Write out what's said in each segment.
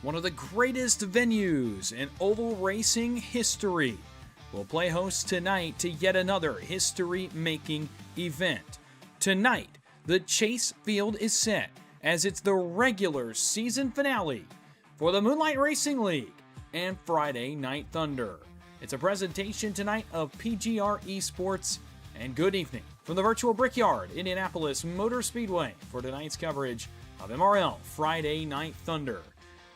One of the greatest venues in oval racing history will play host tonight to yet another history-making event. Tonight, the Chase Field is set as it's the regular season finale for the Moonlight Racing League and Friday Night Thunder. It's a presentation tonight of PGR eSports, and good evening from the virtual Brickyard, Indianapolis Motor Speedway for tonight's coverage of MRL Friday Night Thunder.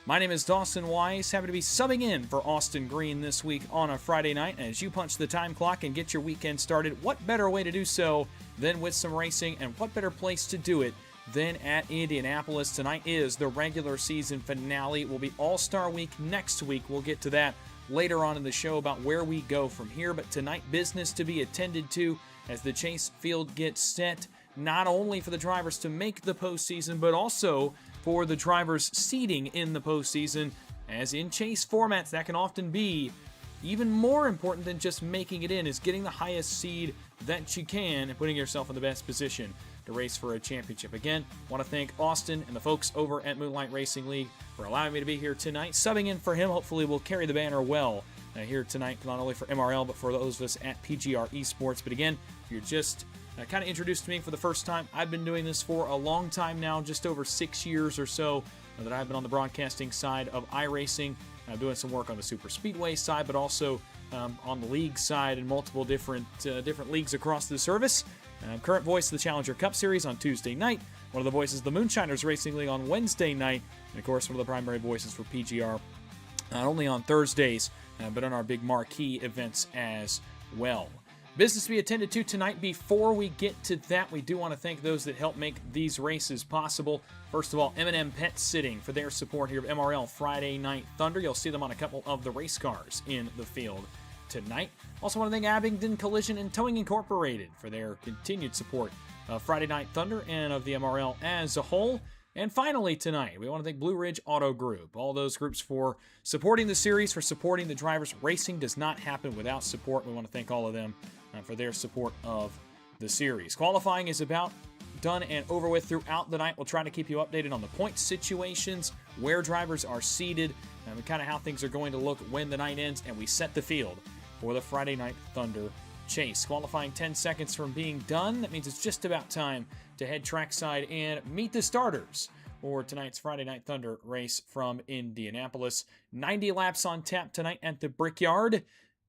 My name is Dawson Wise, happy to be subbing in for Austin Green this week on a Friday night. As you punch the time clock and get your weekend started, what better way to do so than with some racing, and what better place to do it than at Indianapolis? Tonight is the regular season finale. It will be All-Star Week next week. We'll get to that later on in the show about where we go from here, but tonight business to be attended to as the Chase Field gets set, not only for the drivers to make the postseason, but also for the drivers' seeding in the postseason, as in Chase formats, that can often be even more important than just making it in, is getting the highest seed that you can and putting yourself in the best position to race for a championship. Again, want to thank Austin and the folks over at Moonlight Racing League for allowing me to be here tonight. Subbing in for him, hopefully we'll carry the banner well here tonight, not only for MRL, but for those of us at PGR eSports. But again, if you're just kind of introduced to me for the first time, I've been doing this for a long time now, just over 6 years or so that I've been on the broadcasting side of iRacing. I'm doing some work on the Super Speedway side, but also on the league side in multiple different leagues across the service. Current voice of the Challenger Cup Series on Tuesday night, one of the voices of the Moonshiners Racing League on Wednesday night, and of course one of the primary voices for PGR, not only on Thursdays, but on our big marquee events as well. Business to be attended to tonight. Before we get to that, we do want to thank those that help make these races possible. First of all, M&M Pet Sitting for their support here of MRL Friday Night Thunder. You'll see them on a couple of the race cars in the field tonight. Also want to thank Abingdon Collision and Towing Incorporated for their continued support of Friday Night Thunder and of the MRL as a whole. And finally tonight, we want to thank Blue Ridge Auto Group, all those groups for supporting the series, for supporting the drivers. Racing does not happen without support. We want to thank all of them for their support of the series. Qualifying is about done and over with throughout the night. We'll try to keep you updated on the point situations, where drivers are seated, and kind of how things are going to look when the night ends, and we set the field for the Friday Night Thunder Chase. Qualifying 10 seconds from being done. That means it's just about time to head trackside and meet the starters for tonight's Friday Night Thunder race from Indianapolis. 90 laps on tap tonight at the Brickyard,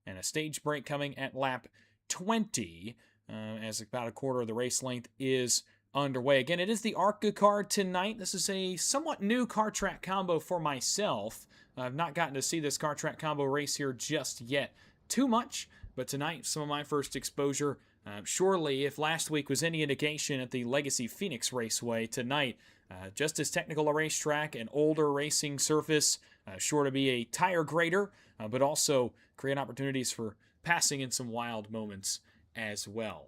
and a stage break coming at lap 20, as about a quarter of the race length is underway. Again, it is the ARCA car tonight. This is a somewhat new car track combo for myself. I've not gotten to see this car track combo race here just yet too much, but tonight, some of my first exposure. Surely, if last week was any indication at the Legacy Phoenix Raceway, tonight, just as technical a racetrack, an older racing surface, sure to be a tire grader, but also create opportunities for passing in some wild moments as well.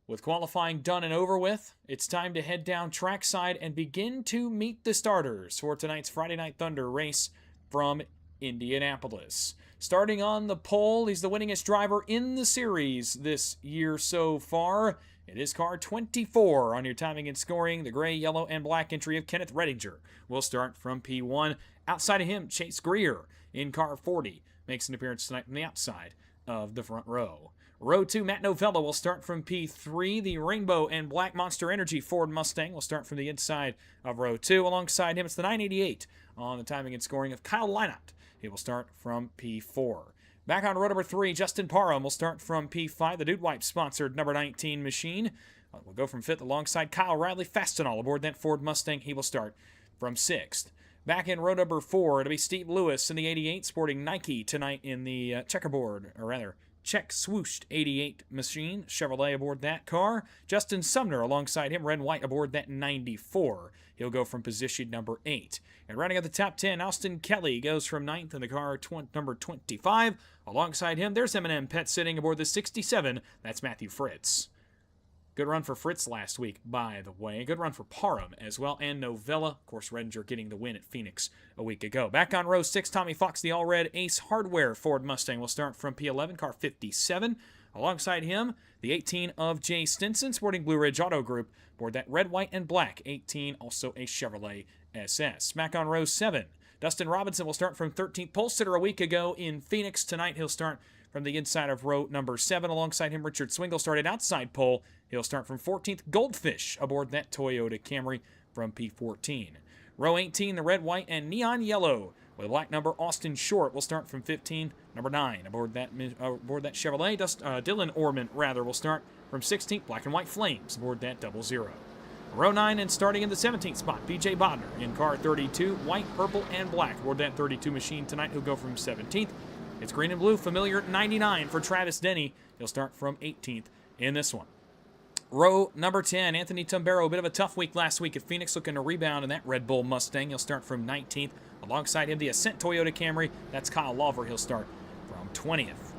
With qualifying done and over with, it's time to head down trackside and begin to meet the starters for tonight's Friday Night Thunder race from Indianapolis. Starting on the pole, he's the winningest driver in the series this year so far. It is car 24 on your timing and scoring. The gray, yellow, and black entry of Kenneth Redinger will start from P1. Outside of him, Chase Greer in car 40 makes an appearance tonight from the outside of the front row. Row 2, Matt Novella will start from P3. The rainbow and black Monster Energy Ford Mustang will start from the inside of row 2. Alongside him, it's the 988 on the timing and scoring of Kyle Leinott. He will start from P4. Back on row number 3, Justin Parham will start from P5. The Dude Wipe sponsored number 19 machine will go from 5th alongside Kyle Riley Fastenal aboard that Ford Mustang. He will start from 6th. Back in row number 4, it'll be Steve Lewis in the 88 sporting Nike tonight in the checkerboard, or rather, check swooshed 88 machine. Chevrolet aboard that car. Justin Sumner alongside him, red and white aboard that 94. He'll go from position number 8. And running at the top 10, Austin Kelly goes from 9th in the car number 25. Alongside him, there's M&M Pet sitting aboard the 67. That's Matthew Fritz. Good run for Fritz last week, by the way. Good run for Parham as well, and Novella. Of course, Redinger getting the win at Phoenix a week ago. Back on row 6, Tommy Fox, the all-red Ace Hardware Ford Mustang will start from P11, car 57. Alongside him, the 18 of Jay Stinson, sporting Blue Ridge Auto Group, aboard that red, white, and black 18, also a Chevrolet SS. Back on row 7, Dustin Robinson will start from 13th, pole sitter a week ago in Phoenix. Tonight, he'll start from the inside of row number 7. Alongside him, Richard Swingle started outside pole. He'll start from 14th. Goldfish aboard that Toyota Camry from P14. Row 18, the red, white, and neon yellow with black number Austin Short will start from 15. Number 9 aboard that Chevrolet. Dylan Orman, will start from 16th. Black and white Flames aboard that 00. Row 9 and starting in the 17th spot, BJ Bodner in car 32. White, purple, and black aboard that 32 machine tonight. He'll go from 17th. It's green and blue, familiar 99 for Travis Denny. He'll start from 18th in this one. Row number 10, Anthony Tumbero, a bit of a tough week last week at Phoenix, looking to rebound in that Red Bull Mustang. He'll start from 19th. Alongside him, the Ascent Toyota Camry. That's Kyle Lawver. He'll start from 20th.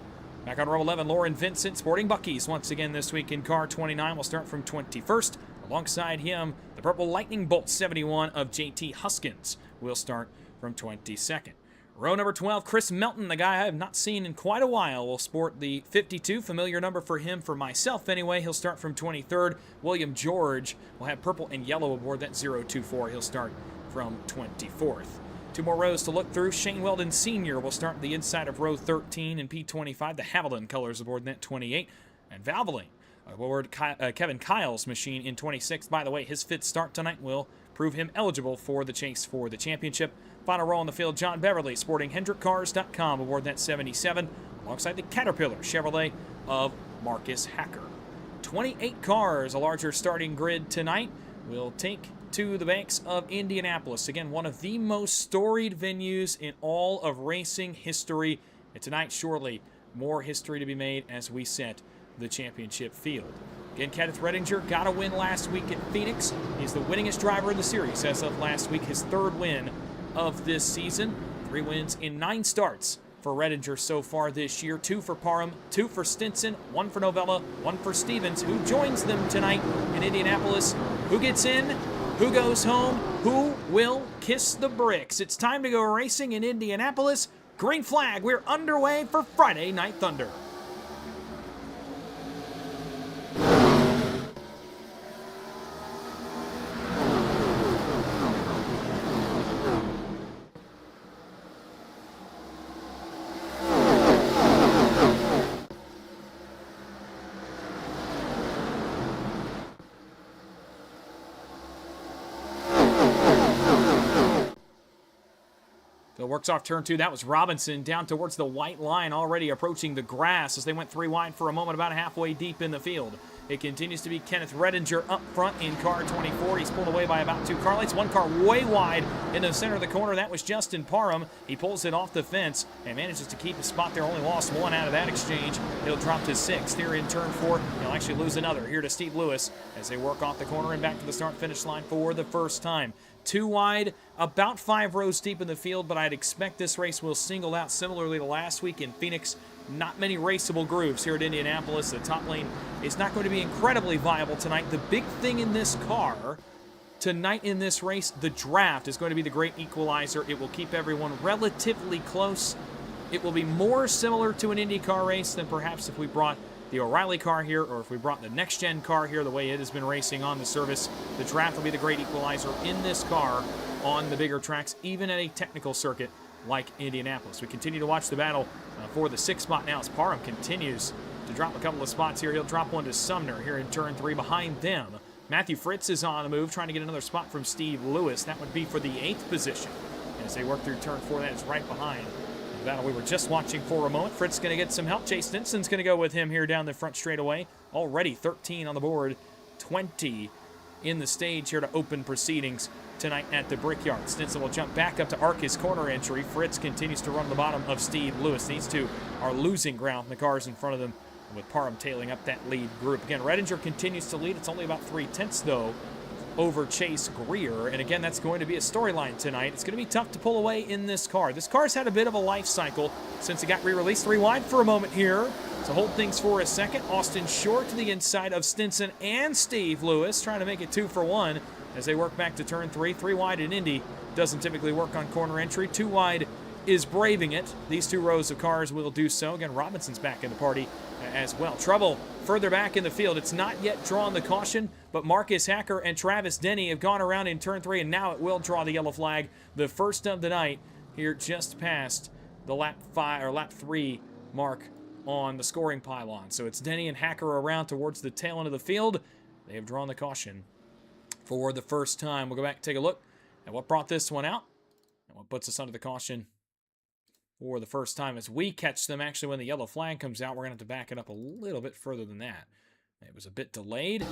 Back on row 11, Lauren Vincent, sporting Bucky's once again this week in car 29. Will start from 21st. Alongside him, the Purple Lightning Bolt 71 of JT Huskins will start from 22nd. Row number 12, Chris Melton, the guy I have not seen in quite a while, will sport the 52, familiar number for him, for myself anyway. He'll start from 23rd. William George will have purple and yellow aboard that 024. He'll start from 24th. 2 more rows to look through. Shane Weldon Sr. will start the inside of row 13 in P25. The Haviland colors aboard that 28. And Valvoline aboard Kevin Kyle's machine in 26th. By the way, his 5th start tonight will prove him eligible for the chase for the championship. Final row on the field, John Beverly, sporting HendrickCars.com aboard that 77, alongside the Caterpillar Chevrolet of Marcus Hacker. 28 cars, a larger starting grid tonight, will take to the banks of Indianapolis. Again, one of the most storied venues in all of racing history. And tonight, surely, more history to be made as we set the championship field. Again, Kenneth Redinger got a win last week at Phoenix. He's the winningest driver in the series as of last week, his 3rd win of this season. 3 wins in 9 starts for Redinger so far this year. 2 for Parham, 2 for Stinson, 1 for Novella, 1 for Stevens, who joins them tonight in Indianapolis. Who gets in? Who goes home? Who will kiss the bricks? It's time to go racing in Indianapolis. Green flag, we're underway for Friday Night Thunder. So it works off turn 2. That was Robinson down towards the white line, already approaching the grass as they went 3 wide for a moment, about halfway deep in the field. It continues to be Kenneth Redinger up front in car 24. He's pulled away by about 2 car lengths. 1 car way wide in the center of the corner. That was Justin Parham. He pulls it off the fence and manages to keep his spot there. Only lost 1 out of that exchange. He'll drop to 6th here in turn 4. He'll actually lose another here to Steve Lewis as they work off the corner and back to the start-finish line for the first time. 2 wide, about 5 rows deep in the field, but I'd expect this race will single out similarly to last week in Phoenix. Not many raceable grooves here at Indianapolis. The top lane is not going to be incredibly viable tonight. The big thing in this car tonight in this race, the draft, is going to be the great equalizer. It will keep everyone relatively close. It will be more similar to an IndyCar race than perhaps if we brought the O'Reilly car here, or if we brought the next-gen car here, the way it has been racing on the service. The draft will be the great equalizer in this car on the bigger tracks, even at a technical circuit like Indianapolis. We continue to watch the battle for the 6th spot now as Parham continues to drop a couple of spots here. He'll drop 1 to Sumner here in turn 3 behind them. Matthew Fritz is on the move, trying to get another spot from Steve Lewis. That would be for the 8th position. As they work through turn 4, that is right behind the battle we were just watching for a moment. Fritz going to get some help. Chase Stinson's going to go with him here down the front straightaway. Already 13 on the board, 20 in the stage here to open proceedings tonight at the Brickyard. Stinson will jump back up to arc his corner entry. Fritz continues to run the bottom of Steve Lewis. These two are losing ground in the cars in front of them, with Parham tailing up that lead group. Again, Redinger continues to lead. It's only about 3/10 though over Chase Greer. And again, that's going to be a storyline tonight. It's going to be tough to pull away in this car. This car's had a bit of a life cycle since it got re-released. 3 wide for a moment here. So hold things for a second. Austin Short to the inside of Stinson and Steve Lewis, trying to make it 2 for 1 as they work back to turn 3. 3 wide in Indy doesn't typically work on corner entry. 2 wide is braving it. These 2 rows of cars will do so. Again, Robinson's back in the party as well. Trouble further back in the field. It's not yet drawn the caution, but Marcus Hacker and Travis Denny have gone around in turn 3, and now it will draw the yellow flag. The first of the night here just past the lap 3 mark on the scoring pylon. So it's Denny and Hacker around towards the tail end of the field. They have drawn the caution for the first time. We'll go back and take a look at what brought this one out and what puts us under the caution for the first time as we catch them. Actually, when the yellow flag comes out, we're going to have to back it up a little bit further than that. It was a bit delayed.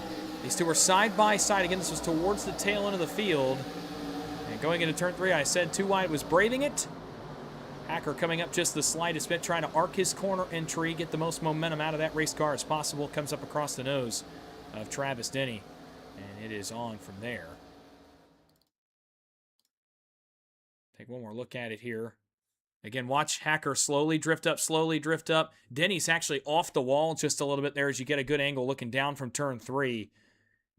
These two are side by side. Again, this was towards the tail end of the field. And going into turn 3, I said 2 wide was braving it. Hacker coming up just the slightest bit, trying to arc his corner entry, get the most momentum out of that race car as possible. Comes up across the nose of Travis Denny, and it is on from there. Take one more look at it here. Again, watch Hacker slowly drift up, slowly drift up. Denny's actually off the wall just a little bit there as you get a good angle looking down from turn 3.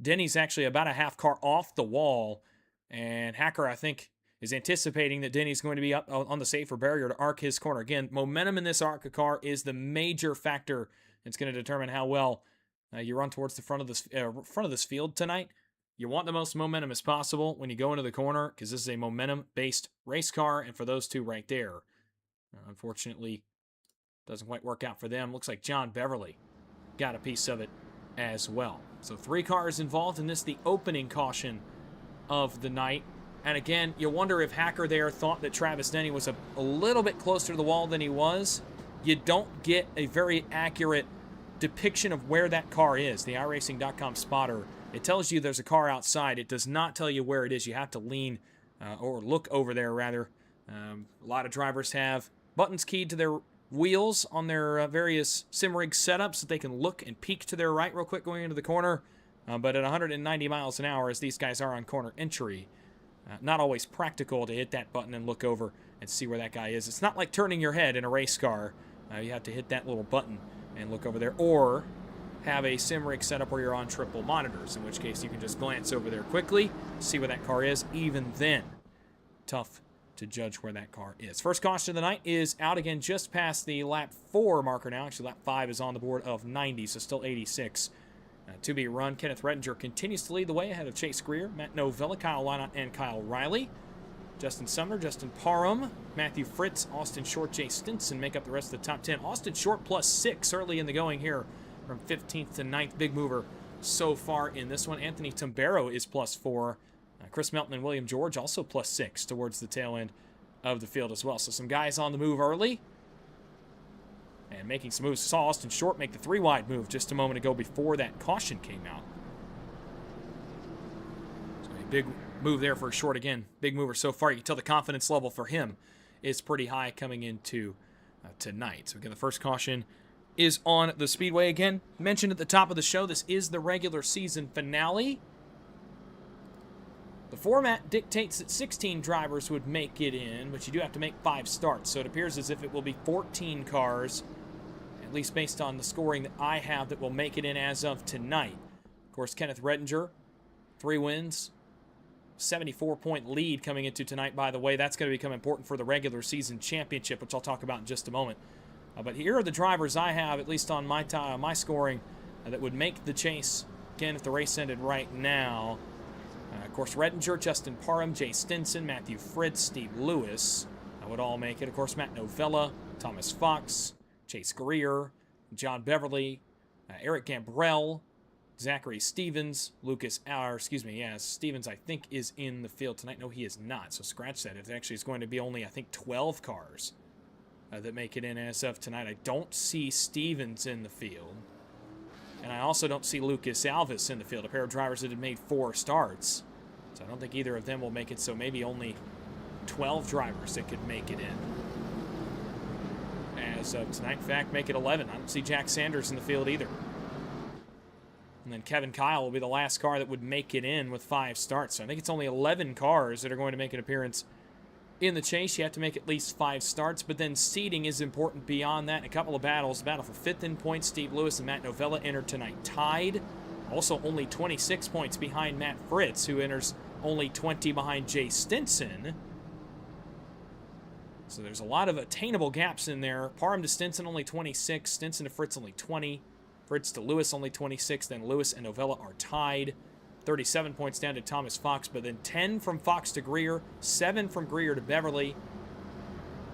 Denny's actually about a half car off the wall, and Hacker, I think, is anticipating that Denny's going to be up on the safer barrier to arc his corner. Again, momentum in this ARCA car is the major factor. It's going to determine how well you run towards the front of this field tonight. You want the most momentum as possible when you go into the corner, because this is a momentum-based race car, and for those two right there, unfortunately, doesn't quite work out for them. Looks like John Beverly got a piece of it as well. So 3 cars involved in this, the opening caution of the night. And again, you wonder if Hacker there thought that Travis Denny was a little bit closer to the wall than he was. You don't get a very accurate depiction of where that car is. The iRacing.com spotter, it tells you there's a car outside. It does not tell you where it is. You have to lean or look over there, rather. A lot of drivers have buttons keyed to their wheels on their various sim rig setups that they can look and peek to their right real quick going into the corner. But at 190 miles an hour, as these guys are on corner entry, not always practical to hit that button and look over and see where that guy is. It's not like turning your head in a race car. You have to hit that little button and look over there, or have a sim rig setup where you're on triple monitors, in which case you can just glance over there quickly, see where that car is. Even then, tough to judge where that car is. First caution of the night is out again just past the lap 4 marker now. Actually, lap 5 is on the board of 90, so still 86 to be run. Kenneth Redinger continues to lead the way ahead of Chase Greer, Matt Novella, Kyle Lynott, and Kyle Riley. Justin Sumner, Justin Parham, Matthew Fritz, Austin Short, Jay Stinson make up the rest of the top 10. Austin Short +6 early in the going here from 15th to 9th. Big mover so far in this one. Anthony Tambero is +4. Chris Melton and William George also +6 towards the tail end of the field as well. So some guys on the move early. And making some moves. Saw Austin Short make the 3-wide move just a moment ago before that caution came out. So a big move there for Short again. Big mover so far. You can tell the confidence level for him is pretty high coming into tonight. So again, the first caution is on the Speedway. Again, mentioned at the top of the show, this is the regular season finale. The format dictates that 16 drivers would make it in, but you do have to make 5 starts. So it appears as if it will be 14 cars, at least based on the scoring that I have, that will make it in as of tonight. Of course, Kenneth Redinger, 3 wins, 74-point lead coming into tonight, by the way. That's going to become important for the regular season championship, which I'll talk about in just a moment. But here are the drivers I have, at least on my scoring, that would make the chase, again, if the race ended right now. Of course, Redinger, Justin Parham, Jay Stinson, Matthew Fritz, Steve Lewis would all make it. Of course, Matt Novella, Thomas Fox, Chase Greer, John Beverly, Eric Gambrell, Zachary Stevens, Stevens I think is in the field tonight. No, he is not, so scratch that. It actually is going to be only, I think, 12 cars that make it in as of tonight. I don't see Stevens in the field. And I also don't see Lucas Alvis in the field, a pair of drivers that had made 4 starts. So I don't think either of them will make it, so maybe only 12 drivers that could make it in. As of tonight, in fact, make it 11. I don't see Jack Sanders in the field either. And then Kevin Kyle will be the last car that would make it in with 5 starts. So I think it's only 11 cars that are going to make an appearance in the chase. You have to make at least 5 starts, but then seeding is important beyond that. A couple of battles. The battle for 5th in points, Steve Lewis and Matt Novella entered tonight tied. Also only 26 points behind Matt Fritz, who enters only 20 behind Jay Stinson. So there's a lot of attainable gaps in there. Parham to Stinson only 26, Stinson to Fritz only 20, Fritz to Lewis only 26, then Lewis and Novella are tied. 37 points down to Thomas Fox, but then 10 from Fox to Greer, 7 from Greer to Beverly.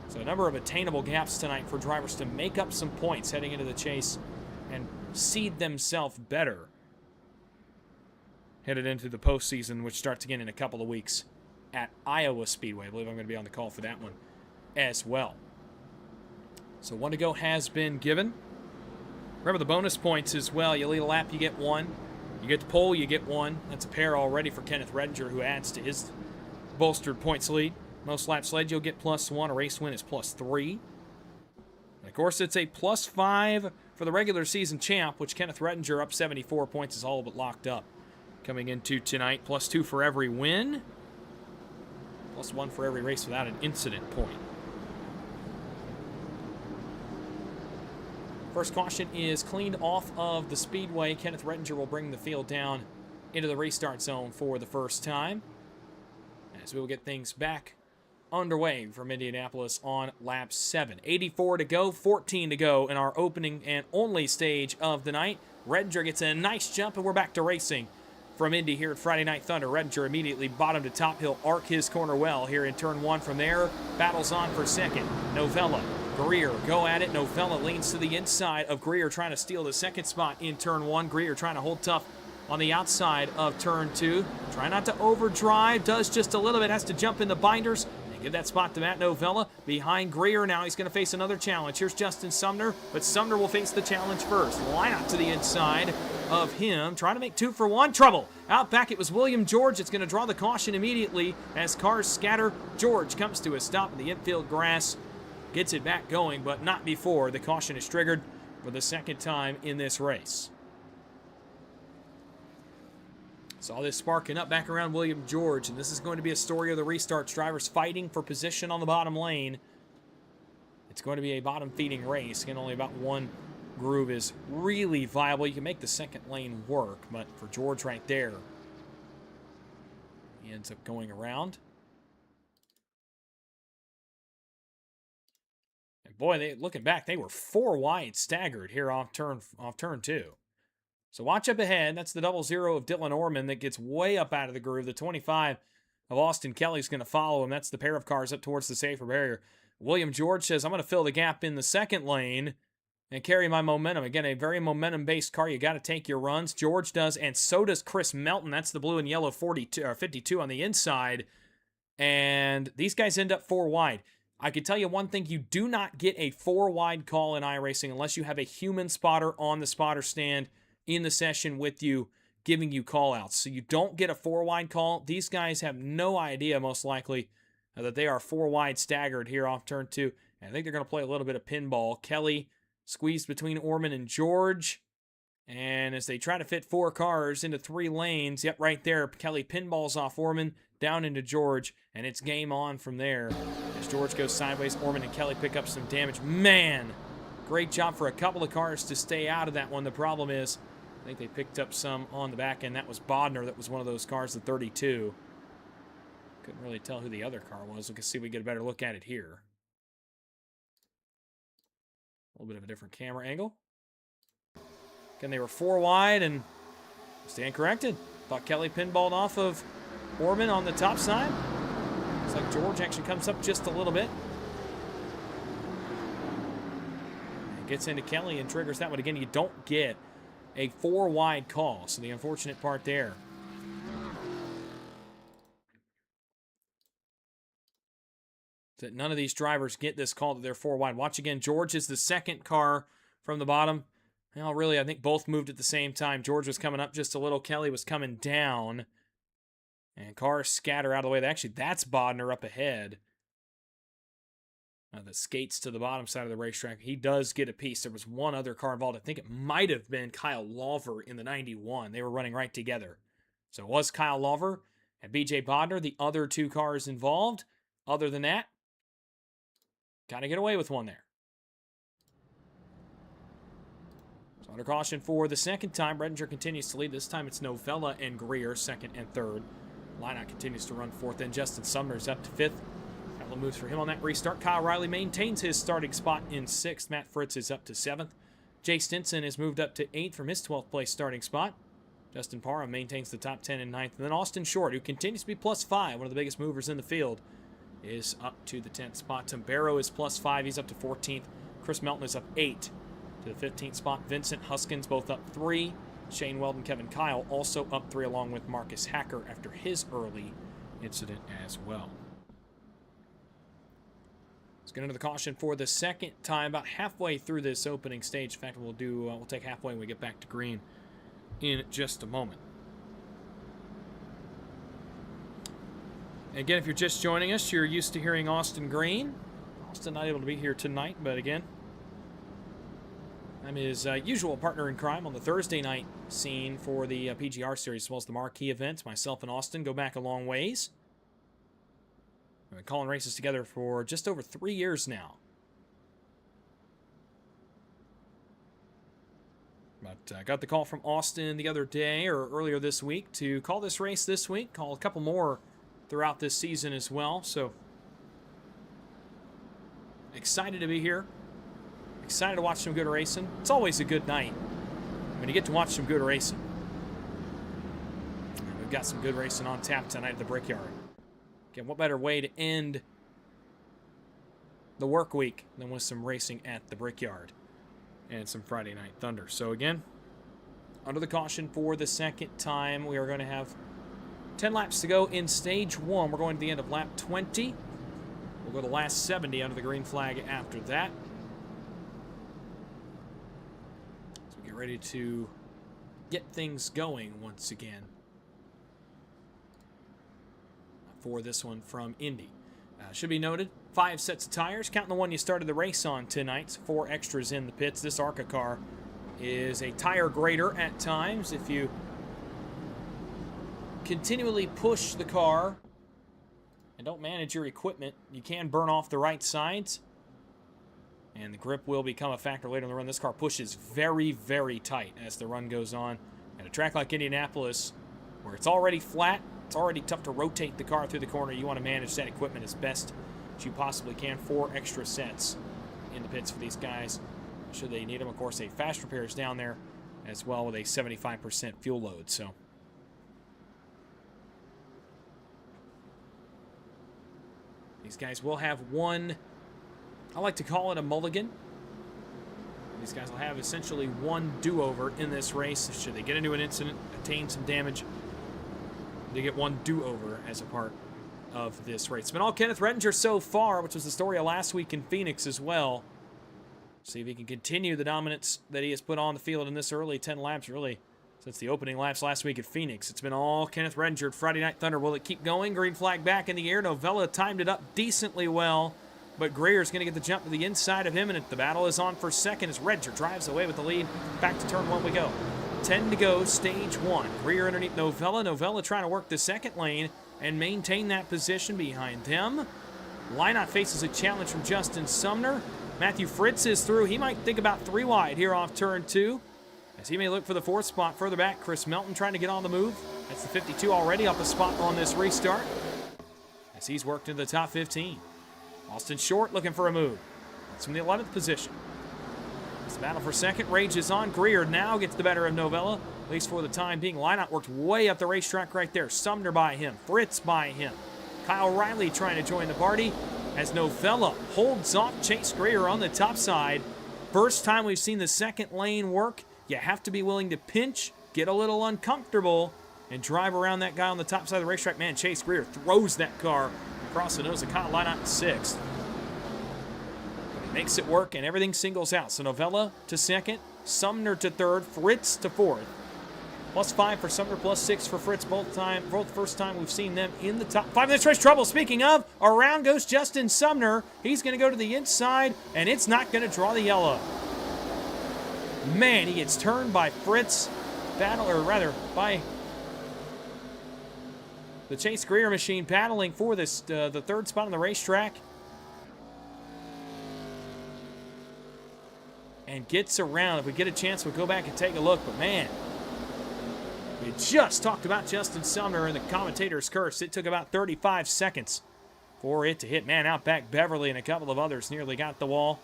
So a number of attainable gaps tonight for drivers to make up some points heading into the chase and seed themselves better headed into the postseason, which starts again in a couple of weeks at Iowa Speedway. I believe I'm going to be on the call for that one as well. So 1 to go has been given. Remember the bonus points as well. You lead a lap, you get 1. You get the pole, you get 1. That's a pair already for Kenneth Redinger, who adds to his bolstered points lead. Most laps led, you'll get +1. A race win is +3. And of course, it's a +5 for the regular season champ, which Kenneth Redinger, up 74 points, is all but locked up. Coming into tonight, +2 for every win. +1 for every race without an incident point. First caution is cleaned off of the Speedway. Kenneth Redinger will bring the field down into the restart zone for the first time, as we will get things back underway from Indianapolis on lap 7. 84 to go, 14 to go in our opening and only stage of the night. Redinger gets a nice jump, and we're back to racing from Indy here at Friday Night Thunder. Redinger immediately bottom to top. He'll arc his corner well here in turn 1. From there, battles on for second. Novella, Greer go at it. Novella leans to the inside of Greer, trying to steal the second spot in turn 1. Greer trying to hold tough on the outside of turn 2. Try not to overdrive. Does just a little bit. Has to jump in the binders and give that spot to Matt Novella. Behind Greer now, he's going to face another challenge. Here's Justin Sumner, but Sumner will face the challenge first. Line out to the inside of him. Trying to make 2 for 1. Trouble. Out back, it was William George. It's going to draw the caution immediately as cars scatter. George comes to a stop in the infield grass. Gets it back going, but not before the caution is triggered for the second time in this race. Saw this sparking up back around William George, and this is going to be a story of the restarts. Drivers fighting for position on the bottom lane. It's going to be a bottom-feeding race. Again, only about one groove is really viable. You can make the second lane work, but for George right there, he ends up going around. Boy, looking back, they were 4 wide staggered here off turn 2. So watch up ahead. That's the 00 of Dylan Orman that gets way up out of the groove. The 25 of Austin Kelly's going to follow him. That's the pair of cars up towards the safer barrier. William George says, I'm going to fill the gap in the second lane and carry my momentum. Again, a very momentum-based car. You got to take your runs. George does, and so does Chris Melton. That's the blue and yellow 52 on the inside. and these guys end up 4 wide. I can tell you one thing, you do not get a 4 wide call in iRacing unless you have a human spotter on the spotter stand in the session with you, giving you call outs. So you don't get a 4 wide call. These guys have no idea, most likely, that they are 4 wide staggered here off turn 2. And I think they're going to play a little bit of pinball. Kelly squeezed between Orman and George. And as they try to fit 4 cars into 3 lanes, yep, right there, Kelly pinballs off Orman, down into George, and it's game on from there. As George goes sideways, Orman and Kelly pick up some damage. Man, great job for a couple of cars to stay out of that one. The problem is, I think they picked up some on the back end. That was Bodner. That was one of those cars, the 32. Couldn't really tell who the other car was. We can see if we get a better look at it here. A little bit of a different camera angle. Again, they were 4 wide and stand corrected. Thought Kelly pinballed off of Orman on the top side. Looks like George actually comes up just a little bit. And gets into Kelly and triggers that one. Again, you don't get a 4 wide call, so the unfortunate part there. That none of these drivers get this call that they're 4 wide. Watch again, George is the second car from the bottom. Well, really, I think both moved at the same time. George was coming up just a little. Kelly was coming down. And cars scatter out of the way. Actually, that's Bodner up ahead. That skates to the bottom side of the racetrack. He does get a piece. There was one other car involved. I think it might have been Kyle Lawver in the 91. They were running right together. So it was Kyle Lawver and BJ Bodner, the other 2 cars involved. Other than that, kind of get away with one there. So under caution for the second time, Redinger continues to lead. This time it's Novella and Greer, second and third. Lineout continues to run fourth, and Justin Sumner's up to fifth. Couple of moves for him on that restart. Kyle Riley maintains his starting spot in sixth. Matt Fritz is up to seventh. Jay Stinson has moved up to eighth from his 12th place starting spot. Justin Parham maintains the top 10 in ninth. And then Austin Short, who continues to be +5, one of the biggest movers in the field, is up to the 10th spot. Tim Barrow is +5. He's up to 14th. Chris Melton is up 8 to the 15th spot. Vincent Huskins both up 3. Shane Weldon, Kevin Kyle also up 3, along with Marcus Hacker after his early incident as well. Let's get into the caution for the second time, about halfway through this opening stage. In fact, we'll take halfway when we get back to green in just a moment. Again, if you're just joining us, you're used to hearing Austin Green. Austin not able to be here tonight, but again, I'm his usual partner in crime on the Thursday night scene for the PGR series, as well as the marquee events. Myself and Austin go back a long ways. We've been calling races together for just over 3 years now. But I got the call from Austin the other day, or earlier this week, to call this race this week, call a couple more throughout this season as well. So excited to be here. Excited to watch some good racing. It's always a good night when you get to watch some good racing. And we've got some good racing on tap tonight at the Brickyard. Again, what better way to end the work week than with some racing at the Brickyard and some Friday Night Thunder. So again, under the caution for the second time, we are going to have 10 laps to go in stage 1. We're going to the end of lap 20. We'll go to last 70 under the green flag after that. So we get ready to get things going once again for this one from Indy. Should be noted, 5 sets of tires, counting the one you started the race on tonight. 4 extras in the pits. This ARCA car is a tire grader at times. If you continually push the car and don't manage your equipment, you can burn off the right sides, and the grip will become a factor later in the run. This car pushes very, very tight as the run goes on. At a track like Indianapolis, where it's already flat, it's already tough to rotate the car through the corner, you want to manage that equipment as best as you possibly can. 4 extra sets in the pits for these guys, should they need them. Of course, a fast repair is down there as well with a 75% fuel load. So these guys will have one, I like to call it a mulligan. These guys will have essentially one do-over in this race. Should they get into an incident, attain some damage, they get one do-over as a part of this race. It's been all Kenneth Rettinger so far, which was the story of last week in Phoenix as well. See if he can continue the dominance that he has put on the field in this early 10 laps, really, since the opening laps last week at Phoenix. It's been all Kenneth Rettinger at Friday Night Thunder. Will it keep going? Green flag back in the air. Novella timed it up decently well, but Greer's going to get the jump to the inside of him, and the battle is on for second as Rettinger drives away with the lead. Back to turn one we go. 10 to go, stage one. Greer underneath Novella. Novella trying to work the second lane and maintain that position behind them. Lynott faces a challenge from Justin Sumner. Matthew Fritz is through. He might think about 3 wide here off turn 2, as he may look for the 4th spot further back. Chris Melton trying to get on the move. That's the 52 already off the spot on this restart, as he's worked into the top 15. Austin Short looking for a move. That's from the 11th position. As the battle for second rages on. Greer now gets the better of Novella, at least for the time being. Lynott worked way up the racetrack right there. Sumner by him. Fritz by him. Kyle Riley trying to join the party as Novella holds off Chase Greer on the top side. First time we've seen the second lane work. You have to be willing to pinch, get a little uncomfortable, and drive around that guy on the top side of the racetrack. Man, Chase Greer throws that car across the nose of Kyle Lynott in 6th. But he makes it work, and everything singles out. So Novella to 2nd, Sumner to 3rd, Fritz to 4th. +5 for Sumner, +6 for Fritz. Both first time we've seen them in the top 5 of this race. Trouble. Speaking of, around goes Justin Sumner. He's going to go to the inside, and it's not going to draw the yellow. Man, he gets turned by Fritz. By the Chase Greer machine battling for this the 3rd spot on the racetrack. And gets around. If we get a chance, we'll go back and take a look. But man, we just talked about Justin Sumner and the commentator's curse. It took about 35 seconds for it to hit. Man, out back Beverly and a couple of others nearly got the wall.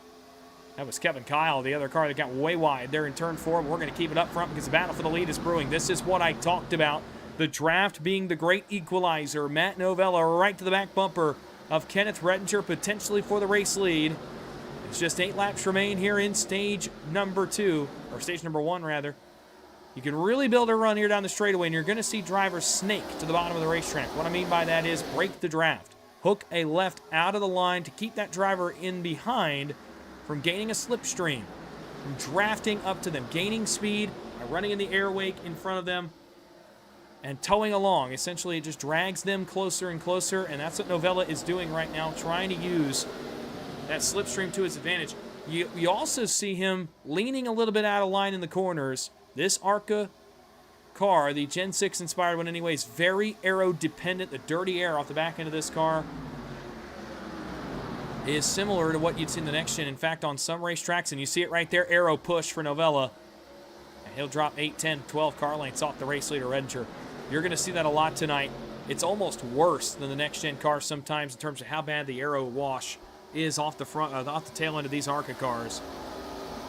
That was Kevin Kyle, the other car that got way wide there in turn 4. We're going to keep it up front because the battle for the lead is brewing. This is what I talked about. The draft being the great equalizer. Matt Novella right to the back bumper of Kenneth Rettinger, potentially for the race lead. It's just 8 laps remain here in stage number 2, or stage number 1 rather. You can really build a run here down the straightaway, and you're going to see drivers snake to the bottom of the racetrack. What I mean by that is break the draft. Hook a left out of the line to keep that driver in behind from gaining a slipstream, from drafting up to them, gaining speed by running in the air wake in front of them and towing along. Essentially, it just drags them closer and closer, and that's what Novella is doing right now, trying to use that slipstream to his advantage. You also see him leaning a little bit out of line in the corners. This ARCA car, the Gen 6 inspired one anyway, is very aero dependent. The dirty air off the back end of this car is similar to what you'd see in the next gen. In fact, on some racetracks, and you see it right there, aero push for Novella. And he'll drop 8, 10, 12 car lengths off the race leader, Rettinger. You're going to see that a lot tonight. It's almost worse than the next gen cars sometimes in terms of how bad the aero wash is off the front, off the tail end of these ARCA cars.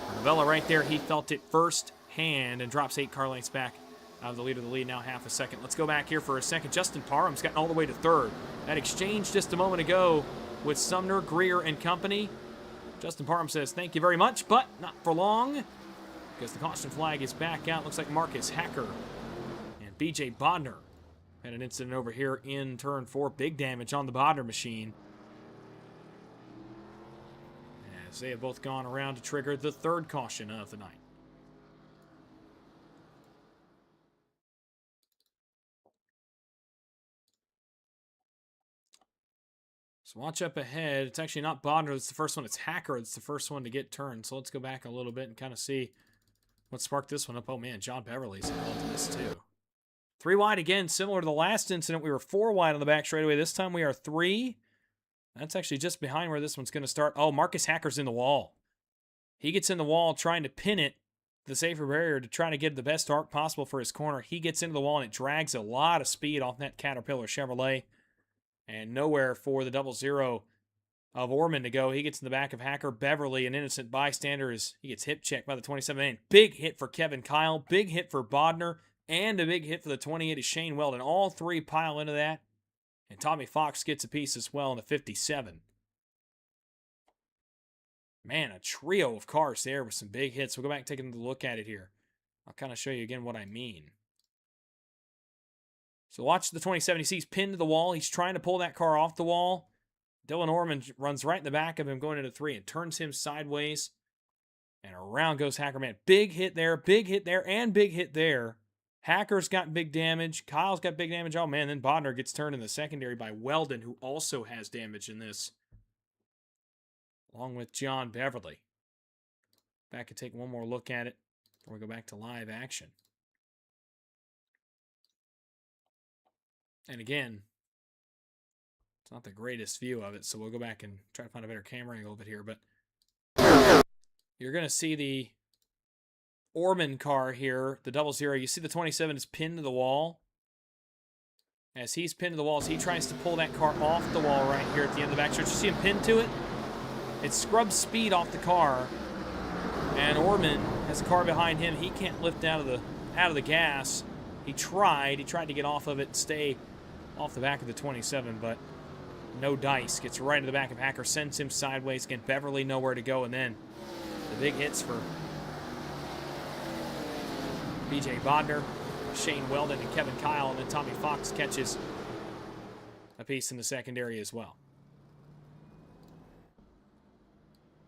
For Novella right there, he felt it first hand and drops 8 car lengths back out of the lead of the lead, now half a second. Let's go back here for a second. Justin Parham's gotten all the way to 3rd. That exchange just a moment ago with Sumner, Greer, and company. Justin Parham says thank you very much, but not for long, because the caution flag is back out. Looks like Marcus Hacker and BJ Bodner had an incident over here in turn 4. Big damage on the Bodner machine, as they have both gone around to trigger the 3rd caution of the night. So watch up ahead. It's actually not Bodner that's the first one. It's Hacker that's the first one to get turned. So let's go back a little bit and kind of see what sparked this one up. Oh, man, John Beverly's involved in this too. 3 wide again, similar to the last incident. We were 4 wide on the back straightaway. This time we are 3. That's actually just behind where this one's going to start. Oh, Marcus Hacker's in the wall. He gets in the wall trying to pin it to the safer barrier to try to get the best arc possible for his corner. He gets into the wall, and it drags a lot of speed off that Caterpillar Chevrolet. And nowhere for the 00 of Orman to go. He gets in the back of Hacker. Beverly, an innocent bystander, he gets hip checked by the 27 man. Big hit for Kevin Kyle. Big hit for Bodner. And a big hit for the 28 is Shane Weldon. All 3 pile into that. And Tommy Fox gets a piece as well in the 57. Man, a trio of cars there with some big hits. We'll go back and take another look at it here. I'll kind of show you again what I mean. So watch the 27. He sees pinned to the wall. He's trying to pull that car off the wall. Dylan Orman runs right in the back of him going into 3 and turns him sideways. And around goes Hackerman. Big hit there, and big hit there. Hacker's got big damage. Kyle's got big damage. Oh, man, then Bodner gets turned in the secondary by Weldon, who also has damage in this, along with John Beverly. Back and take one more look at it before we go back to live action. And again, it's not the greatest view of it, so we'll go back and try to find a better camera angle of it here, but you're going to see the Orman car here, the 00. You see the 27 is pinned to the wall. As he's pinned to the wall, as he tries to pull that car off the wall right here at the end of the backstretch. You see him pinned to it? It scrubs speed off the car. And Orman has a car behind him. He can't lift out of the gas. He tried to get off of it and stay off the back of the 27, but no dice. Gets right into the back of Hacker, sends him sideways. Again, Beverly nowhere to go, and then the big hits for BJ Bodner, Shane Weldon, and Kevin Kyle, and then Tommy Fox catches a piece in the secondary as well.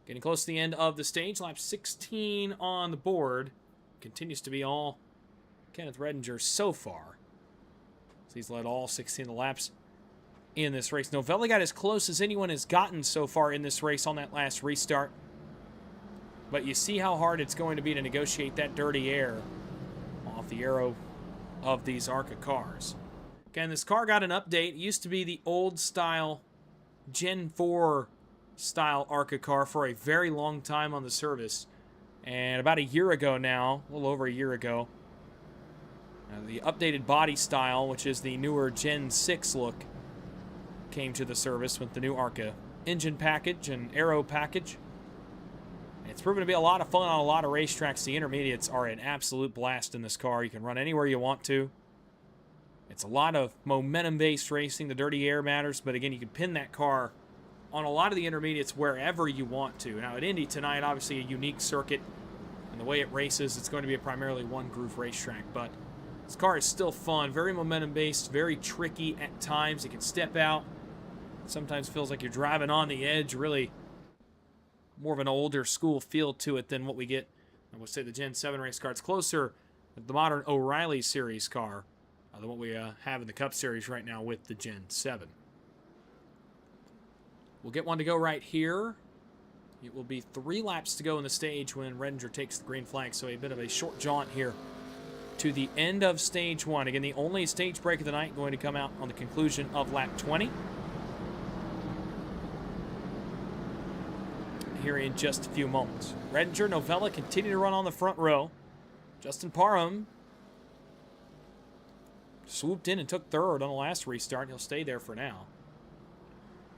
Getting close to the end of the stage. Lap 16 on the board. Continues to be all Kenneth Redinger so far. So he's led all 16 of the laps in this race. Novella got as close as anyone has gotten so far in this race on that last restart. But you see how hard it's going to be to negotiate that dirty air off the aero of these ARCA cars. Again, this car got an update. It used to be the old style Gen 4 style ARCA car for a very long time on the service. And about a year ago now, a little over a year ago, the updated body style, which is the newer Gen 6 look, came to the service with the new ARCA engine package and aero package. It's proven to be a lot of fun on a lot of racetracks. The intermediates are an absolute blast in this car. You can run anywhere you want to. It's a lot of momentum-based racing. The dirty air matters, but again, you can pin that car on a lot of the intermediates wherever you want to. Now, at Indy tonight, obviously a unique circuit, and the way it races, it's going to be a primarily one-groove racetrack, but this car is still fun, very momentum-based, very tricky at times. It can step out. Sometimes feels like you're driving on the edge, really more of an older school feel to it than what we get, I would say, the Gen 7 race car. It's closer to the modern O'Reilly Series car than what we have in the Cup Series right now with the Gen 7. We'll get one to go right here. It will be 3 laps to go in the stage when Redinger takes the green flag, so a bit of a short jaunt here to the end of stage 1. Again, the only stage break of the night going to come out on the conclusion of lap 20. Here in just a few moments. Redinger, Novella continue to run on the front row. Justin Parham swooped in and took third on the last restart. He'll stay there for now.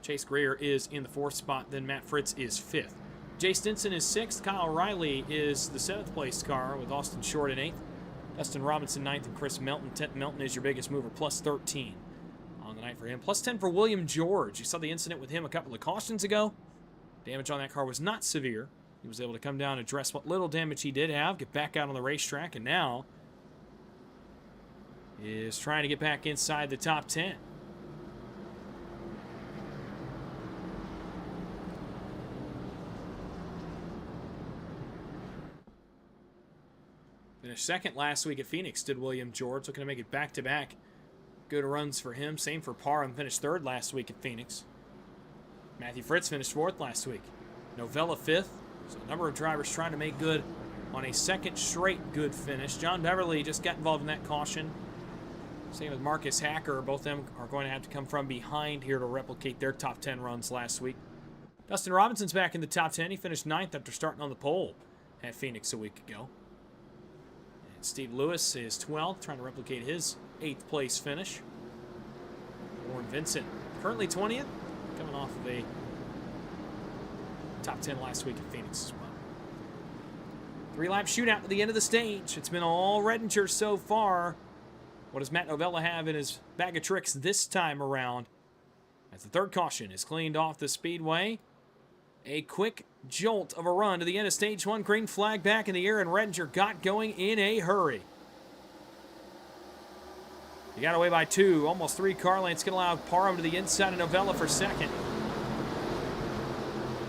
Chase Greer is in the 4th spot. Then Matt Fritz is 5th. Jay Stinson is 6th. Kyle Riley is the 7th place car with Austin Short in 8th. Dustin Robinson 9th and Chris Melton 10th. Melton is your biggest mover, plus 13 on the night for him. Plus 10 for William George. You saw the incident with him a couple of cautions ago. Damage on that car was not severe. He was able to come down and address what little damage he did have, get back out on the racetrack, and now is trying to get back inside the top 10. Finished 2nd last week at Phoenix, did William George. Looking to make it back-to-back. Good runs for him. Same for Parham. Finished 3rd last week at Phoenix. Matthew Fritz finished 4th last week. Novella 5th. So a number of drivers trying to make good on a 2nd straight good finish. John Beverly just got involved in that caution. Same with Marcus Hacker. Both of them are going to have to come from behind here to replicate their top 10 runs last week. Dustin Robinson's back in the top 10. He finished 9th after starting on the pole at Phoenix a week ago. And Steve Lewis is 12th, trying to replicate his 8th place finish. Warren Vincent currently 20th. Coming off of a top 10 last week at Phoenix as well. 3-lap shootout at the end of the stage. It's been all Redinger so far. What does Matt Novella have in his bag of tricks this time around? As the 3rd caution is cleaned off the speedway. A quick jolt of a run to the end of stage 1. Green flag back in the air, and Redinger got going in a hurry. He got away by 2, almost 3 car lengths. Going to allow Parham to the inside of Novella for second.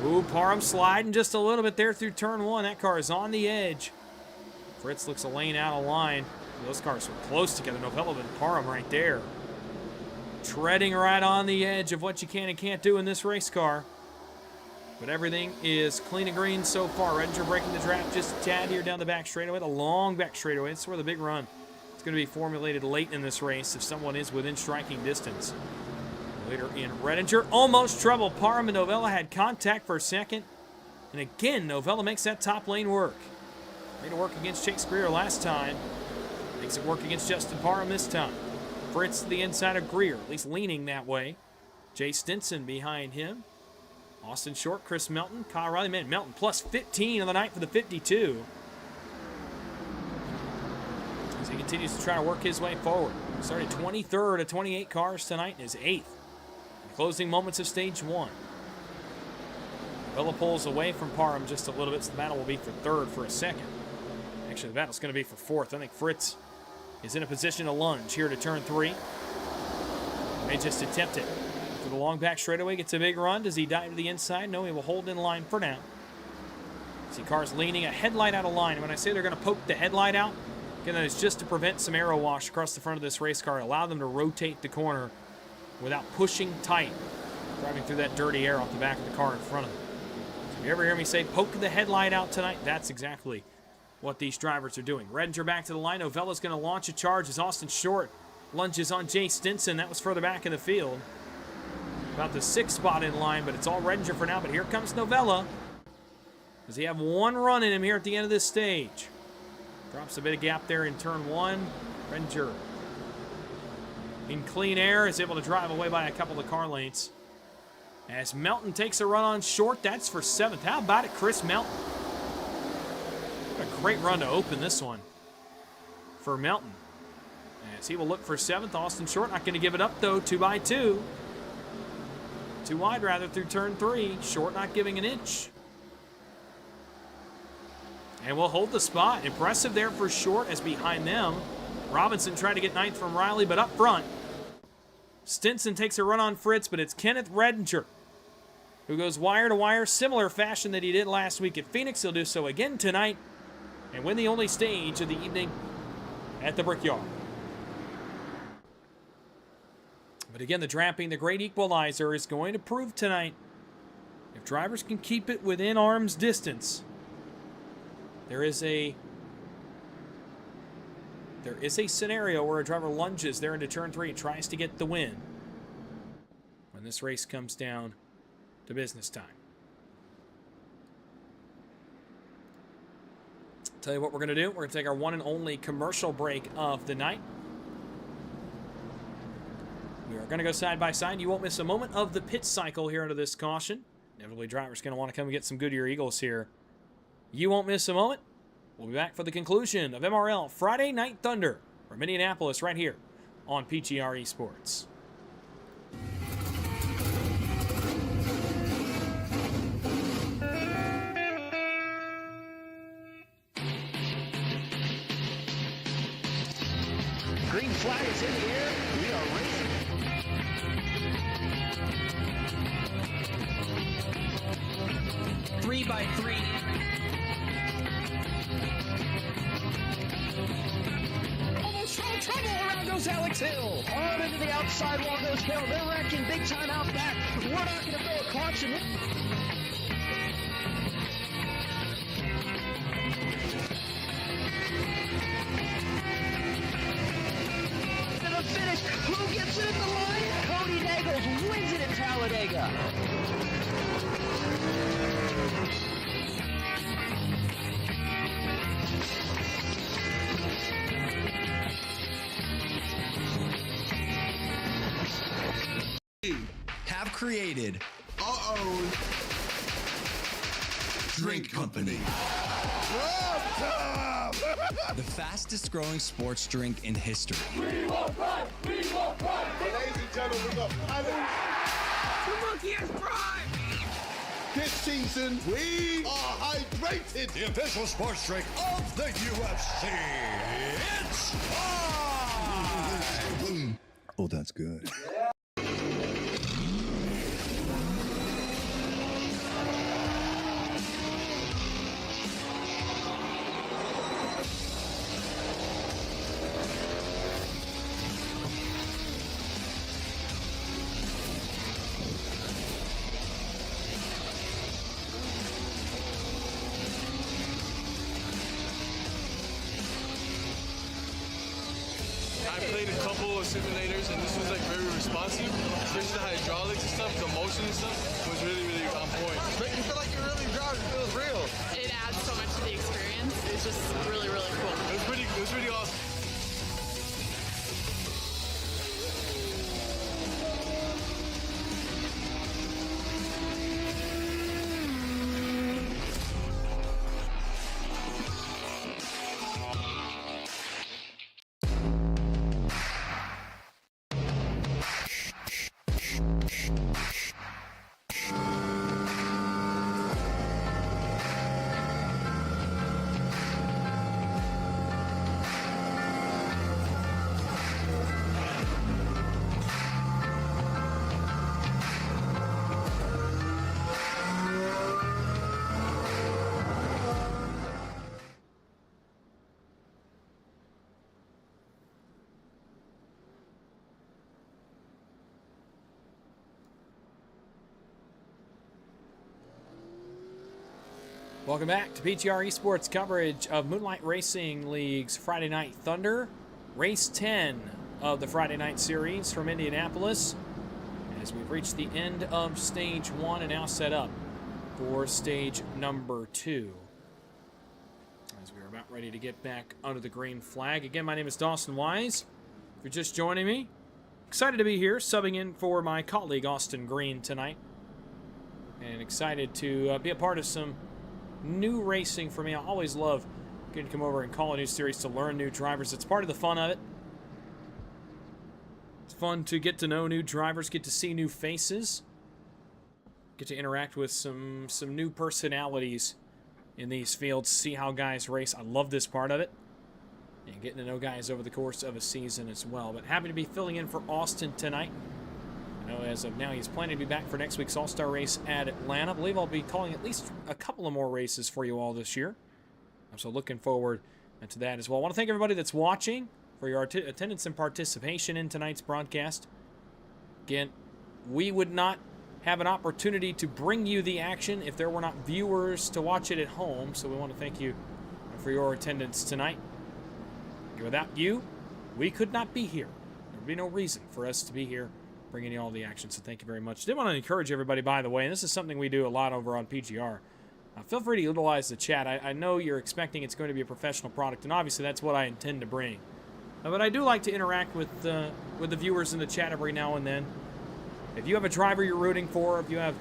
Ooh, Parham sliding just a little bit there through turn 1. That car is on the edge. Fritz looks a lane out of line. Those cars were close together. Novella and Parham right there. Treading right on the edge of what you can and can't do in this race car. But everything is clean and green so far. Redinger breaking the draft just a tad here down the back straightaway. The long back straightaway. It's where the big run is going to be formulated late in this race if someone is within striking distance. Later in Redinger. Almost trouble. Parham and Novella had contact for a second. And again, Novella makes that top lane work. Made it work against Chase Greer last time. Makes it work against Justin Parham this time. Fritz to the inside of Greer, at least leaning that way. Jay Stinson behind him. Austin Short, Chris Melton, Kyle Riley. Man, Melton plus 15 on the night for the 52. As he continues to try to work his way forward. Started 23rd of 28 cars tonight and is 8th. In the closing moments of stage 1. Bella pulls away from Parham just a little bit, so the battle will be for 3rd for a second. Actually, the battle's going to be for 4th. I think Fritz is in a position to lunge here to turn 3. May just attempt it. For the long back straightaway, gets a big run. Does he dive to the inside? No, he will hold in line for now. See cars leaning, a headlight out of line. And when I say they're going to poke the headlight out, again, that is just to prevent some aero wash across the front of this race car. Allow them to rotate the corner without pushing tight, driving through that dirty air off the back of the car in front of them. So if you ever hear me say poke the headlight out tonight, that's exactly what these drivers are doing. Redinger back to the line. Novella's going to launch a charge as Austin Short lunges on Jay Stinson. That was further back in the field. About the 6th spot in line, but it's all Redinger for now. But here comes Novella. Does he have one run in him here at the end of this stage? Drops a bit of gap there in turn 1. Redinger in clean air is able to drive away by a couple of car lengths. As Melton takes a run on Short, that's for 7th. How about it, Chris Melton? What a great run to open this one for Melton. As he will look for 7th. Austin Short not going to give it up, though. 2 by 2. Too wide, rather, through turn 3. Short not giving an inch. And will hold the spot. Impressive there for Short as behind them. Robinson tried to get 9th from Riley, but up front. Stinson takes a run on Fritz, but it's Kenneth Redinger who goes wire to wire, similar fashion that he did last week at Phoenix. He'll do so again tonight and win the only stage of the evening at the Brickyard. But again, the trapping, the great equalizer, is going to prove tonight if drivers can keep it within arm's distance. There is a scenario where a driver lunges there into turn 3 and tries to get the win when this race comes down to business time. Tell you what we're going to do. We're going to take our one and only commercial break of the night. We are going to go side by side. You won't miss a moment of the pit cycle here under this caution. Inevitably, drivers going to want to come and get some Goodyear Eagles here. You won't miss a moment. We'll be back for the conclusion of MRL Friday Night Thunder from Indianapolis right here on PGR eSports. Green flag is in the air. We are racing. 3 by 3. Almost no trouble. Around goes Alex Hill. On into the outside wall goes Hill. They're wrecking big time out back. We're not going to throw a caution. To the finish. Who gets it in the line? Cody Nagels wins it in Talladega. Have created our own drink company. the fastest growing sports drink in history. We want pride! We want pride! Ladies and gentlemen, we got paddles. The monkey has pride! This season, we are hydrated. The official sports drink of the UFC. It's on! Oh, that's good. I played a couple of simulators and this was like very responsive, especially the hydraulics and stuff, the motion and stuff was really, really on point. But you feel like you're really driving, it feels real. It adds so much to the experience. It's just really, really cool. It was pretty awesome. Welcome back to PGR eSports coverage of Moonlight Racing League's Friday Night Thunder, race 10 of the Friday Night Series from Indianapolis, as we've reached the end of stage 1 and now set up for stage number 2. As we are about ready to get back under the green flag. Again, my name is Dawson Wise. If you're just joining me, excited to be here, subbing in for my colleague Austin Green tonight, and excited to be a part of some new racing for me. I always love getting to come over and call a new series to learn new drivers. It's part of the fun of it. It's fun to get to know new drivers, get to see new faces, get to interact with some new personalities in these fields, see how guys race. I love this part of it, and getting to know guys over the course of a season as well. But happy to be filling in for Austin tonight. I know as of now he's planning to be back for next week's All-Star race at Atlanta. I believe I'll be calling at least a couple of more races for you all this year. I'm so looking forward to that as well. I want to thank everybody that's watching for your attendance and participation in tonight's broadcast. Again, we would not have an opportunity to bring you the action if there were not viewers to watch it at home. So we want to thank you for your attendance tonight. Without you, we could not be here. There would be no reason for us to be here bringing you all the action, so thank you very much. I did want to encourage everybody, by the way, and this is something we do a lot over on PGR. Feel free to utilize the chat. I know you're expecting it's going to be a professional product, and obviously that's what I intend to bring. But I do like to interact with the viewers in the chat every now and then. If you have a driver you're rooting for, if you have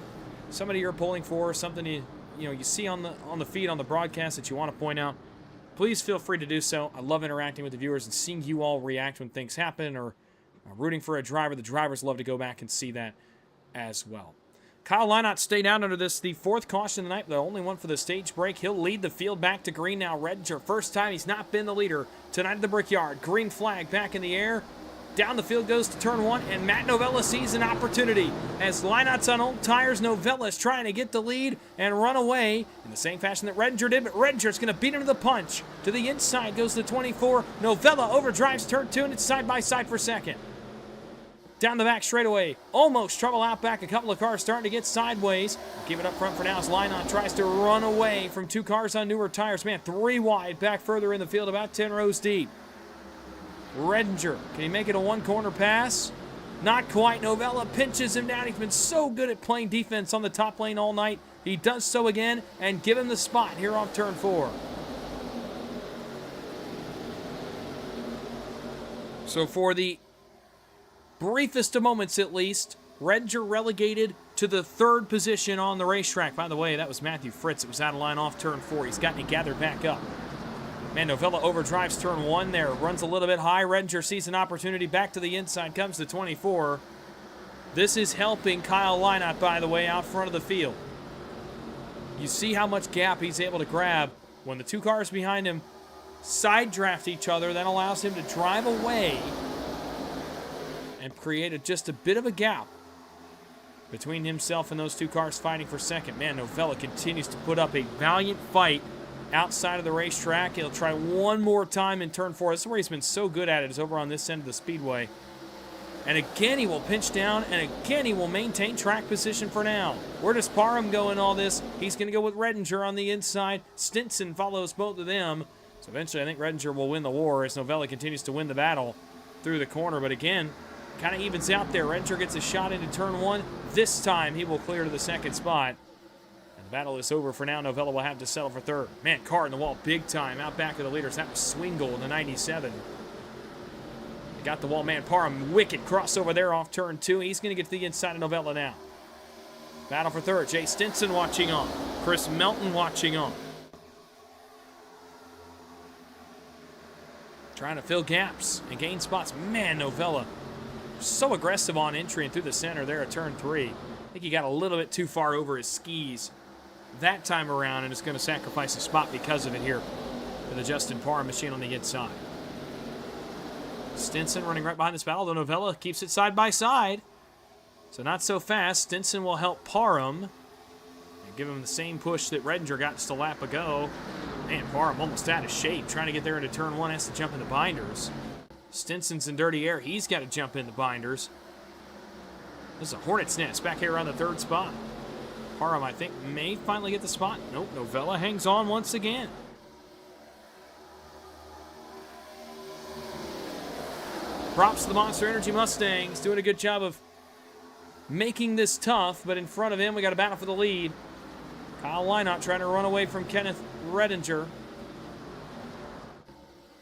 somebody you're pulling for, something you see on the feed on the broadcast that you want to point out, please feel free to do so. I love interacting with the viewers and seeing you all react when things happen, or rooting for a driver. The drivers love to go back and see that as well. Kyle Lynott stayed out under this, the fourth caution of the night, the only one for the stage break. He'll lead the field back to green now. Redinger, first time he's not been the leader tonight at the Brickyard. Green flag back in the air. Down the field goes to turn 1, and Matt Novella sees an opportunity. As Lynott's on old tires, Novella's trying to get the lead and run away in the same fashion that Redinger did, but Redinger's going to beat him to the punch. To the inside goes the 24. Novella overdrives turn 2, and it's side by side for second. Down the back straightaway, almost trouble out back. A couple of cars starting to get sideways. Keep it up front for now as Lynott tries to run away from 2 cars on newer tires. Man, 3 wide back further in the field, about 10 rows deep. Redinger, can he make it a one-corner pass? Not quite. Novella pinches him down. He's been so good at playing defense on the top lane all night. He does so again and give him the spot here off turn 4. So for the briefest of moments, at least, Redinger relegated to the 3rd position on the racetrack. By the way, that was Matthew Fritz. It was out of line off turn 4. He's gotten it gathered back up. Man, Novella overdrives turn 1 there. Runs a little bit high. Redinger sees an opportunity. Back to the inside comes the 24. This is helping Kyle Lynott, by the way, out front of the field. You see how much gap he's able to grab when the 2 cars behind him side draft each other. That allows him to drive away and create just a bit of a gap between himself and those two cars fighting for second. Man, Novella continues to put up a valiant fight outside of the racetrack. He'll try one more time in turn 4. This is where he's been so good at it, is over on this end of the speedway. And again, he will pinch down, and again, he will maintain track position for now. Where does Parham go in all this? He's going to go with Redinger on the inside. Stinson follows both of them. So eventually, I think Redinger will win the war as Novella continues to win the battle through the corner. But again, kind of evens out there. Redinger gets a shot into turn 1. This time, he will clear to the second spot. And the battle is over for now. Novella will have to settle for third. Man, car in the wall big time. Out back of the leaders. That was Swingle in the 97. They got the wall. Man, Parham, wicked crossover there off turn 2. He's going to get to the inside of Novella now. Battle for third. Jay Stinson watching on. Chris Melton watching on. Trying to fill gaps and gain spots. Man, Novella so aggressive on entry and through the center there at turn 3. I think he got a little bit too far over his skis that time around and is going to sacrifice a spot because of it here for the Justin Parham machine on the inside. Stinson running right behind this battle, though Novella keeps it side by side. So not so fast. Stinson will help Parham and give him the same push that Redinger got just a lap ago. Man, Parham almost out of shape. Trying to get there into turn 1, has to jump in the binders. Stinson's in dirty air. He's got to jump in the binders. This is a hornet's nest back here around the third spot. Parham, I think, may finally get the spot. Nope, Novella hangs on once again. Props to the Monster Energy Mustangs. Doing a good job of making this tough, but in front of him, we got a battle for the lead. Kyle Leinart trying to run away from Kenneth Redinger.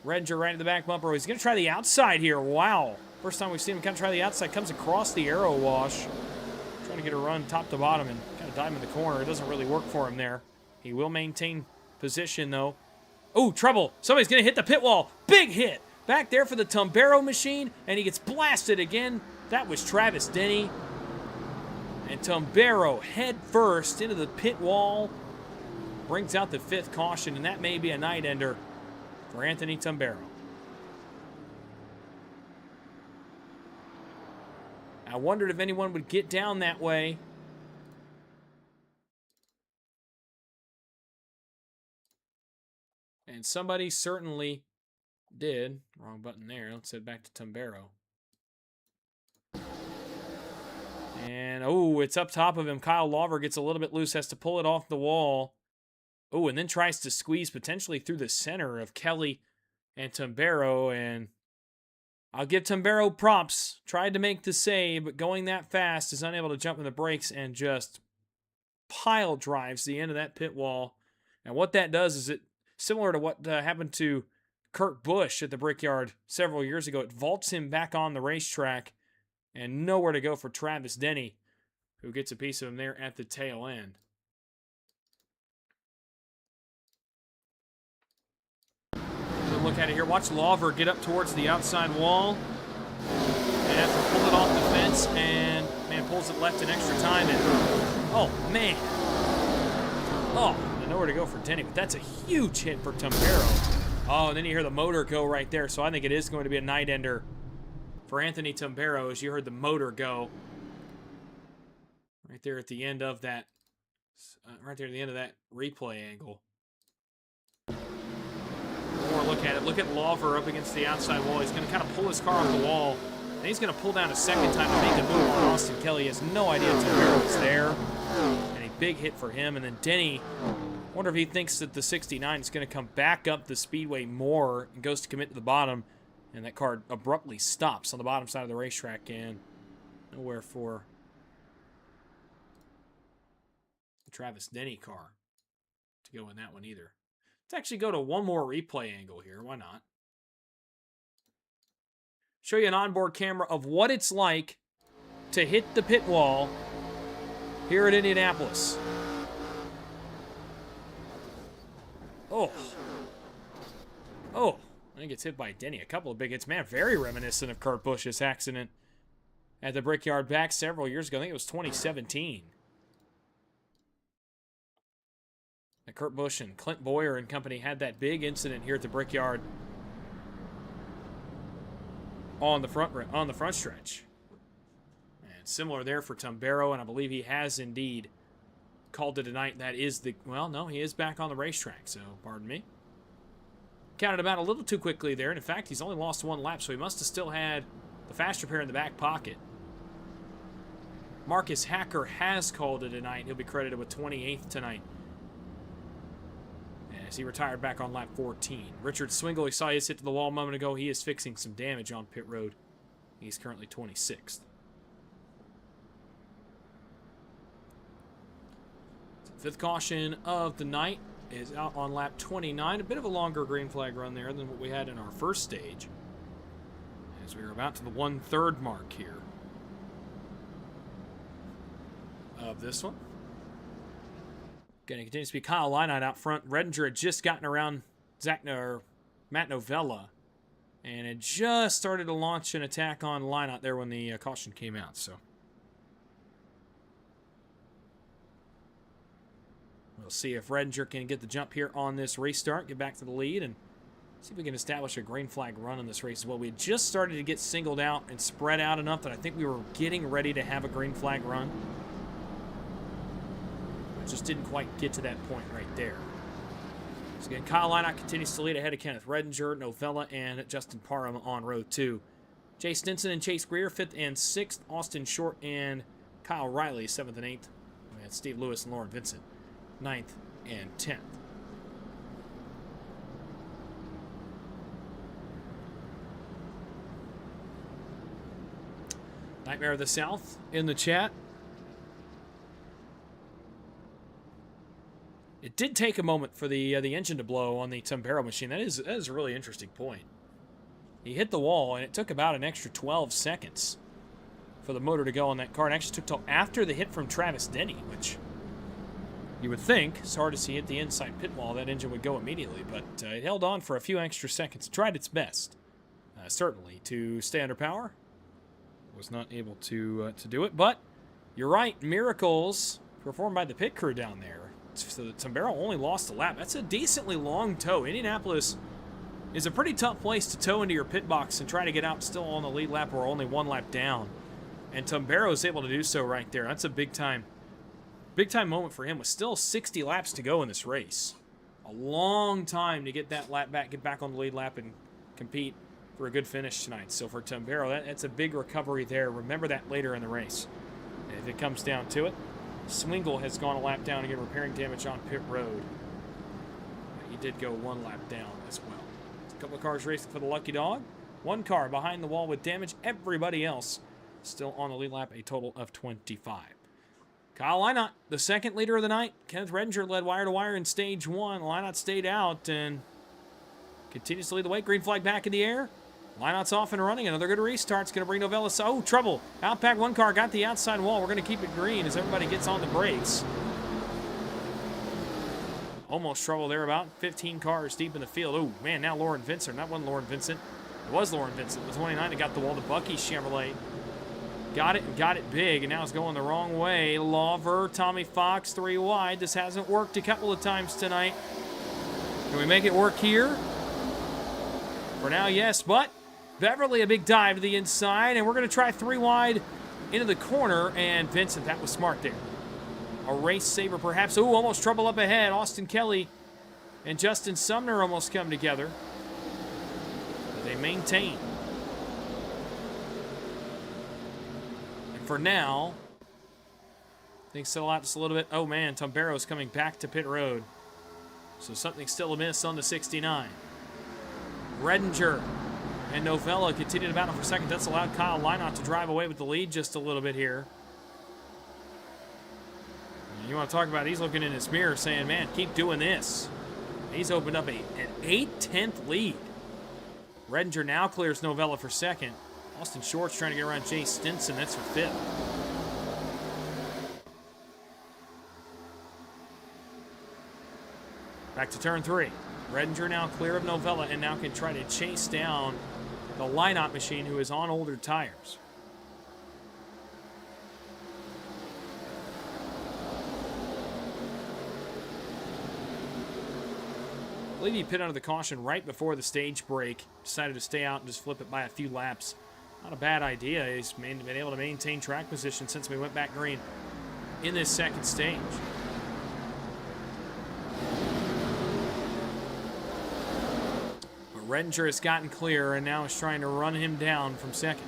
Redinger right at the back bumper. He's going to try the outside here. Wow. First time we've seen him kind of try the outside. Comes across the arrow wash. Trying to get a run top to bottom and kind of dive in the corner. It doesn't really work for him there. He will maintain position, though. Oh, trouble. Somebody's going to hit the pit wall. Big hit. Back there for the Tumbero machine, and he gets blasted again. That was Travis Denny. And Tumbero head first into the pit wall. Brings out the 5th caution, and that may be a night ender for Anthony Tumbero. I wondered if anyone would get down that way. And somebody certainly did. Wrong button there. Let's head back to Tumbero. And, oh, it's up top of him. Kyle Lawver gets a little bit loose, has to pull it off the wall. Oh, and then tries to squeeze potentially through the center of Kelly and Tumbero. And I'll give Tumbero props. Tried to make the save, but going that fast is unable to jump in the brakes and just pile drives the end of that pit wall. And what that does is it, similar to what happened to Kurt Busch at the Brickyard several years ago, it vaults him back on the racetrack. And nowhere to go for Travis Denny, who gets a piece of him there at the tail end. Good look at it here. Watch Lawver get up towards the outside wall. And have to pull it off the fence. And, man, pulls it left in extra time. And, oh, man. Oh, nowhere to go for Denny. But that's a huge hit for Tumbero. Oh, and then you hear the motor go right there. So I think it is going to be a night ender for Anthony Tumbero, as you heard the motor go right there at the end of that, replay angle. One more look at it. Look at Lawver up against the outside wall. He's going to kind of pull his car off the wall, and he's going to pull down a second time to make the move on Austin Kelly. He has no idea Tumbero is there, and a big hit for him. And then Denny, I wonder if he thinks that the 69 is going to come back up the speedway more and goes to commit to the bottom. And that car abruptly stops on the bottom side of the racetrack, and nowhere for the Travis Denny car to go in that one either. Let's actually go to one more replay angle here. Why not? Show you an onboard camera of what it's like to hit the pit wall here at Indianapolis. Oh. Oh. I think it's hit by Denny. A couple of big hits. Man, very reminiscent of Kurt Busch's accident at the Brickyard back several years ago. I think it was 2017. Kurt Busch and Clint Boyer and company had that big incident here at the Brickyard on the front stretch. And similar there for Tumbero, and I believe he has indeed called it a night. That is the, well, no, he is back on the racetrack, so pardon me. Counted him out a little too quickly there, and in fact, he's only lost 1 lap, so he must have still had the faster pair in the back pocket. Marcus Hacker has called it a night. He'll be credited with 28th tonight, as he retired back on lap 14. Richard Swingle, he saw his hit to the wall a moment ago. He is fixing some damage on pit road. He's currently 26th. Fifth caution of the night is out on lap 29. A bit of a longer green flag run there than what we had in our first stage, as we are about to the 1/3 mark here of this one. Going to continue to be Kyle Leinart out front. Redinger had just gotten around Matt Novella and had just started to launch an attack on Leinart there when the caution came out. So we'll see if Redinger can get the jump here on this restart, get back to the lead, and see if we can establish a green flag run in this race as well. We had just started to get singled out and spread out enough that I think we were getting ready to have a green flag run. Just didn't quite get to that point right there. So again, Kyle Leinart continues to lead ahead of Kenneth Redinger, Novella, and Justin Parham on row 2. Jay Stinson and Chase Greer, 5th and 6th. Austin Short and Kyle Riley, 7th and 8th. And Steve Lewis and Lauren Vincent, 9th and 10th. Nightmare of the South in the chat. It did take a moment for the engine to blow on the Tumbero machine. That is a really interesting point. He hit the wall, and it took about an extra 12 seconds for the motor to go on that car. It actually took till after the hit from Travis Denny, which you would think, as hard as he hit the inside pit wall, that engine would go immediately. But it held on for a few extra seconds. Tried its best, certainly, to stay under power. Was not able to do it. But you're right, miracles performed by the pit crew down there. So Tumbero only lost a lap. That's a decently long tow. Indianapolis is a pretty tough place to tow into your pit box and try to get out still on the lead lap or only 1 lap down. And Tumbero is able to do so right there. That's a big time moment for him with still 60 laps to go in this race. A long time to get that lap back, get back on the lead lap and compete for a good finish tonight. So for Tumbero, that's a big recovery there. Remember that later in the race, if it comes down to it. Swingle has gone a lap down again, repairing damage on pit road. He did go 1 lap down as well. A couple of cars racing for the Lucky Dog. 1 car behind the wall with damage. Everybody else still on the lead lap, a total of 25. Kyle Leinart, the second leader of the night. Kenneth Redinger led wire to wire in stage 1. Leinart stayed out and continues to lead the way. Green flag back in the air. Leinart's off and running. Another good restart. It's going to bring Novella. Oh, trouble. Outback 1 car got the outside wall. We're going to keep it green as everybody gets on the brakes. Almost trouble there, about 15 cars deep in the field. Oh, man, now Lauren Vincent. That wasn't Lauren Vincent. It was Lauren Vincent. The 29 that got the wall. The Bucky Chevrolet got it and got it big, and now it's going the wrong way. Lawver, Tommy Fox, 3 wide. This hasn't worked a couple of times tonight. Can we make it work here? For now, yes, but Beverly, a big dive to the inside, and we're going to try 3 wide into the corner, and Vincent, that was smart there. A race saver, perhaps. Ooh, almost trouble up ahead. Austin Kelly and Justin Sumner almost come together. But they maintain. And for now, things settle out just a little bit. Oh, man, Tumbero's coming back to pit road. So something still amiss on the 69. Redinger and Novella continue to battle for second. That's allowed Kyle Leinart to drive away with the lead just a little bit here. You want to talk about, he's looking in his mirror saying, man, keep doing this. He's opened up an 8/10 lead. Redinger now clears Novella for second. Austin Short's trying to get around Jay Stinson. That's for 5th. Back to turn 3. Redinger now clear of Novella and now can try to chase down the Leinart machine, who is on older tires. believe he pit under the caution right before the stage break. Decided to stay out and just flip it by a few laps. Not a bad idea. He's been able to maintain track position since we went back green in this second stage. But Redinger has gotten clear and now is trying to run him down from second.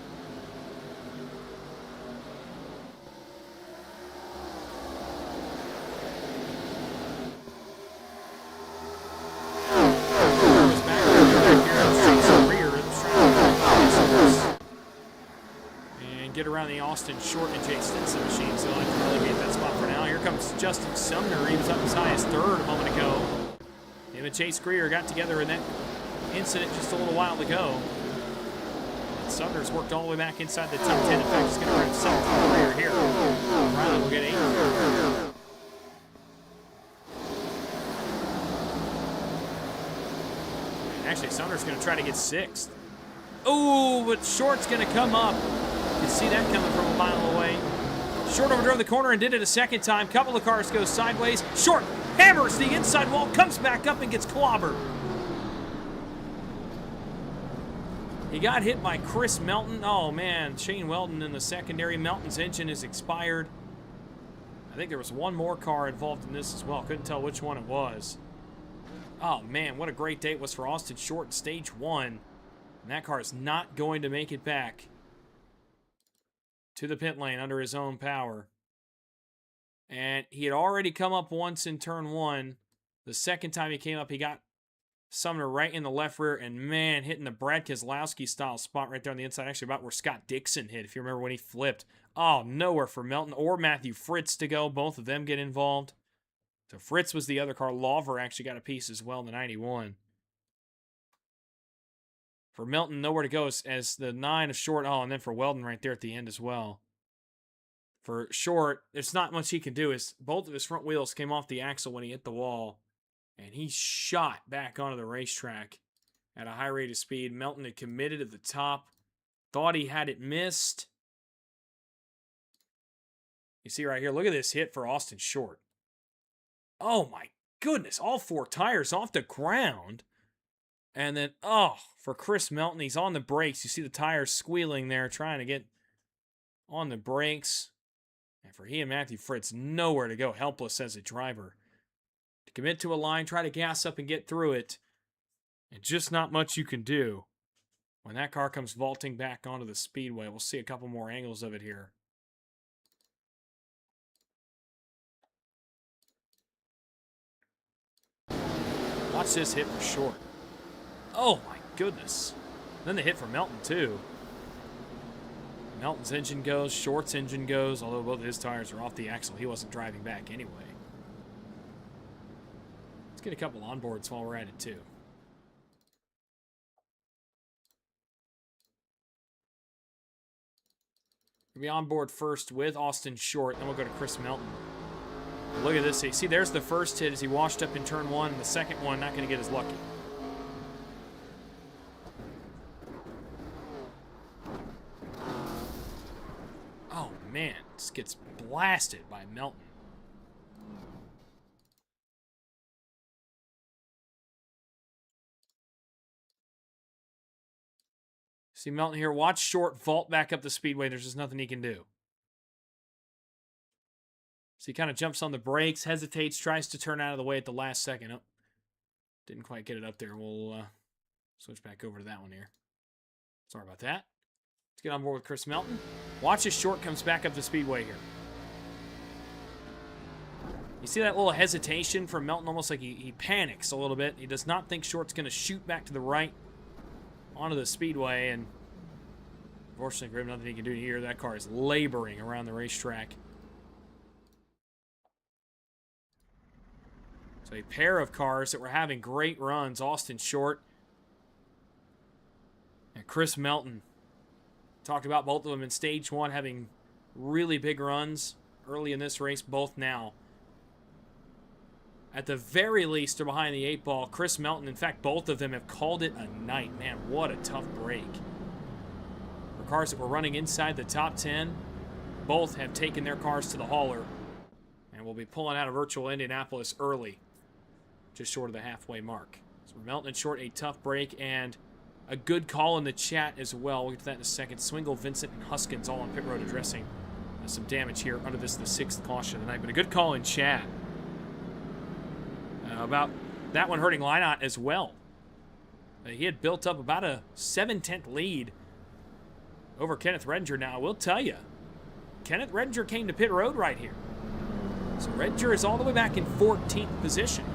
Get around the Austin Short and Jay Stinson machine, so I can relegate that spot for now. Here comes Justin Sumner. He was up as high as third a moment ago. Him and Chase Greer got together in that incident just a little while ago. And Sumner's worked all the way back inside the top 10. In fact, he's going to grab second from Greer here. Riley will get 8. Actually, Sumner's going to try to get 6th. Oh, but Short's going to come up. You can see that coming from a mile away. Short overdrove the corner and did it a second time. Couple of cars go sideways. Short hammers the inside wall, comes back up and gets clobbered. He got hit by Chris Melton. Oh, man. Shane Weldon in the secondary. Melton's engine is expired. I think there was one more car involved in this as well. Couldn't tell which one it was. Oh, man. What a great day it was for Austin Short in stage 1. And that car is not going to make it back to the pit lane under his own power. And he had already come up once in turn 1. The second time he came up, he got Sumner right in the left rear, and man, hitting the Brad Keselowski style spot right there on the inside, actually about where Scott Dixon hit, if you remember when he flipped. Oh, nowhere for Melton or Matthew Fritz to go. Both of them get involved. So Fritz was the other car. Lawver actually got a piece as well in the 91. For Melton, nowhere to go as the 9 of Short. Oh, and then for Weldon right there at the end as well. For Short, there's not much he can do. Both of his front wheels came off the axle when he hit the wall. And he shot back onto the racetrack at a high rate of speed. Melton had committed at the top. Thought he had it missed. You see right here, look at this hit for Austin Short. Oh my goodness, all 4 tires off the ground. And then, oh, for Chris Melton, he's on the brakes. You see the tires squealing there, trying to get on the brakes. And for he and Matthew Fritz, nowhere to go, helpless as a driver. To commit to a line, try to gas up and get through it. And just not much you can do when that car comes vaulting back onto the speedway. We'll see a couple more angles of it here. Watch this hit for Short. Oh my goodness. Then the hit for Melton too. Melton's engine goes, Short's engine goes, although both of his tires are off the axle. He wasn't driving back anyway. Let's get a couple onboards while we're at it too. We'll be on board first with Austin Short, then we'll go to Chris Melton. Look at this. See, there's the first hit as he washed up in turn 1, and the second one not going to get as lucky. Oh, man. This gets blasted by Melton. See Melton here. Watch Short vault back up the speedway. There's just nothing he can do. So he kind of jumps on the brakes, hesitates, tries to turn out of the way at the last second. Oh, didn't quite get it up there. We'll switch back over to that one here. Sorry about that. Let's get on board with Chris Melton. Watch as Short comes back up the speedway here. You see that little hesitation from Melton, almost like he panics a little bit. He does not think Short's going to shoot back to the right onto the speedway, and unfortunately for him, nothing he can do here. That car is laboring around the racetrack. So a pair of cars that were having great runs, Austin Short and Chris Melton. Talked about both of them in stage 1 having really big runs early in this race, both now. At the very least, they're behind the 8 ball. Chris Melton, in fact, both of them have called it a night. Man, what a tough break. For cars that were running inside the top 10, both have taken their cars to the hauler and will be pulling out of virtual Indianapolis early, just short of the halfway mark. So Melton and Short, a tough break, and a good call in the chat as well. We'll get to that in a second. Swingle, Vincent, and Huskins all on pit road addressing some damage here under this, the 6th caution of the night. But a good call in chat about that one hurting Lynott as well. He had built up about a 7/10 lead over Kenneth Redinger. Now, I will tell you, Kenneth Redinger came to pit road right here. So Redinger is all the way back in 14th position.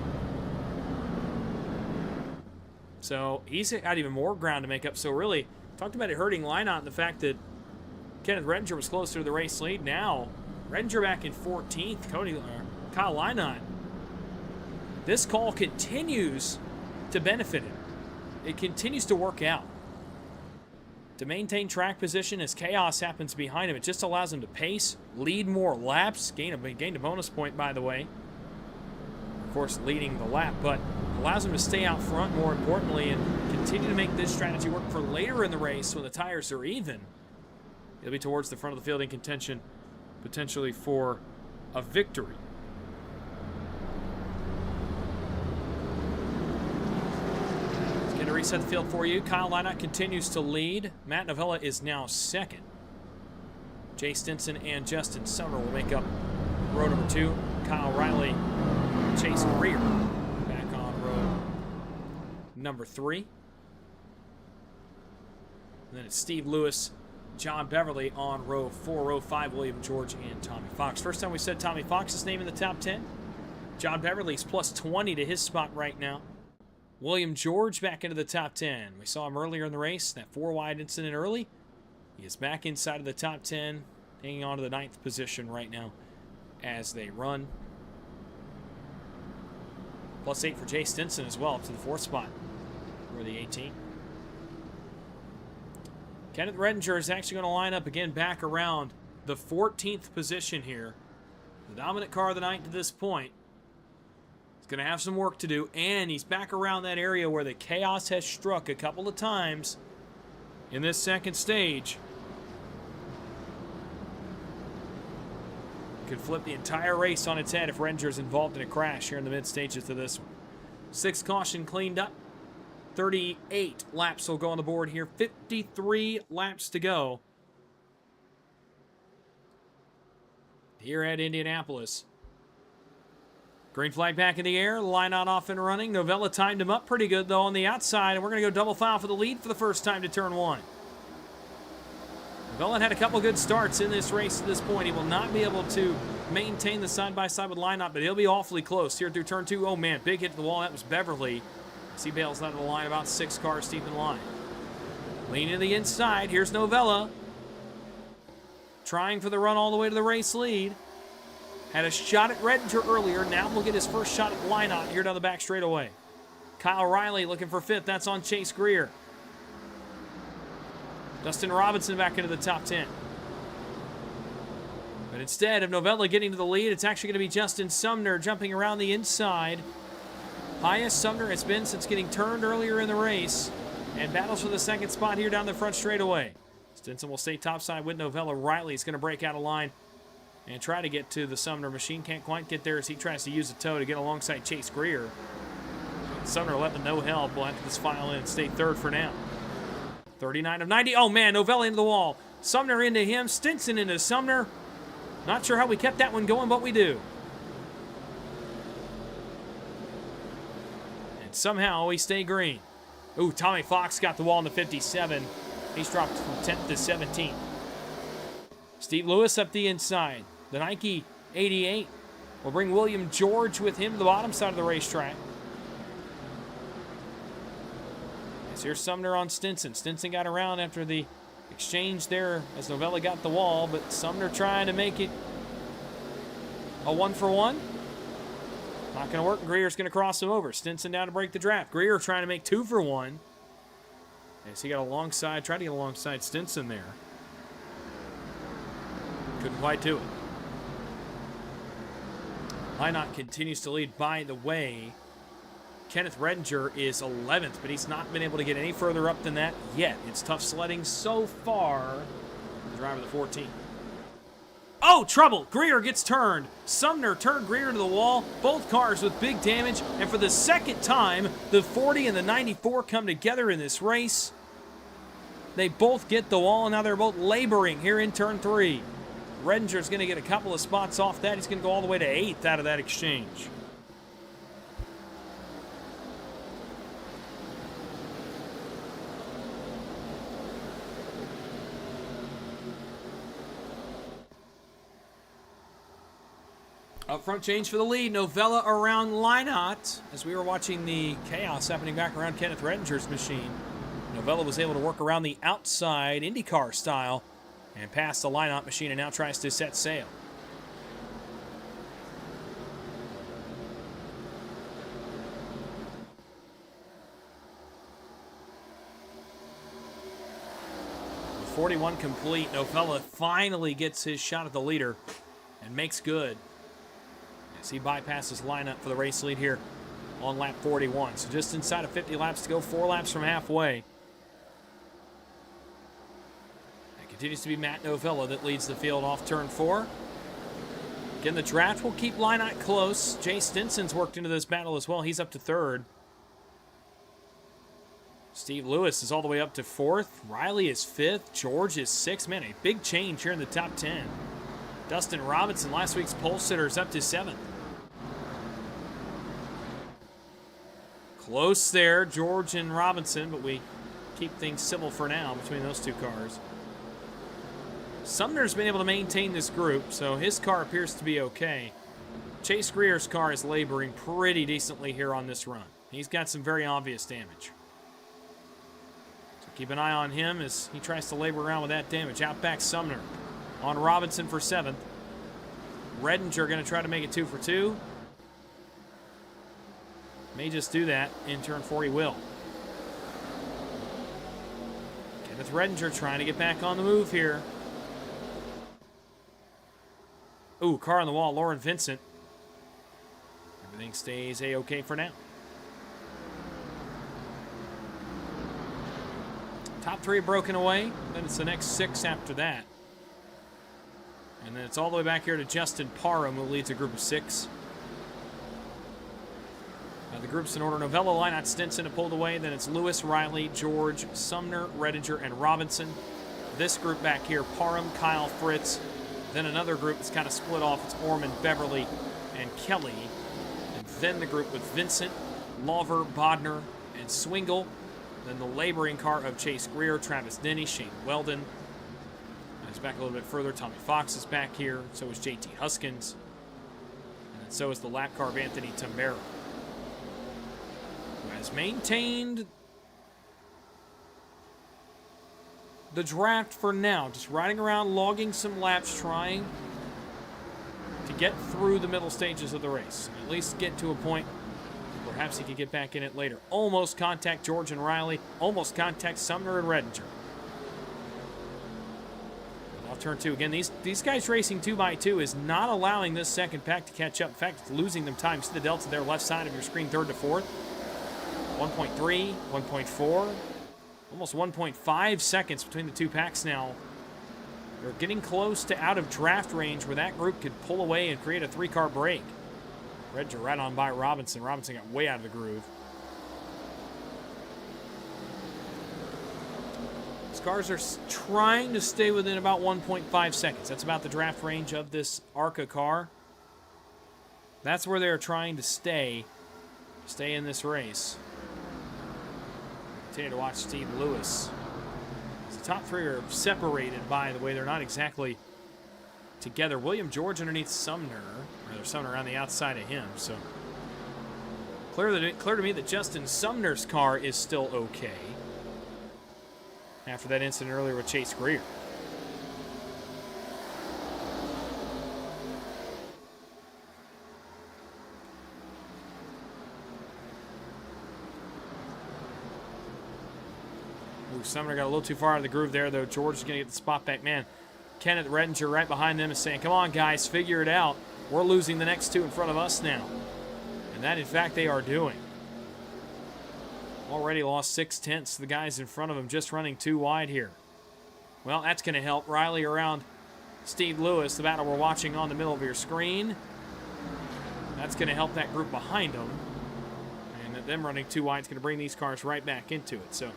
So he's got even more ground to make up. So really, talked about it hurting Lynott and the fact that Kenneth Redinger was closer to the race lead. Now, Redinger back in 14th. Kyle Lynott. This call continues to benefit him. It continues to work out. To maintain track position as chaos happens behind him, it just allows him to pace, lead more laps, gained a bonus point, by the way. Of course, leading the lap, but allows him to stay out front, more importantly, and continue to make this strategy work for later in the race when the tires are even. He'll be towards the front of the field in contention, potentially for a victory. Going to reset the field for you. Kyle Lynott continues to lead. Matt Novella is now second. Jay Stinson and Justin Sumner will make up row number 2. Kyle Riley, Chase Greer back on row number 3. And then it's Steve Lewis, John Beverly on row 4, row 5, William George and Tommy Fox. First time we said Tommy Fox's name in the top 10. John Beverly's plus 20 to his spot right now. William George back into the top 10. We saw him earlier in the race, that 4-wide incident early. He is back inside of the top 10, hanging on to the 9th position right now as they run. Plus 8 for Jay Stinson as well, up to the 4th spot for the 18. Kenneth Redinger is actually going to line up again back around the 14th position here. The dominant car of the night to this point. Going to have some work to do, and he's back around that area where the chaos has struck a couple of times in this second stage. Could flip the entire race on its head if Redinger's involved in a crash here in the mid stages of this one. 6th caution cleaned up. 38 laps will go on the board here. 53 laps to go here at Indianapolis. Green flag back in the air, Lynott off and running. Novella timed him up pretty good, though, on the outside, and we're going to go double file for the lead for the first time to turn 1. Novella had a couple good starts in this race at this point. He will not be able to maintain the side-by-side with Lynott, but he'll be awfully close here through turn 2. Oh, man, big hit to the wall. That was Beverly. He bails out of the line, about 6 cars deep in line. Leaning to the inside, here's Novella. Trying for the run all the way to the race lead. Had a shot at Redinger earlier. Now we'll get his first shot at Lynott here down the back straightaway. Kyle Riley looking for 5th. That's on Chase Greer. Dustin Robinson back into the top 10. But instead of Novella getting to the lead, it's actually going to be Justin Sumner jumping around the inside. Highest Sumner has been since getting turned earlier in the race. And battles for the 2nd spot here down the front straightaway. Stinson will stay topside with Novella. Riley's going to break out of line and try to get to the Sumner machine. Can't quite get there as he tries to use a toe to get alongside Chase Greer. Sumner left with no help. We'll have to just file in and stay 3rd for now. 39 of 90. Oh, man, Novella into the wall. Sumner into him. Stinson into Sumner. Not sure how we kept that one going, but we do. And somehow we stay green. Ooh, Tommy Fox got the wall in the 57. He's dropped from 10th to 17th. Steve Lewis up the inside. The Nike 88 will bring William George with him to the bottom side of the racetrack. As here's Sumner on Stinson. Stinson got around after the exchange there as Novella got the wall, but Sumner trying to make it a 1-for-1. Not going to work. Greer's going to cross him over. Stinson down to break the draft. Greer trying to make 2-for-1. As he got alongside, tried to get alongside Stinson there. Couldn't quite do it. Lynott continues to lead. By the way, Kenneth Redinger is 11th, but he's not been able to get any further up than that yet. It's tough sledding so far. The driver of the 14th. Oh, trouble. Greer gets turned. Sumner turned Greer to the wall. Both cars with big damage. And for the second time, the 40 and the 94 come together in this race. They both get the wall, and now they're both laboring here in turn 3. Redinger's going to get a couple of spots off that. He's going to go all the way to 8th out of that exchange. Up front change for the lead. Novella around Lynott. As we were watching the chaos happening back around Kenneth Redinger's machine, Novella was able to work around the outside IndyCar style and pass the Lynott machine, and now tries to set sail. With 41 complete, Novella finally gets his shot at the leader and makes good as he bypasses Lynott for the race lead here on lap 41. So just inside of 50 laps to go, 4 laps from halfway. Continues to be Matt Novella that leads the field off turn 4. Again, the draft will keep Lynott close. Jay Stinson's worked into this battle as well. He's up to 3rd. Steve Lewis is all the way up to 4th. Riley is 5th. George is 6th. Man, a big change here in the top 10. Dustin Robinson, last week's pole sitter, is up to 7th. Close there, George and Robinson, but we keep things civil for now between those two cars. Sumner's been able to maintain this group, so his car appears to be okay. Chase Greer's car is laboring pretty decently here on this run. He's got some very obvious damage. So keep an eye on him as he tries to labor around with that damage. Out back Sumner on Robinson for 7th. Redinger going to try to make it 2 for 2. May just do that in turn 4. He will. Kenneth Redinger trying to get back on the move here. Ooh, car on the wall, Lauren Vincent. Everything stays A-OK for now. Top 3 broken away. Then it's the next 6 after that. And then it's all the way back here to Justin Parham, who leads a group of 6. The group's in order. Novella, Lynott, Stinson have pulled away. Then it's Lewis, Riley, George, Sumner, Redinger, and Robinson. This group back here, Parham, Kyle, Fritz. Then another group that's kind of split off. It's Orman, Beverly, and Kelly. And then the group with Vincent, Lawver, Bodner, and Swingle. Then the laboring car of Chase Greer, Travis Denny, Shane Weldon. He's back a little bit further. Tommy Fox is back here. So is JT Huskins. And so is the lap car of Anthony Tambera, who has maintained the draft for now. Just riding around, logging some laps, trying to get through the middle stages of the race. At least get to a point where perhaps he could get back in it later. Almost contact George and Riley. Almost contact Sumner and Redinger. I'll turn 2. Again, these guys racing 2x2 is not allowing this second pack to catch up. In fact, it's losing them time. See the delta there, left side of your screen, 3rd to 4th. 1.3, 1.4. Almost 1.5 seconds between the two packs now. They're getting close to out of draft range where that group could pull away and create a 3-car break. Redinger right on by Robinson. Robinson got way out of the groove. These cars are trying to stay within about 1.5 seconds. That's about the draft range of this ARCA car. That's where they're trying to stay in this race. Continue to watch Steve Lewis. The top 3 are separated by the way they're not exactly together. William George underneath Sumner, or there's Sumner around the outside of him. So clear to me that Justin Sumner's car is still okay after that incident earlier with Chase Greer. Sumner got a little too far out of the groove there, though. George is going to get the spot back. Man, Kenneth Redinger right behind them is saying, come on, guys, figure it out. We're losing the next 2 in front of us now. And that, in fact, they are doing. Already lost 6/10 to the guys in front of him, just running 2 wide here. Well, that's going to help. Riley around Steve Lewis, the battle we're watching on the middle of your screen. That's going to help that group behind them. And them running too wide is going to bring these cars right back into it. So, in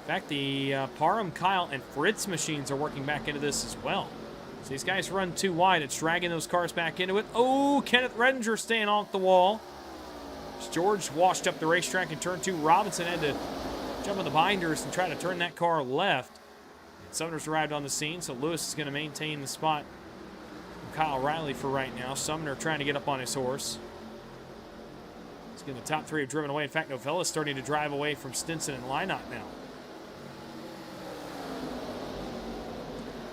fact, the Parham, Kyle, and Fritz machines are working back into this as well. So these guys run too wide. It's dragging those cars back into it. Oh, Kenneth Redinger staying off the wall. As George washed up the racetrack in turn 2. Robinson had to jump in the binders and try to turn that car left. And Sumner's arrived on the scene, so Lewis is going to maintain the spot from Kyle Riley for right now. Sumner trying to get up on his horse. Again, the top 3 have driven away. In fact, Novella's starting to drive away from Stinson and Lynott now.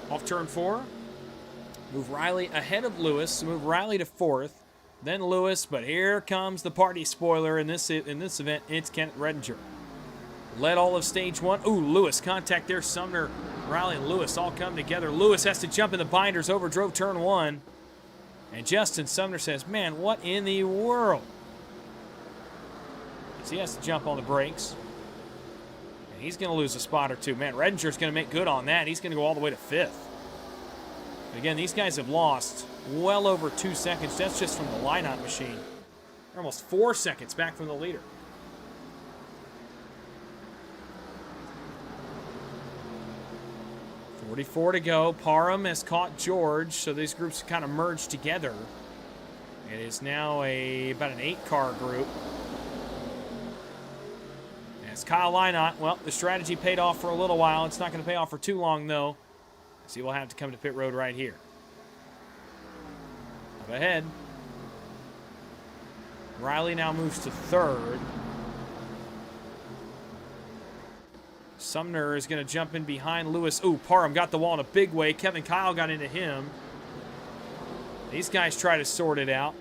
Off turn 4. Move Riley ahead of Lewis. Move Riley to 4th. Then Lewis, but here comes the party spoiler in this event. It's Kenneth Redinger. Led all of stage 1. Ooh, Lewis, contact there. Sumner, Riley, and Lewis all come together. Lewis has to jump in the binders, overdrove turn 1. And Justin Sumner says, man, what in the world? So he has to jump on the brakes. And he's going to lose a spot or two. Man, Redinger's going to make good on that. He's going to go all the way to 5th. Again, these guys have lost well over 2 seconds. That's just from the Lynott machine. They're almost 4 seconds back from the leader. .44 to go. Parham has caught George, so these groups kind of merged together. It is now about an 8-car group. As Kyle Lynott, well, the strategy paid off for a little while. It's not going to pay off for too long, though. So he will have to come to pit road right here. Up ahead. Riley now moves to 3rd. Sumner is going to jump in behind Lewis. Ooh, Parham got the wall in a big way. Kevin Kyle got into him. These guys try to sort it out.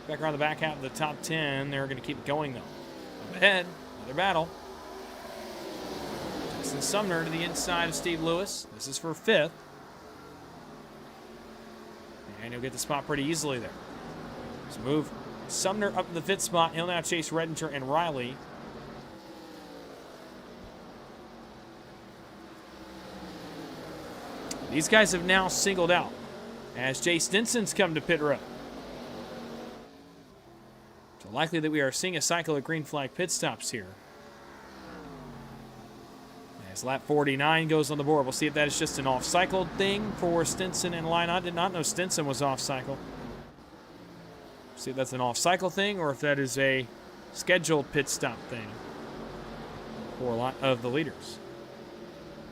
Back around the back half of the top 10. They're going to keep going, though. Up ahead, another battle. Justin Sumner to the inside of Steve Lewis. This is for 5th. And he'll get the spot pretty easily there. So move Sumner up to the 5th spot. He'll now chase Redinger and Riley. These guys have now singled out as Jay Stinson's come to pit road. So likely that we are seeing a cycle of green flag pit stops here. As lap 49 goes on the board, we'll see if that is just an off-cycle thing for Stinson and Lynott. Did not know Stinson was off-cycle. See if that's an off-cycle thing or if that is a scheduled pit stop thing for a lot of the leaders.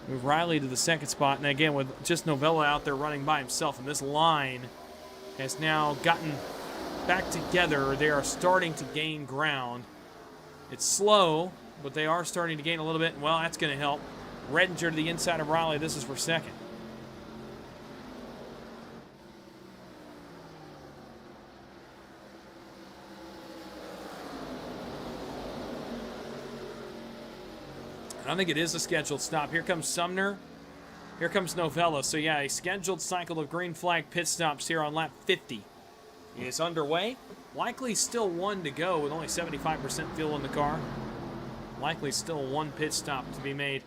Move Riley to the 2nd spot, and again, with just Novella out there running by himself, and this line has now gotten back together. They are starting to gain ground. It's slow, but they are starting to gain a little bit. Well, that's going to help. Redinger to the inside of Riley. This is for 2nd. I think it is a scheduled stop. Here comes Sumner. Here comes Novella. So, yeah, a scheduled cycle of green flag pit stops here on lap 50 is underway. Likely still 1 to go with only 75% fuel in the car. Likely still 1 pit stop to be made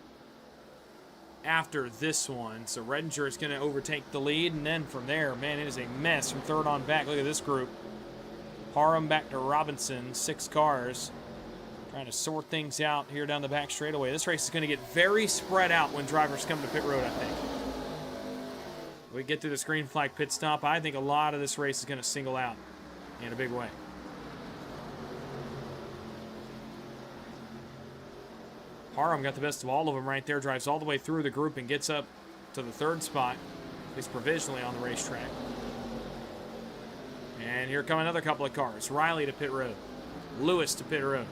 after this one. So, Redinger is going to overtake the lead. And then from there, man, it is a mess from 3rd on back. Look at this group. Parham back to Robinson. 6 cars. Trying to sort things out here down the back straightaway. This race is going to get very spread out when drivers come to pit road, I think. We get through this green flag pit stop. I think a lot of this race is going to single out in a big way. Parham got the best of all of them right there. Drives all the way through the group and gets up to the 3rd spot. At least provisionally on the racetrack. And here come another couple of cars. Riley to pit road. Lewis to pit road.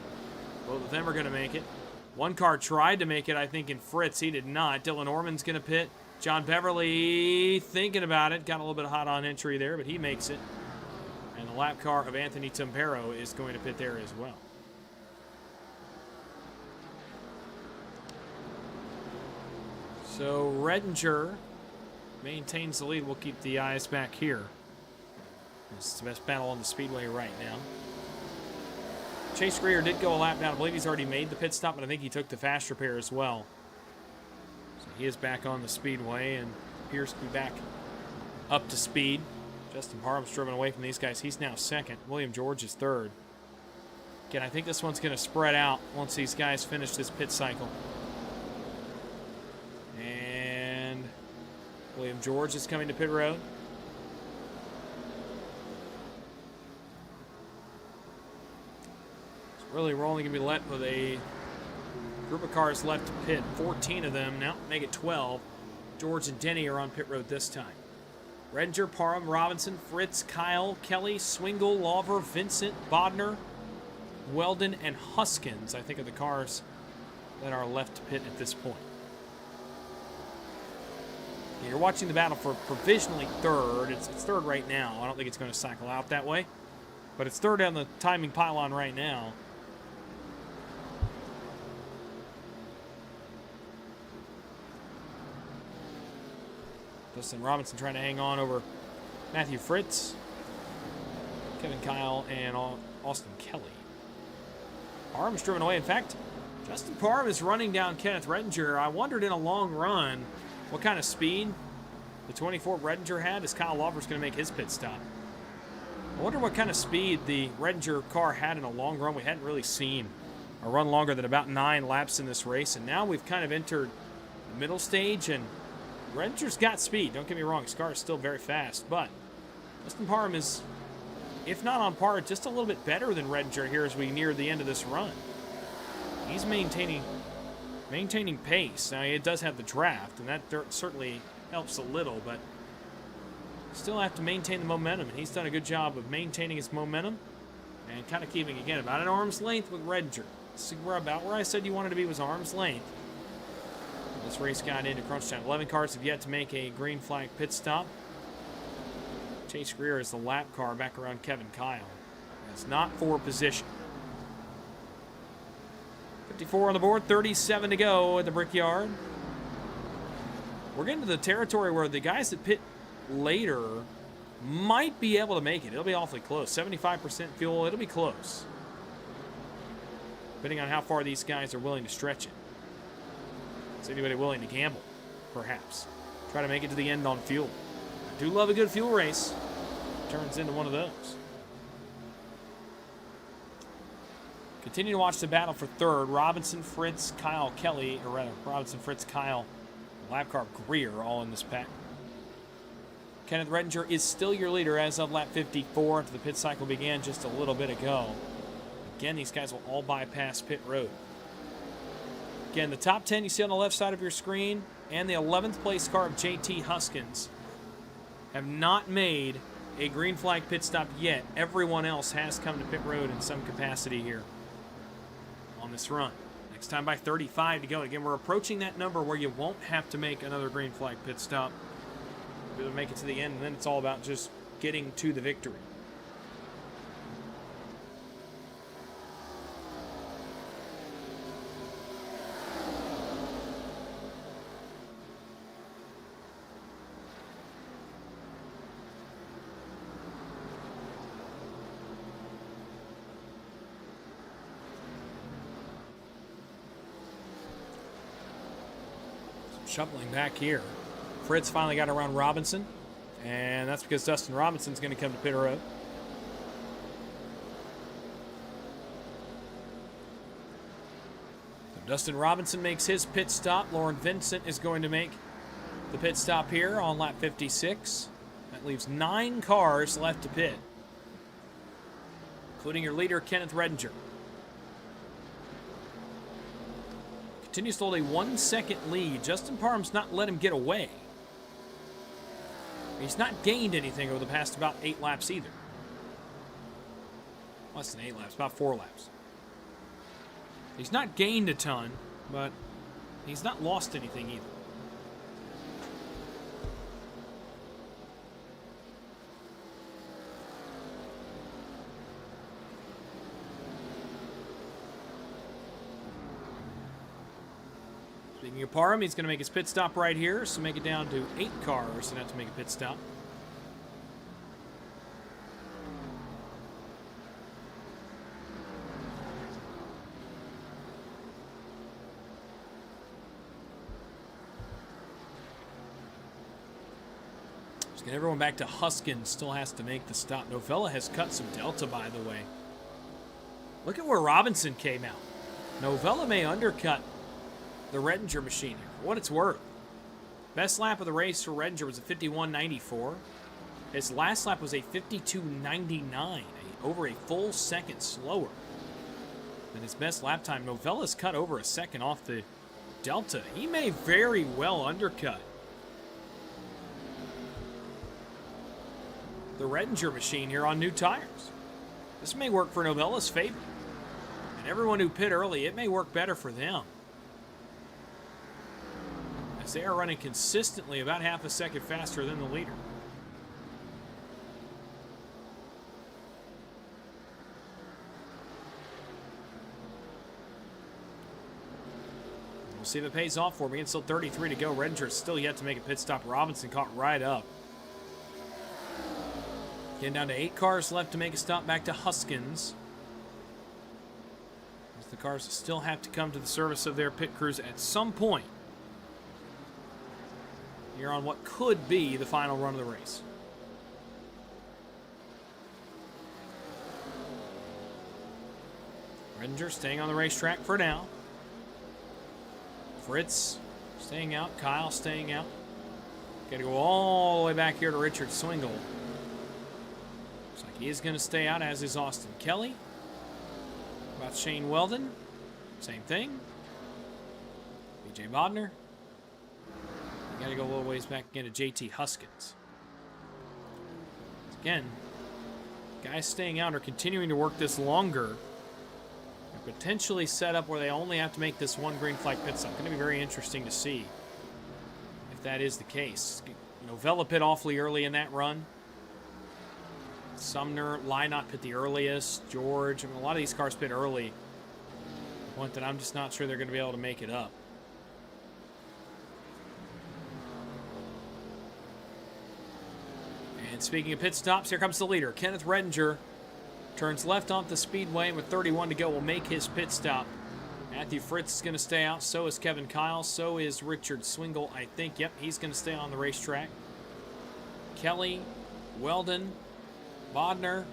Both of them are going to make it. One car tried to make it, I think, in Fritz. He did not. Dylan Orman's going to pit. John Beverly thinking about it. Got a little bit of hot on entry there, but he makes it. And the lap car of Anthony Tambero is going to pit there as well. So Redinger maintains the lead. We'll keep the eyes back here. This is the best battle on the speedway right now. Chase Greer did go a lap down. I believe he's already made the pit stop, but I think he took the fast repair as well. So he is back on the speedway, and appears to be back up to speed. Justin Parham's driven away from these guys. He's now second. William George is third. Again, I think this one's going to spread out once these guys finish this pit cycle. And William George is coming to pit road. So really, we're only going to be left with a group of cars left to pit. 14 of them. Now make it 12. George and Denny are on pit road this time. Redinger, Parham, Robinson, Fritz, Kyle, Kelly, Swingle, Lawver, Vincent, Bodner, Weldon, and Huskins, I think, are the cars that are left to pit at this point. Yeah, you're watching the battle for provisionally third. It's third right now. I don't think it's going to cycle out that way. But it's third on the timing pylon right now. Dustin Robinson trying to hang on over Matthew Fritz, Kevin Kyle, and Austin Kelly. Parham's driven away. In fact, Justin Parham is running down Kenneth Redinger. I wondered in a long run what kind of speed the 24 Redinger had as Kyle Lawver's going to make his pit stop. I wonder what kind of speed the Redinger car had in a long run. We hadn't really seen a run longer than about 9 laps in this race, and now we've kind of entered the middle stage, and Redinger's got speed. Don't get me wrong, his car is still very fast, but Justin Parham is, if not on par, just a little bit better than Redinger here as we near the end of this run. He's maintaining pace. Now, it does have the draft, and that certainly helps a little, but still have to maintain the momentum, and he's done a good job of maintaining his momentum and kind of keeping, again, about an arm's length with Redinger. See, about where I said you wanted to be was arm's length. This race got into crunch time. 11 cars have yet to make a green flag pit stop. Chase Greer is the lap car back around Kevin Kyle. It's not for position. 54 on the board, 37 to go at the Brickyard. We're getting to the territory where the guys that pit later might be able to make it. It'll be awfully close. 75% fuel, it'll be close. Depending on how far these guys are willing to stretch it. Is anybody willing to gamble? Perhaps. Try to make it to the end on fuel. I do love a good fuel race. Turns into one of those. Continue to watch the battle for third. Robinson, Fritz, Kyle, Kelly, or rather, Robinson, Fritz, Kyle, lap car Greer, all in this pack. Kenneth Redinger is still your leader as of lap 54 after the pit cycle began just a little bit ago. Again, these guys will all bypass pit road. Again, the top 10 you see on the left side of your screen and the 11th place car of JT Huskins have not made a green flag pit stop yet. Everyone else has come to pit road in some capacity here on this run. Next time by 35 to go. Again, we're approaching that number where you won't have to make another green flag pit stop. We'll make it to the end, and then it's all about just getting to the victory. Shuffling back here. Fritz finally got around Robinson, and that's because Dustin Robinson's going to come to pit road. So Dustin Robinson makes his pit stop. Lauren Vincent is going to make the pit stop here on lap 56. That leaves 9 cars left to pit, including your leader, Kenneth Redinger. Continues to hold a 1-second lead. Justin Parham's not let him get away. He's not gained anything over the past about 8 laps either. Less than 8 laps, about 4 laps. He's not gained a ton, but he's not lost anything either. Speaking of Parham, he's going to make his pit stop right here, so make it down to 8 cars and have to make a pit stop. And everyone back to Huskins still has to make the stop. Novella has cut some delta, by the way. Look at where Robinson came out. Novella may undercut the Redinger machine here, for what it's worth. Best lap of the race for Redinger was a 51.94. His last lap was a 52.99, over a full second slower than his best lap time. Novella's cut over a second off the delta. He may very well undercut the Redinger machine here on new tires. This may work for Novella's favor. And everyone who pit early, it may work better for them, as they are running consistently about half a second faster than the leader. We'll see if it pays off for me. It's still 33 to go. Redinger still yet to make a pit stop. Robinson caught right up. Getting down to 8 cars left to make a stop back to Huskins. As the cars still have to come to the service of their pit crews at some point here on what could be the final run of the race. Redinger staying on the racetrack for now. Fritz staying out. Kyle staying out. Got to go all the way back here to Richard Swingle. Looks like he is going to stay out, as is Austin Kelly. About Shane Weldon, same thing. BJ Bodner. You got to go a little ways back again to JT Huskins. Again, guys staying out are continuing to work this longer. And potentially set up where they only have to make this one green flag pit stop. Going to be very interesting to see if that is the case. Novella pit awfully early in that run. Sumner, Lynott pit the earliest. George, I mean, a lot of these cars pit early. One that I'm just not sure they're going to be able to make it up. And speaking of pit stops, here comes the leader. Kenneth Redinger turns left onto the speedway, and with 31 to go will make his pit stop. Matthew Fritz is going to stay out. So is Kevin Kyle. So is Richard Swingle, I think. Yep, he's going to stay on the racetrack. Kelly, Weldon, Bodner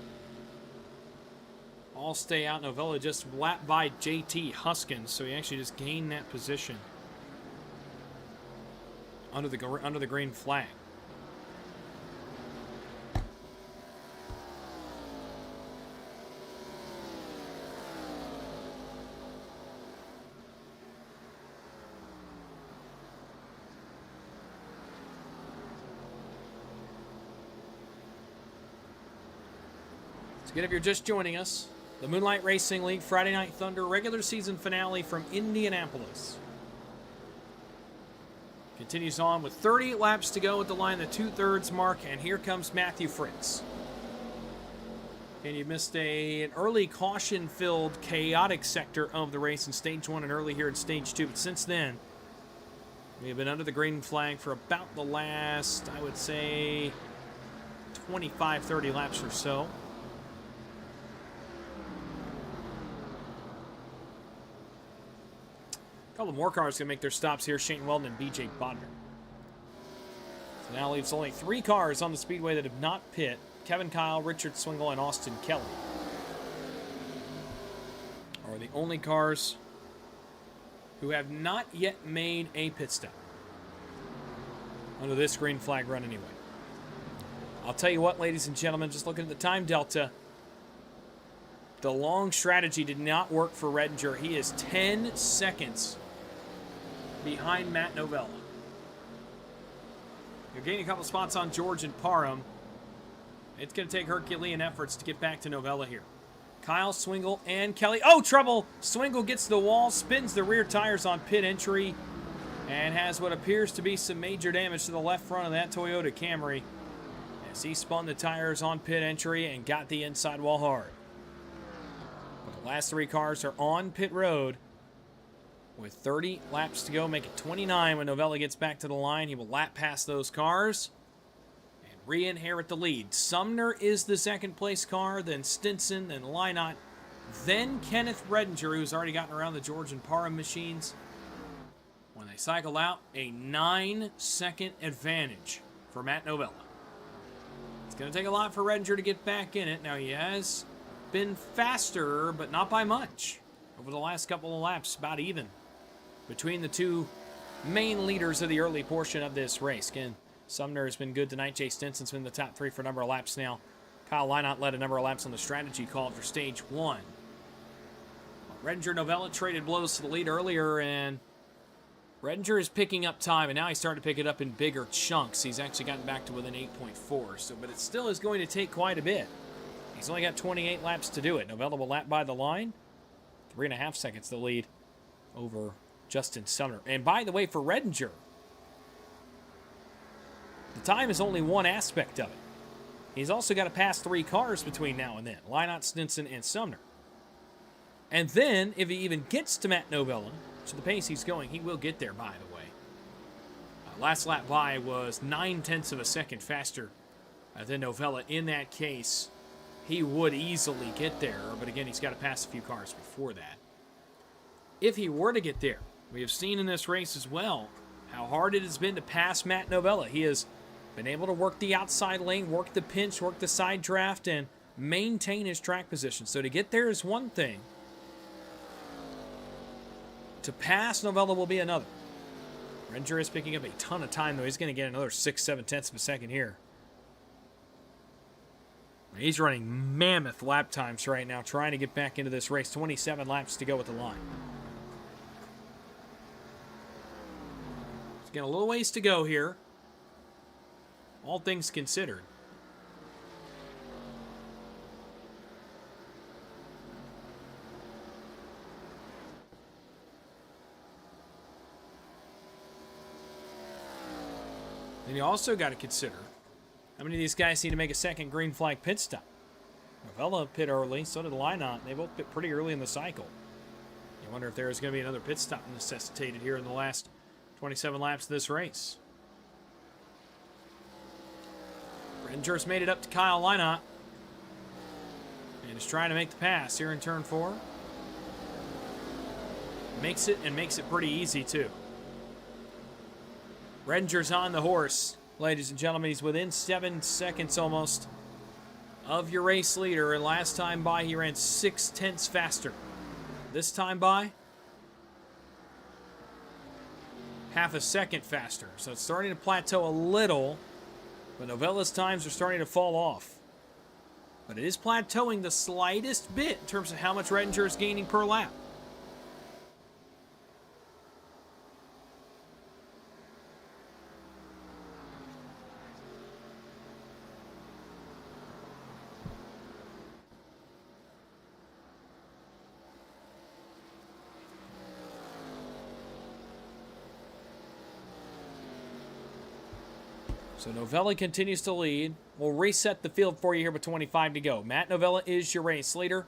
all stay out. Novella just lapped by JT Huskins, so he actually just gained that position under the green flag. Again, if you're just joining us, the Moonlight Racing League Friday Night Thunder regular season finale from Indianapolis continues on with 30 laps to go at the line, the 2/3 mark, and here comes Matthew Fritz. And you missed an early caution-filled, chaotic sector of the race in Stage 1 and early here in Stage 2, but since then, we have been under the green flag for about the last, I would say, 25, 30 laps or so. A couple more cars going to make their stops here. Shane Weldon and BJ Bodner. So now leaves only 3 cars on the speedway that have not pit. Kevin Kyle, Richard Swingle, and Austin Kelly are the only cars who have not yet made a pit stop under this green flag run anyway. I'll tell you what, ladies and gentlemen, just looking at the time delta, the long strategy did not work for Redinger. He is 10 seconds behind Matt Novella. You're gaining a couple spots on George and Parham. It's going to take Herculean efforts to get back to Novella here. Kyle, Swingle, and Kelly. Oh, trouble! Swingle gets to the wall, spins the rear tires on pit entry, and has what appears to be some major damage to the left front of that Toyota Camry as he spun the tires on pit entry and got the inside wall hard. But the last 3 cars are on pit road with 30 laps to go. Make it 29 when Novella gets back to the line. He will lap past those cars and re-inherit the lead. Sumner is the second place car, then Stinson, then Lynott, then Kenneth Redinger, who's already gotten around the George and Parham machines. When they cycle out, a 9-second advantage for Matt Novella. It's going to take a lot for Redinger to get back in it. Now, he has been faster, but not by much. Over the last couple of laps, about even between the two main leaders of the early portion of this race. Again, Sumner has been good tonight. Jay Stinson's been in the top 3 for a number of laps now. Kyle Lynott led a number of laps on the strategy called for stage 1. Redinger Novella traded blows to the lead earlier, and Redinger is picking up time, and now he's starting to pick it up in bigger chunks. He's actually gotten back to within 8.4, but it still is going to take quite a bit. He's only got 28 laps to do it. Novella will lap by the line. 3.5 seconds to lead over Justin Sumner. And by the way, for Redinger, the time is only one aspect of it. He's also got to pass 3 cars between now and then. Lynott, Stinson, and Sumner. And then, if he even gets to Matt Novella, to the pace he's going, he will get there, by the way. Last lap by was 0.9 of a second faster than Novella. In that case, he would easily get there. But again, he's got to pass a few cars before that. If he were to get there, we have seen in this race as well how hard it has been to pass Matt Novella. He has been able to work the outside lane, work the pinch, work the side draft, and maintain his track position. So to get there is one thing. To pass Novella will be another. Redinger is picking up a ton of time, though. He's going to get another 6-7 of a second here. He's running mammoth lap times right now, trying to get back into this race. 27 laps to go at the line. He's got a little ways to go here, all things considered. And you also got to consider how many of these guys need to make a second green flag pit stop. Novella pit early, so did Lynott. They both pit pretty early in the cycle. You wonder if there is going to be another pit stop necessitated here in the last 27 laps of this race. Redinger's made it up to Kyle Lynott. And is trying to make the pass here in turn 4. Makes it, and makes it pretty easy, too. Redinger's on the horse, ladies and gentlemen. He's within 7 seconds almost of your race leader. And last time by, he ran 0.6 faster. This time by, half a second faster. So it's starting to plateau a little, but Novella's times are starting to fall off. But it is plateauing the slightest bit in terms of how much Redinger is gaining per lap. So Novella continues to lead. We'll reset the field for you here with 25 to go. Matt Novella is your race leader.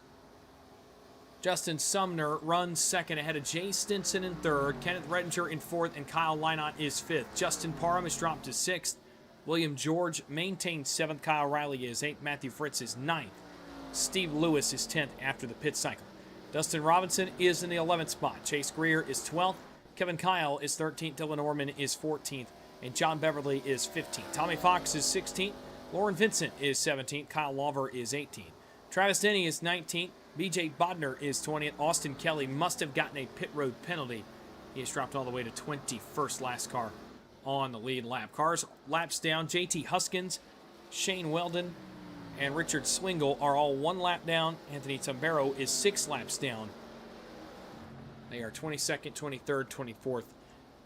Justin Sumner runs second ahead of Jay Stinson in third. Kenneth Redinger in fourth, and Kyle Lynott is fifth. Justin Parham has dropped to sixth. William George maintains seventh. Kyle Riley is eighth. Matthew Fritz is ninth. Steve Lewis is 10th after the pit cycle. Dustin Robinson is in the 11th spot. Chase Greer is 12th. Kevin Kyle is 13th. Dylan Orman is 14th. And John Beverly is 15th. Tommy Fox is 16th. Lauren Vincent is 17th. Kyle Lawver is 18th. Travis Denny is 19th. BJ Bodner is 20th. Austin Kelly must have gotten a pit road penalty. He has dropped all the way to 21st, last car on the lead lap. Cars laps down. JT Huskins, Shane Weldon, and Richard Swingle are all 1 lap down. Anthony Tambero is 6 laps down. They are 22nd, 23rd, 24th,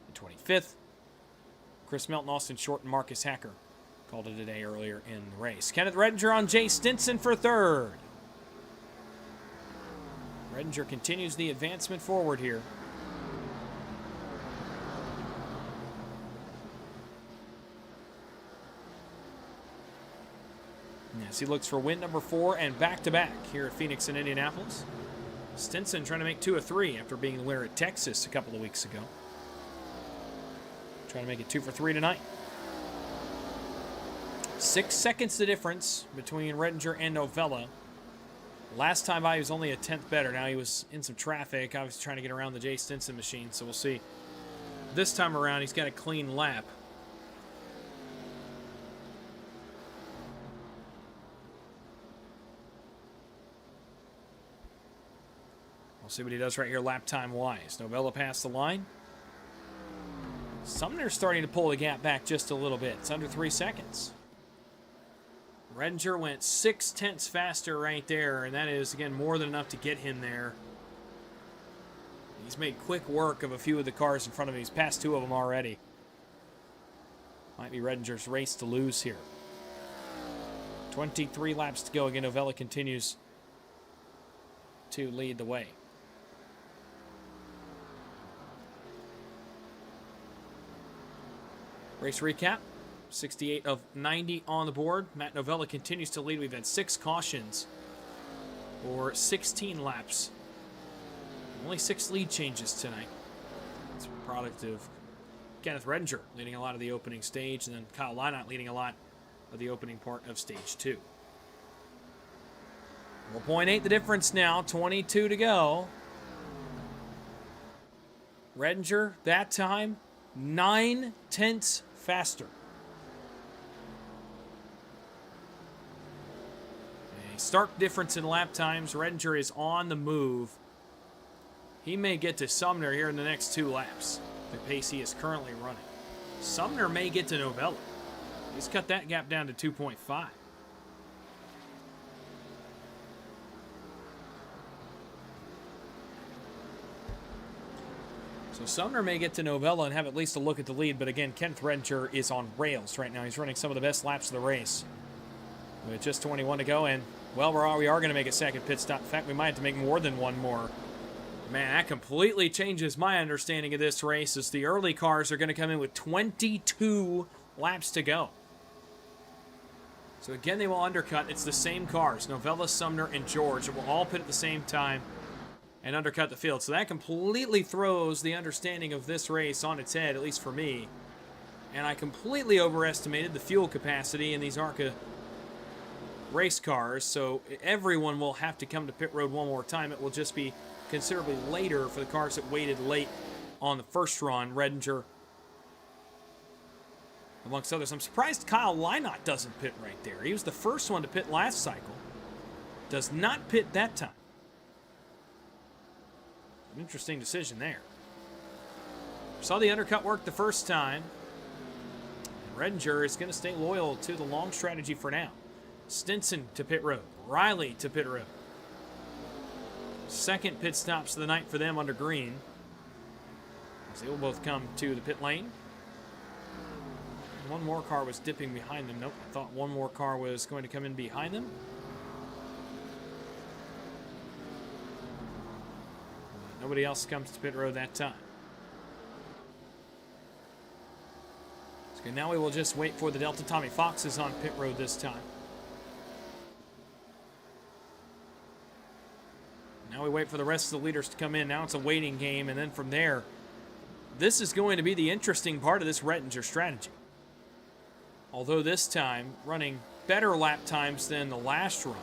and 25th. Chris Melton, Austin Short, and Marcus Hacker called it a day earlier in the race. Kenneth Redinger on Jay Stinson for third. Redinger continues the advancement forward here. As he looks for win number 4 and back-to-back here at Phoenix and Indianapolis. Stinson trying to make 2 of 3 after being the winner at Texas a couple of weeks ago. Trying to make it 2 for 3 tonight. 6 seconds the difference between Redinger and Novella. Last time by, he was only a 10th better. Now he was in some traffic, obviously trying to get around the Jay Stinson machine, so we'll see. This time around, he's got a clean lap. We'll see what he does right here lap time wise. Novella passed the line. Sumner's starting to pull the gap back just a little bit. It's under 3 seconds. Redinger went 0.6 faster right there, and that is, again, more than enough to get him there. He's made quick work of a few of the cars in front of him. He's passed 2 of them already. Might be Redinger's race to lose here. 23 laps to go. Again, Novella continues to lead the way. Race recap. 68 of 90 on the board. Matt Novella continues to lead. We've had 6 cautions for 16 laps. Only 6 lead changes tonight. It's a product of Kenneth Redinger leading a lot of the opening stage, and then Kyle Lynott leading a lot of the opening part of stage 2. 4.8 the difference now, 22 to go. Redinger, that time, 0.9 faster. A stark difference in lap times. Redinger is on the move. He may get to Sumner here in the next 2 laps, the pace he is currently running. Sumner may get to Novella. He's cut that gap down to 2.5. So Sumner may get to Novella and have at least a look at the lead, but again, Kenneth Redinger is on rails right now. He's running some of the best laps of the race. With just 21 to go, and, well, we are going to make a second pit stop. In fact, we might have to make more than one more. Man, that completely changes my understanding of this race, as the early cars are going to come in with 22 laps to go. So again, they will undercut. It's the same cars, Novella, Sumner, and George. It will all pit at the same time and undercut the field. So that completely throws the understanding of this race on its head, at least for me. And I completely overestimated the fuel capacity in these ARCA race cars, so everyone will have to come to pit road one more time. It will just be considerably later for the cars that waited late on the first run. Redinger, amongst others. I'm surprised Kyle Lynott doesn't pit right there. He was the first one to pit last cycle. Does not pit that time. An interesting decision there. Saw the undercut work the first time. Redinger is going to stay loyal to the long strategy for now. Stinson to pit road. Riley to pit road. Second pit stops of the night for them under green, as they will both come to the pit lane. One more car was dipping behind them. Nope, I thought one more car was going to come in behind them. Nobody else comes to pit road that time. So now we will just wait for the Delta. Tommy Fox is on pit road this time. Now we wait for the rest of the leaders to come in. Now it's a waiting game, and then from there, this is going to be the interesting part of this Redinger strategy. Although this time, running better lap times than the last run,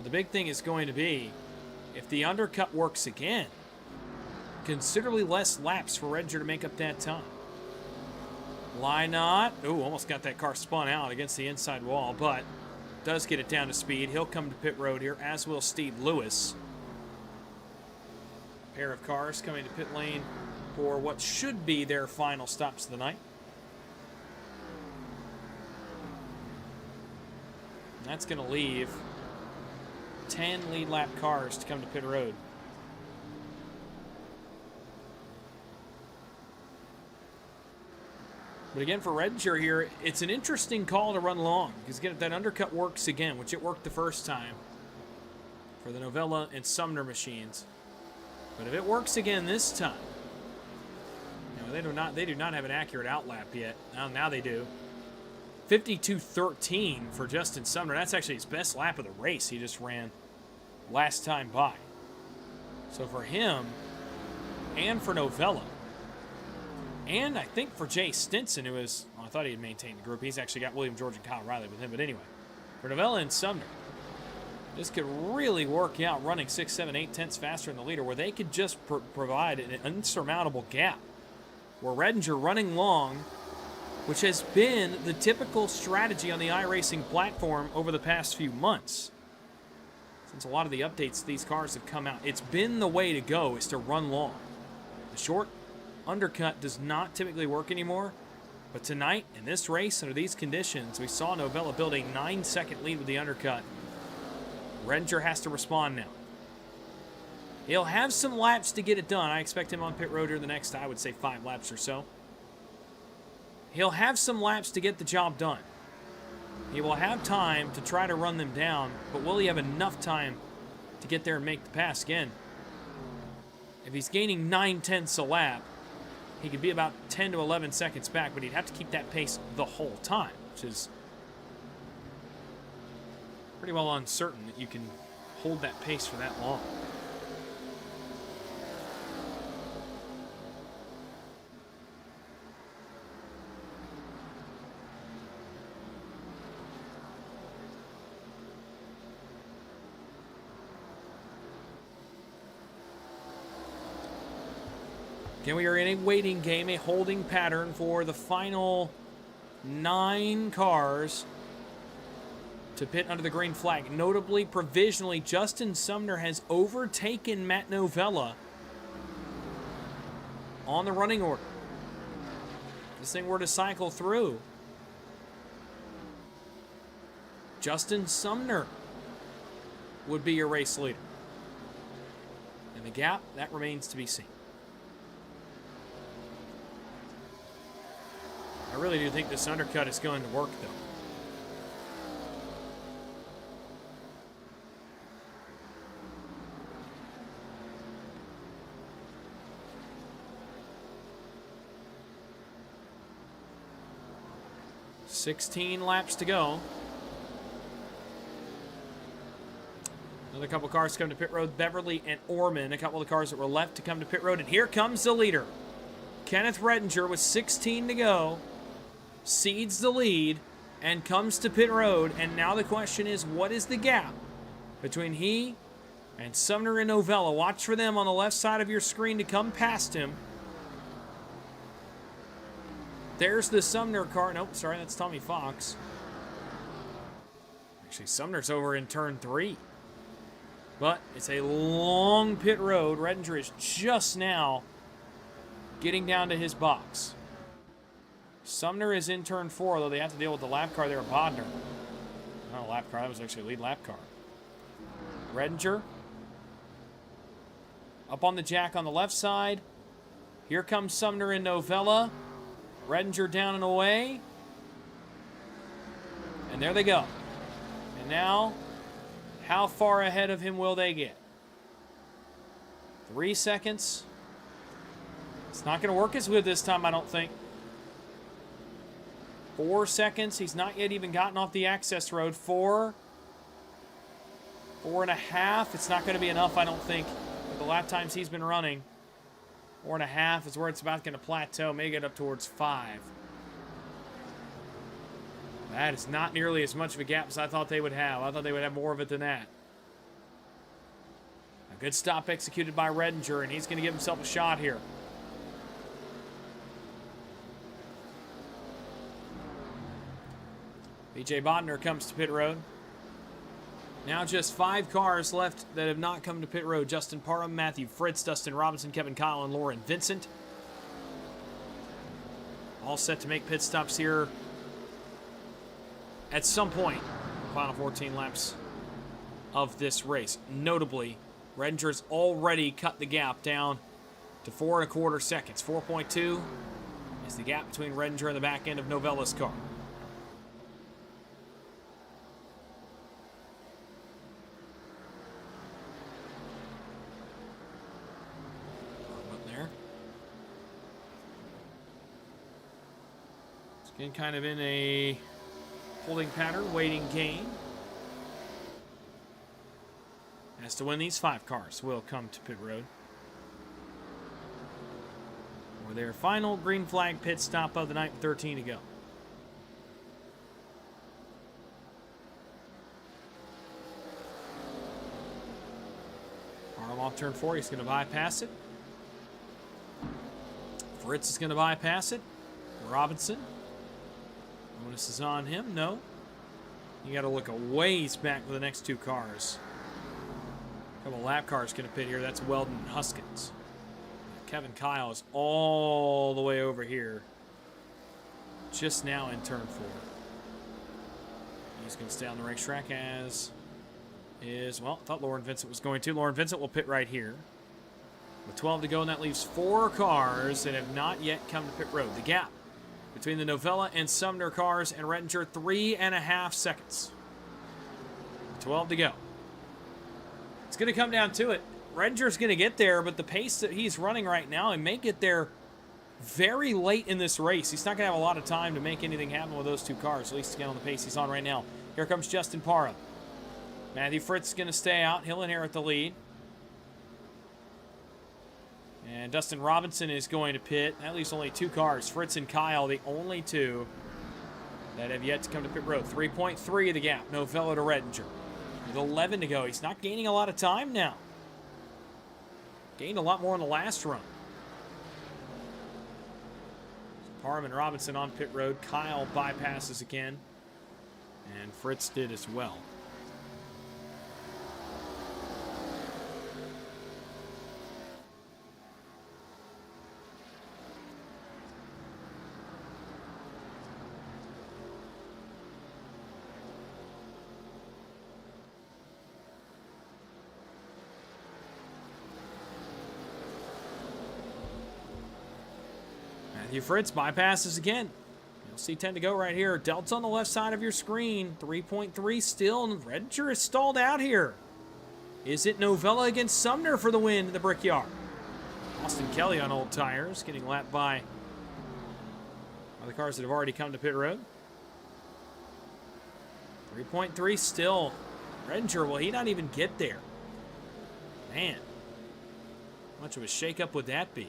the big thing is going to be, if the undercut works again, considerably less laps for Redinger to make up that time. Lynott, almost got that car spun out against the inside wall, but does get it down to speed. He'll come to pit road here, as will Steve Lewis. Pair of cars coming to pit lane for what should be their final stops of the night. And that's going to leave 10 lead lap cars to come to pit road. But again, for Redinger here, it's an interesting call to run long, because again, if that undercut works again, which it worked the first time for the Novella and Sumner machines, but if it works again this time, they do not have an accurate outlap yet. Now they do. 52.13 for Justin Sumner. That's actually his best lap of the race he just ran last time by. So for him and for Novella, and I think for Jay Stinson, who is, I thought he had maintained the group. He's actually got William George and Kyle Riley with him. But anyway, for Novella and Sumner, this could really work out running 6, 7, 8 tenths faster than the leader, where they could just provide an insurmountable gap. Where Redinger running long, which has been the typical strategy on the iRacing platform over the past few months. since a lot of the updates to these cars have come out, it's been the way to go is to run long. The short undercut does not typically work anymore, but tonight, in this race, under these conditions, we saw Novella build a 9-second lead with the undercut. Redinger has to respond now. He'll have some laps to get it done. I expect him on pit road here the next, I would say, 5 laps or so. He'll have some laps to get the job done. He will have time to try to run them down, but will he have enough time to get there and make the pass again? If he's gaining 9/10 a lap, he could be about 10 to 11 seconds back, but he'd have to keep that pace the whole time, which is pretty well uncertain that you can hold that pace for that long. Again, we are in a waiting game, a holding pattern for the final 9 cars to pit under the green flag. Notably, provisionally, Justin Sumner has overtaken Matt Novella on the running order. If this thing were to cycle through, Justin Sumner would be your race leader. And the gap, that remains to be seen. I really do think this undercut is going to work, though. $16 laps to go. Another couple cars come to pit road. Beverly and Orman, a couple of the cars that were left to come to pit road. And here comes the leader. Kenneth Redinger with 16 to go. Cedes the lead and comes to pit road. And now the question is, what is the gap between he and Sumner and Novella? Watch for them on the left side of your screen to come past him. There's the Sumner car. Nope, sorry, that's Tommy Fox. Actually, Sumner's over in turn 3. But it's a long pit road. Redinger is just now getting down to his box. Sumner is in turn 4, though they have to deal with the lap car there, Bodner. Not a lap car, that was actually a lead lap car. Redinger up on the jack on the left side. Here comes Sumner and Novella. Redinger down and away. And there they go. And now, how far ahead of him will they get? 3 seconds. It's not going to work as good this time, I don't think. 4 seconds. He's not yet even gotten off the access road. 4. 4.5. It's not going to be enough, I don't think, with the lap times he's been running. 4.5 is where it's about going to plateau. May get up towards 5. That is not nearly as much of a gap as I thought they would have. I thought they would have more of it than that. A good stop executed by Redinger, and he's going to give himself a shot here. BJ Bodner comes to pit road. Now just 5 cars left that have not come to pit road. Justin Parham, Matthew Fritz, Dustin Robinson, Kevin Kyle, and Lauren Vincent. All set to make pit stops here at some point. Final 14 laps of this race. Notably, Redinger's already cut the gap down to 4.25 seconds. 4.2 is the gap between Redinger and the back end of Novella's car. Again, kind of in a holding pattern, waiting game. As to when these 5 cars will come to pit road. For their final green flag pit stop of the night with 13 to go. Parham off turn 4, he's going to bypass it. Fritz is going to bypass it. Robinson. Bonus is on him. No. You got to look a ways back for the next 2 cars. A couple lap cars going to pit here. That's Weldon and Huskins. Kevin Kyle is all the way over here. Just now in turn 4. He's going to stay on the racetrack as is, well, I thought Lauren Vincent was going to. Lauren Vincent will pit right here. With 12 to go, and that leaves 4 cars that have not yet come to pit road. The gap between the Novella and Sumner cars and Rettinger, 3.5 seconds. 12 to go. It's going to come down to it. Rettinger's going to get there, but the pace that he's running right now, he may get there very late in this race. He's not going to have a lot of time to make anything happen with those 2 cars, at least to get on the pace he's on right now. Here comes Justin Parham. Matthew Fritz is going to stay out. He'll inherit the lead. And Dustin Robinson is going to pit. That leaves only 2 cars. Fritz and Kyle, the only 2 that have yet to come to pit road. 3.3 the gap. Novella to Rettinger. With 11 to go. He's not gaining a lot of time now. Gained a lot more in the last run. Parham and Robinson on pit road. Kyle bypasses again. And Fritz did as well. Matthew Fritz bypasses again. You'll see 10 to go right here. Delt's on the left side of your screen. 3.3 still, and Rettinger is stalled out here. Is it Novella against Sumner for the win at the Brickyard? Austin Kelly on old tires, getting lapped by the cars that have already come to pit road. 3.3 still. Rettinger, will he not even get there? Man, how much of a shakeup would that be?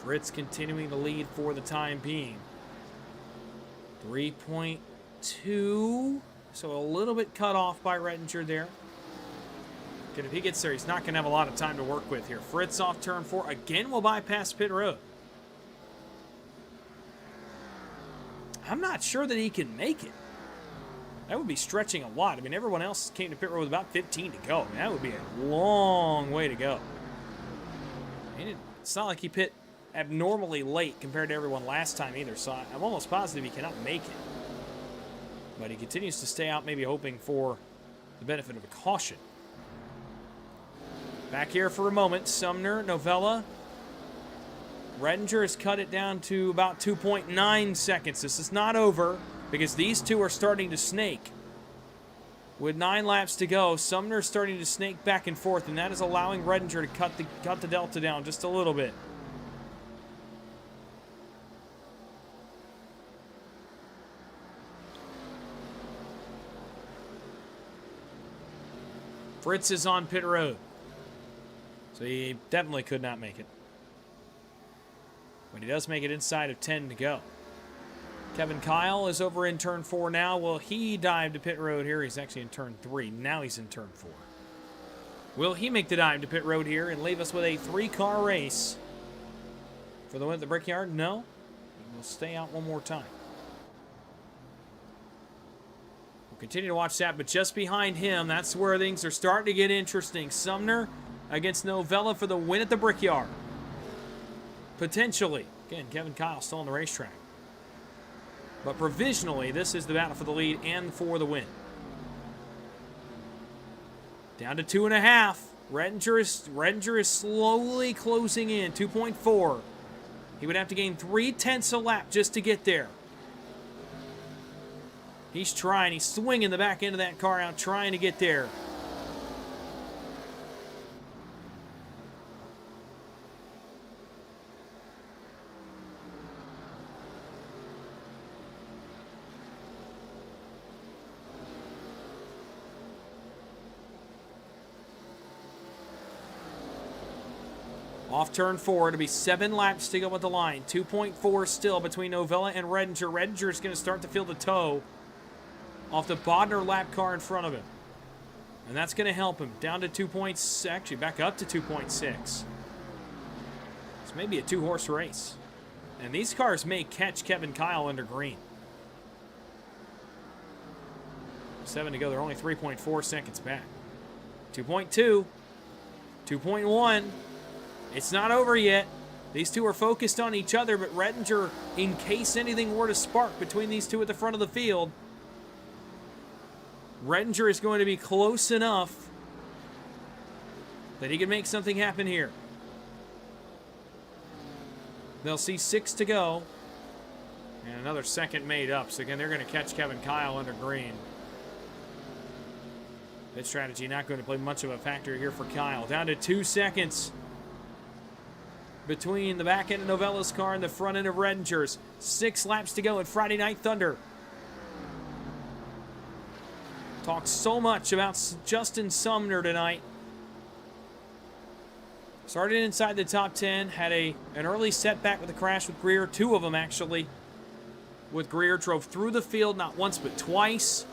Fritz continuing to lead for the time being. 3.2. So a little bit cut off by Rettinger there. If he gets there, he's not going to have a lot of time to work with here. Fritz off turn 4. Again, will bypass pit road. I'm not sure that he can make it. That would be stretching a lot. I mean, everyone else came to pit road with about 15 to go. I mean, that would be a long way to go. I mean, it's not like he pit abnormally late compared to everyone last time either, so I'm almost positive he cannot make it. But he continues to stay out, maybe hoping for the benefit of a caution. Back here for a moment, Sumner, Novella. Rettinger has cut it down to about 2.9 seconds. This is not over because these 2 are starting to snake. With 9 laps to go, Sumner is starting to snake back and forth, and that is allowing Rettinger to cut the delta down just a little bit. Fritz is on pit road. So he definitely could not make it. But he does make it inside of 10 to go. Kevin Kyle is over in turn 4 now. Will he dive to pit road here? He's actually in turn 3. Now he's in turn 4. Will he make the dive to pit road here and leave us with a 3-car race for the win at the Brickyard? No. He will stay out one more time. We'll continue to watch that, but just behind him, that's where things are starting to get interesting. Sumner against Novella for the win at the Brickyard. Potentially. Again, Kevin Kyle still on the racetrack. But provisionally, this is the battle for the lead and for the win. Down to 2.5. Rettinger is slowly closing in. 2.4. He would have to gain 0.3 a lap just to get there. He's trying. He's swinging the back end of that car out, trying to get there. Off turn 4, it'll be 7 laps to go at the line. 2.4 still between Novella and Rettinger. Rettinger is going to start to feel the toe off the Bodner lap car in front of him. And that's going to help him. Down to 2 points, actually back up to 2.6. This may be a two-horse race. And these cars may catch Kevin Kyle under green. 7 to go. They're only 3.4 seconds back. 2.2. 2.1. It's not over yet. These two are focused on each other, but Redinger, in case anything were to spark between these two at the front of the field, Redinger is going to be close enough that he can make something happen here. They'll see 6 to go. And another second made up. So again, they're going to catch Kevin Kyle under green. Pit strategy not going to play much of a factor here for Kyle. Down to 2 seconds between the back end of Novella's car and the front end of Redinger's. 6 laps to go in Friday Night Thunder. Talked so much about Justin Sumner tonight. Started inside the top 10, had an early setback with a crash with Greer, 2 of them actually. With Greer, drove through the field not once but twice.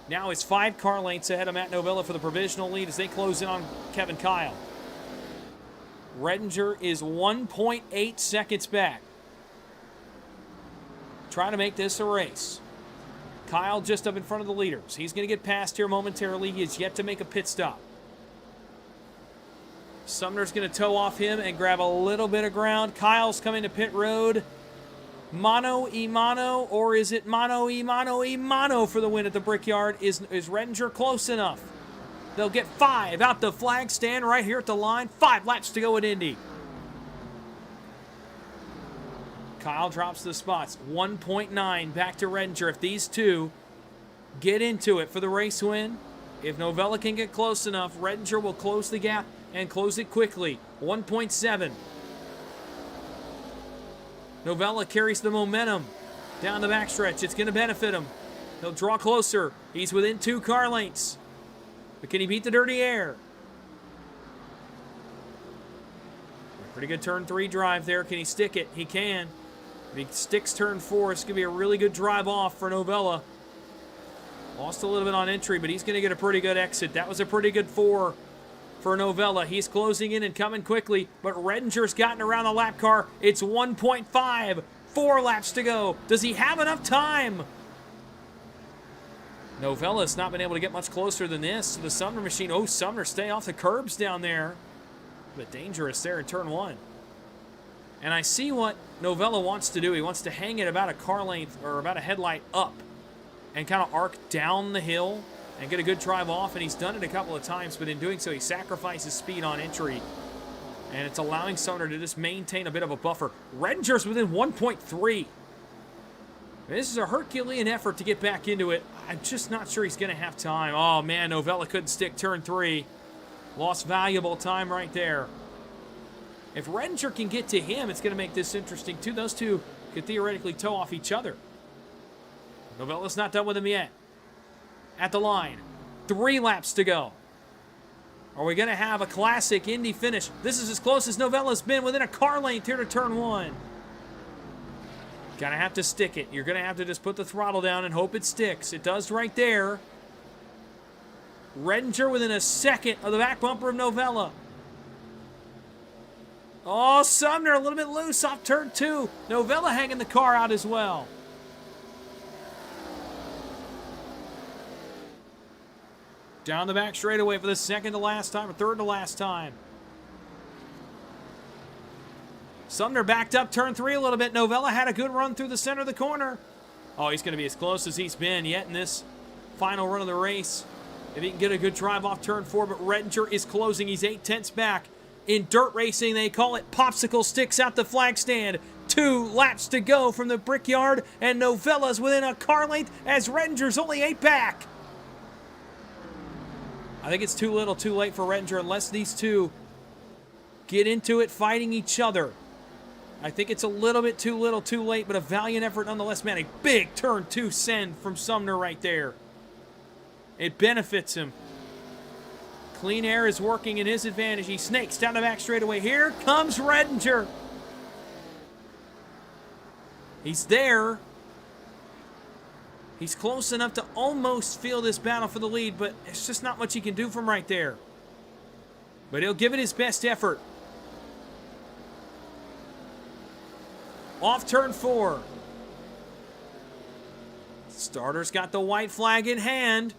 Now it's 5 car lengths ahead of Matt Novella for the provisional lead as they close in on Kevin Kyle. Redinger is 1.8 seconds back. Trying to make this a race. Kyle just up in front of the leaders. He's going to get past here momentarily. He has yet to make a pit stop. Sumner's going to tow off him and grab a little bit of ground. Kyle's coming to pit road. Mano y mano, or is it mano y mano y mano for the win at the Brickyard? Is Redinger close enough? They'll get 5 out the flag stand right here at the line. 5 laps to go at Indy. Kyle drops the spots. 1.9 back to Redinger. If these two get into it for the race win, if Novella can get close enough, Redinger will close the gap and close it quickly. 1.7. Novella carries the momentum down the backstretch. It's going to benefit him. He'll draw closer. He's within 2 car lengths. But can he beat the dirty air? Pretty good turn 3 drive there. Can he stick it? He can. If he sticks turn 4, it's going to be a really good drive off for Novella. Lost a little bit on entry, but he's going to get a pretty good exit. That was a pretty good 4 for Novella. He's closing in and coming quickly, but Redinger's gotten around the lap car. It's 1.5. 4 laps to go. Does he have enough time? Novella's not been able to get much closer than this to the Sumner machine. Oh, Sumner, stay off the curbs down there. But dangerous there in turn 1. And I see what Novella wants to do. He wants to hang it about a car length or about a headlight up and kind of arc down the hill and get a good drive off. And he's done it a couple of times, but in doing so, he sacrifices speed on entry. And it's allowing Sumner to just maintain a bit of a buffer. Redinger's within 1.3. This is a Herculean effort to get back into it. I'm just not sure he's going to have time. Oh, man, Novella couldn't stick turn 3. Lost valuable time right there. If Redinger can get to him, it's going to make this interesting, too. Those two could theoretically tow off each other. Novella's not done with him yet. At the line. 3 laps to go. Are we going to have a classic Indy finish? This is as close as Novella's been within a car length here to turn 1. Gonna have to stick it. You're gonna have to just put the throttle down and hope it sticks. It does right there. Redinger within a second of the back bumper of Novella. Oh, Sumner a little bit loose off turn 2. Novella hanging the car out as well. Down the back straightaway for the second to last time, or third to last time. Sumner backed up turn 3 a little bit. Novella had a good run through the center of the corner. Oh, he's going to be as close as he's been yet in this final run of the race. If he can get a good drive off turn 4, but Redinger is closing. He's 8/10 back. In dirt racing, they call it popsicle sticks out the flag stand. 2 laps to go from the Brickyard, and Novella's within a car length as Redinger's only 8 back. I think it's too little too late for Redinger unless these two get into it fighting each other. I think it's a little bit too little too late, but a valiant effort nonetheless, man. A big turn 2 send from Sumner right there. It benefits him. Clean air is working in his advantage. He snakes down the back straightaway. Here comes Redinger. He's there. He's close enough to almost feel this battle for the lead, but it's just not much he can do from right there. But he'll give it his best effort. off turn 4. Starter's got the white flag in hand.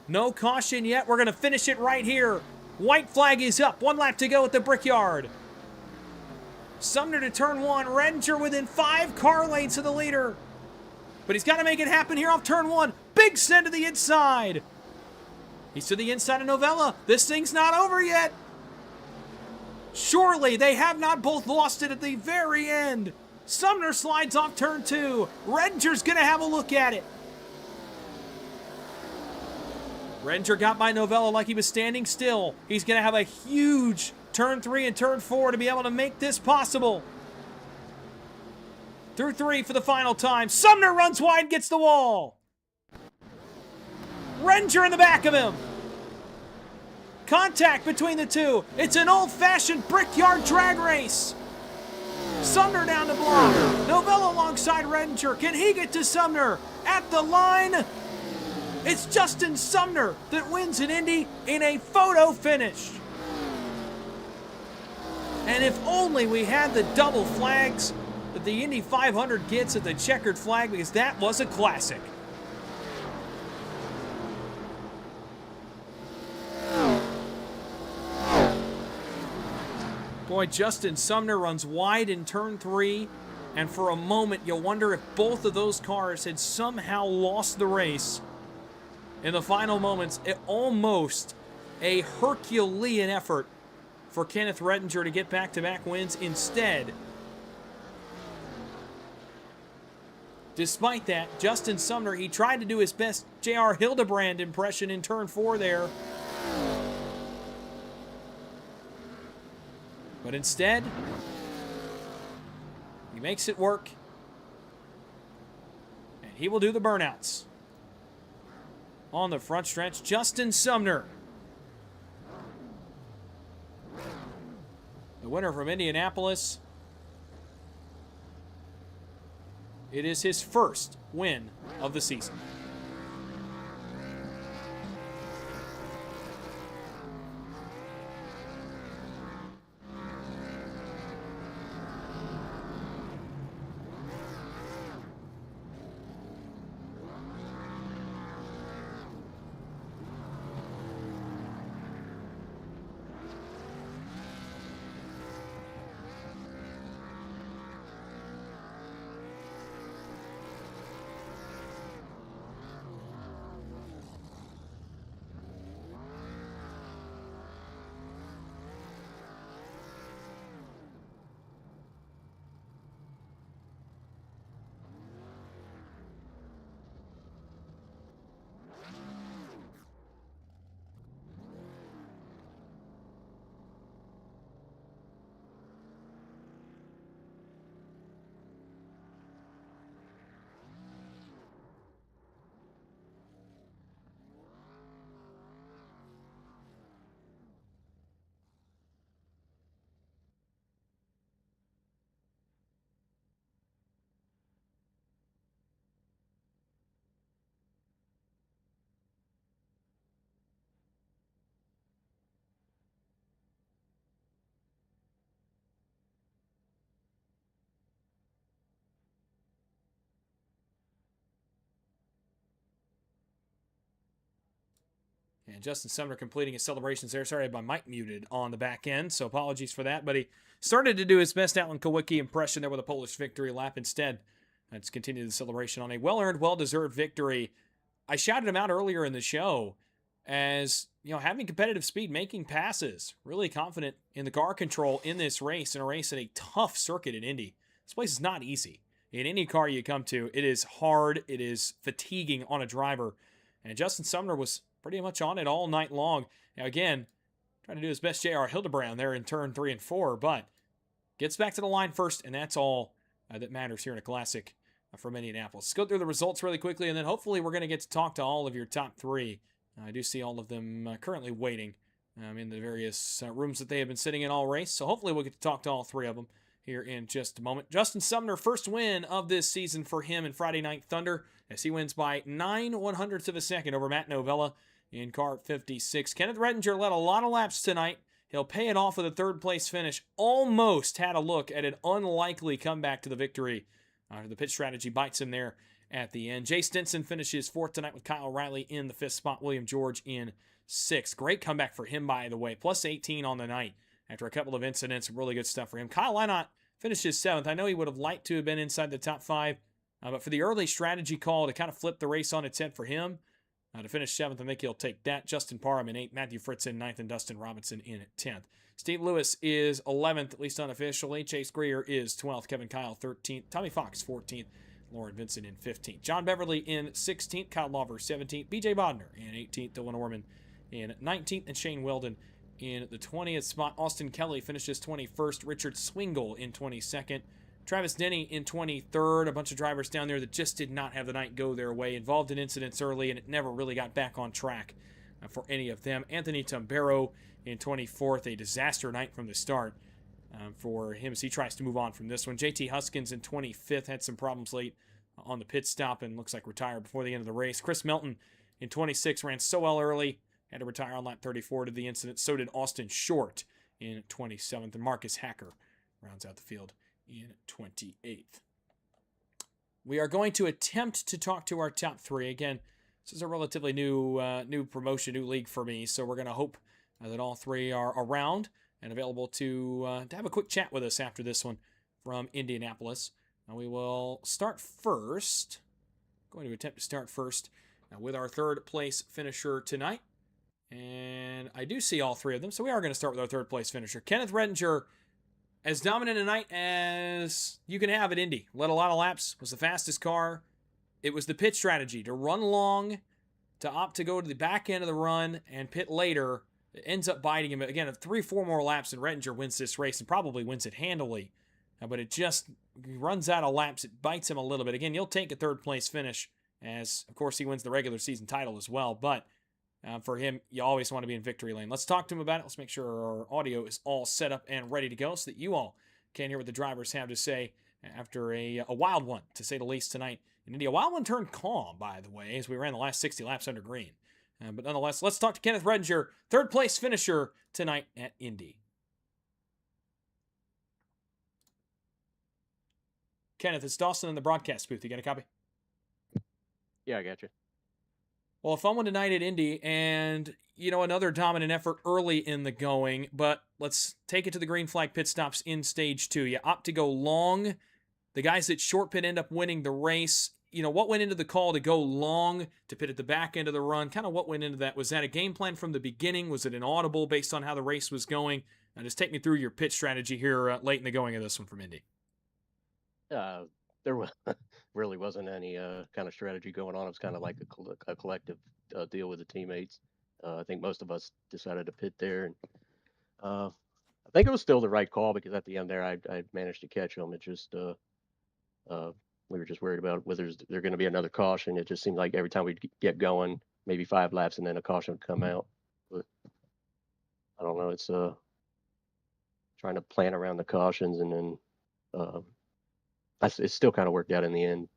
No caution yet. We're going to finish it right here. White flag is up. 1 lap to go at the Brickyard. Sumner to turn 1. Redinger within 5 car lengths of the leader. But he's got to make it happen here off turn 1. Big send to the inside. He's to the inside of Novella. This thing's not over yet. Surely they have not both lost it at the very end. Sumner slides off turn 2. Redinger's going to have a look at it. Redinger got by Novella like he was standing still. He's going to have a huge turn 3 and turn 4 to be able to make this possible. Through 3 for the final time. Sumner runs wide, gets the wall. Redinger in the back of him. Contact between the two. It's an old-fashioned Brickyard drag race. Sumner down the block. Novella alongside Redinger. Can he get to Sumner? At the line. It's Justin Sumner that wins in Indy in a photo finish. And if only we had the double flags that the Indy 500 gets at the checkered flag, because that was a classic. Boy, Justin Sumner runs wide in turn 3, and for a moment you'll wonder if both of those cars had somehow lost the race. In the final moments, almost a Herculean effort for Kenneth Redinger to get back-to-back wins. Instead, despite that, Justin Sumner, he tried to do his best J.R. Hildebrand impression in turn 4 there. But instead, he makes it work. And he will do the burnouts. On the front stretch, Justin Sumner, the winner from Indianapolis. It is his first win of the season. And Justin Sumner completing his celebrations there. Sorry, I had my mic muted on the back end, so apologies for that. But he started to do his best Alan Kowicki impression there with a Polish victory lap. Instead, let's continue the celebration on a well-earned, well-deserved victory. I shouted him out earlier in the show as, having competitive speed, making passes, really confident in the car control in this race, in a race at a tough circuit in Indy. This place is not easy. In any car you come to, it is hard, it is fatiguing on a driver. And Justin Sumner was pretty much on it all night long. Now again, trying to do his best J.R. Hildebrand there in turn 3 and 4, but gets back to the line first, and that's all that matters here in a classic from Indianapolis. Let's go through the results really quickly, and then hopefully we're going to get to talk to all of your top 3. I do see all of them currently waiting in the various rooms that they have been sitting in all race, so hopefully we'll get to talk to all 3 of them here in just a moment. Justin Sumner, first win of this season for him in Friday Night Thunder, as he wins by 9/100ths of a second over Matt Novella in car 56. Kenneth Redinger led a lot of laps tonight. He'll pay it off with a third-place finish. Almost had a look at an unlikely comeback to the victory. The pit strategy bites him there at the end. Jay Stinson finishes 4th tonight with Kyle Riley in the 5th spot. William George in 6th. Great comeback for him, by the way. Plus 18 on the night after a couple of incidents. Really good stuff for him. Kyle Lynott finishes 7th. I know he would have liked to have been inside the top 5, but for the early strategy call to kind of flip the race on its head for him, to finish 7th, I think he'll take that. Justin Parham in 8th, Matthew Fritz in 9th, and Dustin Robinson in 10th. Steve Lewis is 11th, at least unofficially. Chase Greer is 12th. Kevin Kyle 13th. Tommy Fox 14th. Lauren Vincent in 15th. John Beverly in 16th. Kyle Lawver 17th. BJ Bodner in 18th. Dylan Orman in 19th. And Shane Weldon in the 20th spot. Austin Kelly finishes 21st. Richard Swingle in 22nd. Travis Denny in 23rd. A bunch of drivers down there that just did not have the night go their way. Involved in incidents early, and it never really got back on track for any of them. Anthony Tambero in 24th. A disaster night from the start for him as he tries to move on from this one. JT Huskins in 25th. Had some problems late on the pit stop and looks like retired before the end of the race. Chris Melton in 26th. Ran so well early. Had to retire on lap 34 to the incident. So did Austin Short in 27th. And Marcus Hacker rounds out the field in 28th. We are going to attempt to talk to our top 3. Again, this is a relatively new promotion, new league for me, so we're going to hope that all 3 are around and available to have a quick chat with us after this one from Indianapolis. Now we will start first. Going to attempt to start first with our 3rd place finisher tonight. And I do see all 3 of them, so we are going to start with our 3rd place finisher. Kenneth Redinger, as dominant a night as you can have at Indy. Led a lot of laps, was the fastest car. It was the pit strategy to run long, to opt to go to the back end of the run and pit later. It ends up biting him. Again, 3-4 more laps and Redinger wins this race and probably wins it handily. But it just runs out of laps. It bites him a little bit. Again, you'll take a 3rd place finish as, of course, he wins the regular season title as well. But for him, you always want to be in victory lane. Let's talk to him about it. Let's make sure our audio is all set up and ready to go so that you all can hear what the drivers have to say after a wild one, to say the least, tonight in Indy. A wild one turned calm, by the way, as we ran the last 60 laps under green. But nonetheless, let's talk to Kenneth Redinger, 3rd place finisher tonight at Indy. Kenneth, it's Dawson in the broadcast booth. You got a copy? Yeah, I got you. Well, a fun one tonight at Indy, and, another dominant effort early in the going, but let's take it to the green flag pit stops in stage 2. You opt to go long. The guys at short pit end up winning the race. What went into the call to go long, to pit at the back end of the run? Kind of what went into that? Was that a game plan from the beginning? Was it an audible based on how the race was going? Just take me through your pit strategy here late in the going of this one from Indy. There really wasn't any kind of strategy going on. It was kind of like a collective deal with the teammates. I think most of us decided to pit there, and I think it was still the right call because at the end there, I managed to catch them. It just we were just worried about whether there's going to be another caution. It just seemed like every time we'd get going, maybe 5 laps, and then a caution would come out. But I don't know. It's trying to plan around the cautions, and then it still kind of worked out in the end.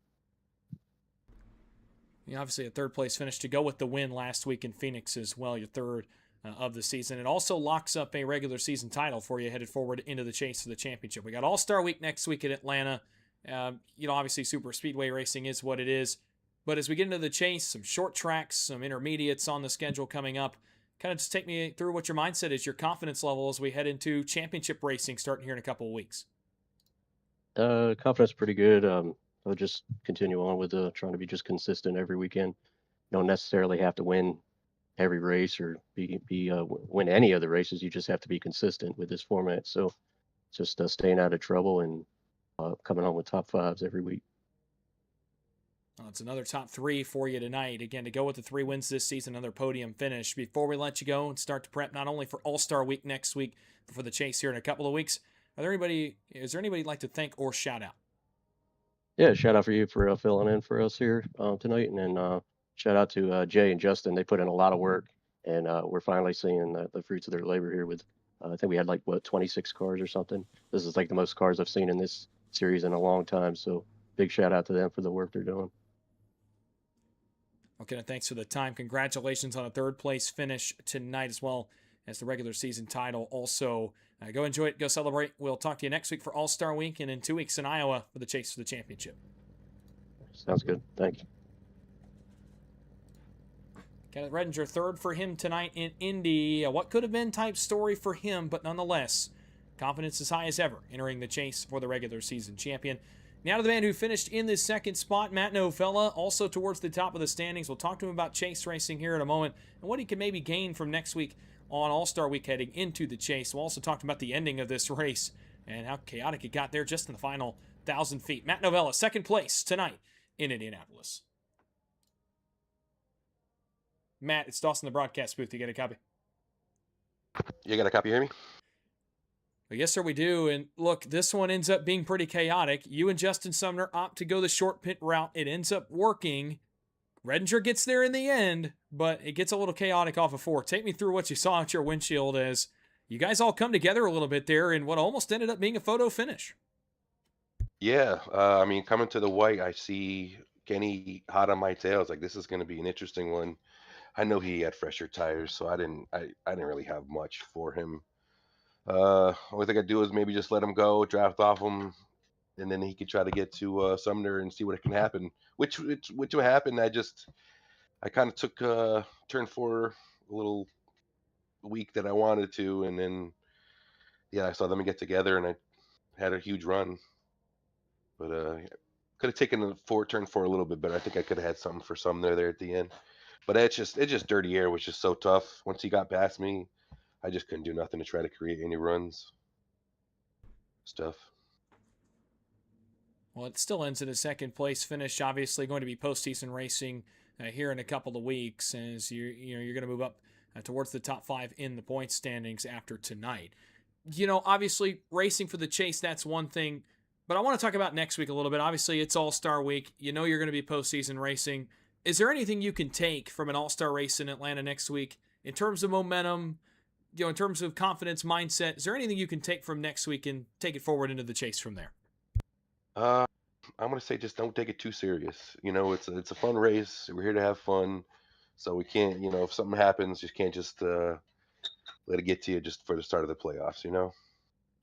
Obviously a 3rd place finish to go with the win last week in Phoenix as well, your 3rd of the season. It also locks up a regular season title for you headed forward into the chase for the championship. We got All-Star Week next week at Atlanta. Obviously super speedway racing is what it is. But as we get into the chase, some short tracks, some intermediates on the schedule coming up. Kind of just take me through what your mindset is, your confidence level as we head into championship racing starting here in a couple of weeks. Confidence pretty good. I'll just continue on with trying to be just consistent every weekend. You don't necessarily have to win every race or win any of the races. You just have to be consistent with this format. So just staying out of trouble and coming home with top 5s every week. Well, it's another top 3 for you tonight. Again, to go with the 3 wins this season, another podium finish. Before we let you go and start to prep not only for All-Star Week next week, but for the chase here in a couple of weeks, is there anybody you'd like to thank or shout out? Yeah, shout out for you for filling in for us here tonight. And then shout out to Jay and Justin. They put in a lot of work, and we're finally seeing the fruits of their labor here with, I think we had 26 cars or something. This is the most cars I've seen in this series in a long time. So big shout out to them for the work they're doing. Okay, thanks for the time. Congratulations on a 3rd place finish tonight as well as the regular season title. Also, go enjoy it, go celebrate. We'll talk to you next week for All-Star Week, and in 2 weeks in Iowa for the chase for the championship. Sounds good. Thanks. Kenneth Redinger, third for him tonight in Indy. What could have been type story for him, but nonetheless, confidence as high as ever entering the chase for the regular season champion. Now to the man who finished in this second spot, Matt Novella, also towards the top of the standings. We'll talk to him about chase racing here in a moment and what he can maybe gain from next week on All-Star Week heading into the chase. We'll also talk about the ending of this race and how chaotic it got there just in the final 1,000 feet. Matt Novella, second place tonight in Indianapolis. Matt, it's Dawson, the broadcast booth. You get a copy? You got a copy, hear me? Well, yes, sir, we do. And look, this one ends up being pretty chaotic. You and Justin Sumner opt to go the short pit route. It ends up working. Redinger gets there in the end, but it gets a little chaotic off of 4. Take me through what you saw at your windshield as you guys all come together a little bit there in what almost ended up being a photo finish. Yeah, I mean, coming to the white, I see Kenny hot on my tail. It's like, this is going to be an interesting one. I know he had fresher tires, so I didn't really have much for him. Only thing I'd do is maybe just let him go, draft off him, and then he could try to get to Sumner and see what can happen. Which would happen. I kind of took turn 4 a little week that I wanted to, and then I saw them get together, and I had a huge run. But could have taken turn 4 a little bit better. I think I could have had something for Sumner there at the end. But it's just dirty air, which is so tough. Once he got past me, I just couldn't do nothing to try to create any runs. Stuff. Well, it still ends in a second place finish. Obviously, going to be postseason racing here in a couple of weeks, as you're going to move up towards the top 5 in the points standings after tonight. Obviously, racing for the chase, that's one thing. But I want to talk about next week a little bit. Obviously, it's All-Star Week. You're going to be postseason racing. Is there anything you can take from an All-Star race in Atlanta next week in terms of momentum, in terms of confidence, mindset? Is there anything you can take from next week and take it forward into the chase from there? I'm going to say just don't take it too serious. It's a fun race. We're here to have fun. So we can't, if something happens, you can't just let it get to you just for the start of the playoffs,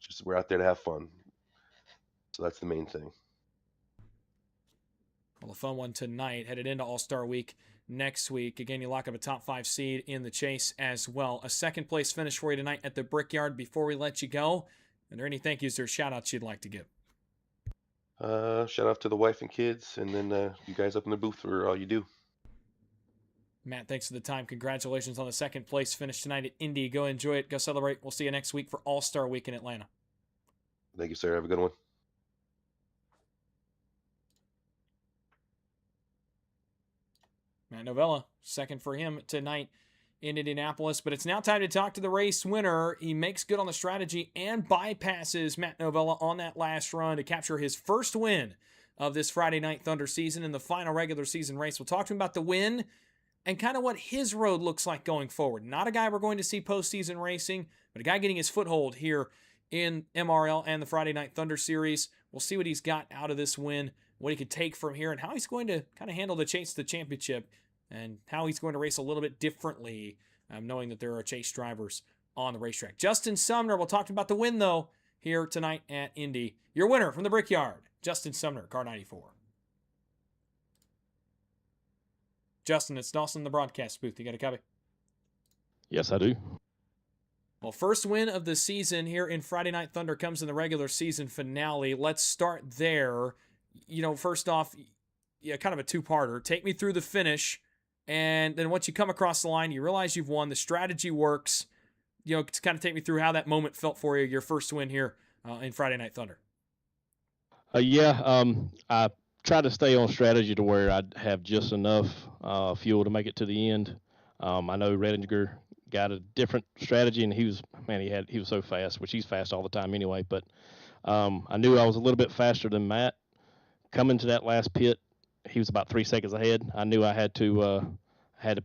Just we're out there to have fun. So that's the main thing. Well, a fun one tonight, headed into All-Star Week next week. Again, you lock up a top 5 seed in the chase as well. A second place finish for you tonight at the Brickyard. Before we let you go, are there any thank yous or shout outs you'd like to give? Shout out to the wife and kids, and then you guys up in the booth for all you do. Matt, thanks for the time. Congratulations on the second place finish tonight at Indy. Go enjoy it. Go celebrate. We'll see you next week for All-Star Week in Atlanta. Thank you, sir. Have a good one. Matt Novella, second for him tonight in Indianapolis. But it's now time to talk to the race winner. He makes good on the strategy and bypasses Matt Novella on that last run to capture his first win of this Friday Night Thunder season in the final regular season race. We'll talk to him about the win and kind of what his road looks like going forward. Not a guy we're going to see postseason racing, but a guy getting his foothold here in MRL and the Friday Night Thunder series. We'll see what he's got out of this win, what he could take from here, and how he's going to kind of handle the chase to the championship, and how he's going to race a little bit differently, knowing that there are chase drivers on the racetrack. Justin Sumner, we'll talk about the win, though, here tonight at Indy. Your winner from the Brickyard, Justin Sumner, car 94. Justin, it's Dawson, the broadcast booth. You got a copy? Yes, I do. Well, first win of the season here in Friday Night Thunder comes in the regular season finale. Let's start there. First off, kind of a two-parter. Take me through the finish. And then once you come across the line, you realize you've won. The strategy works. To kind of take me through how that moment felt for you, your first win here in Friday Night Thunder. I tried to stay on strategy to where I'd have just enough fuel to make it to the end. I know Redinger got a different strategy, and he was so fast, which he's fast all the time anyway. But I knew I was a little bit faster than Matt. Coming to that last pit, he was about 3 seconds ahead. I knew I had to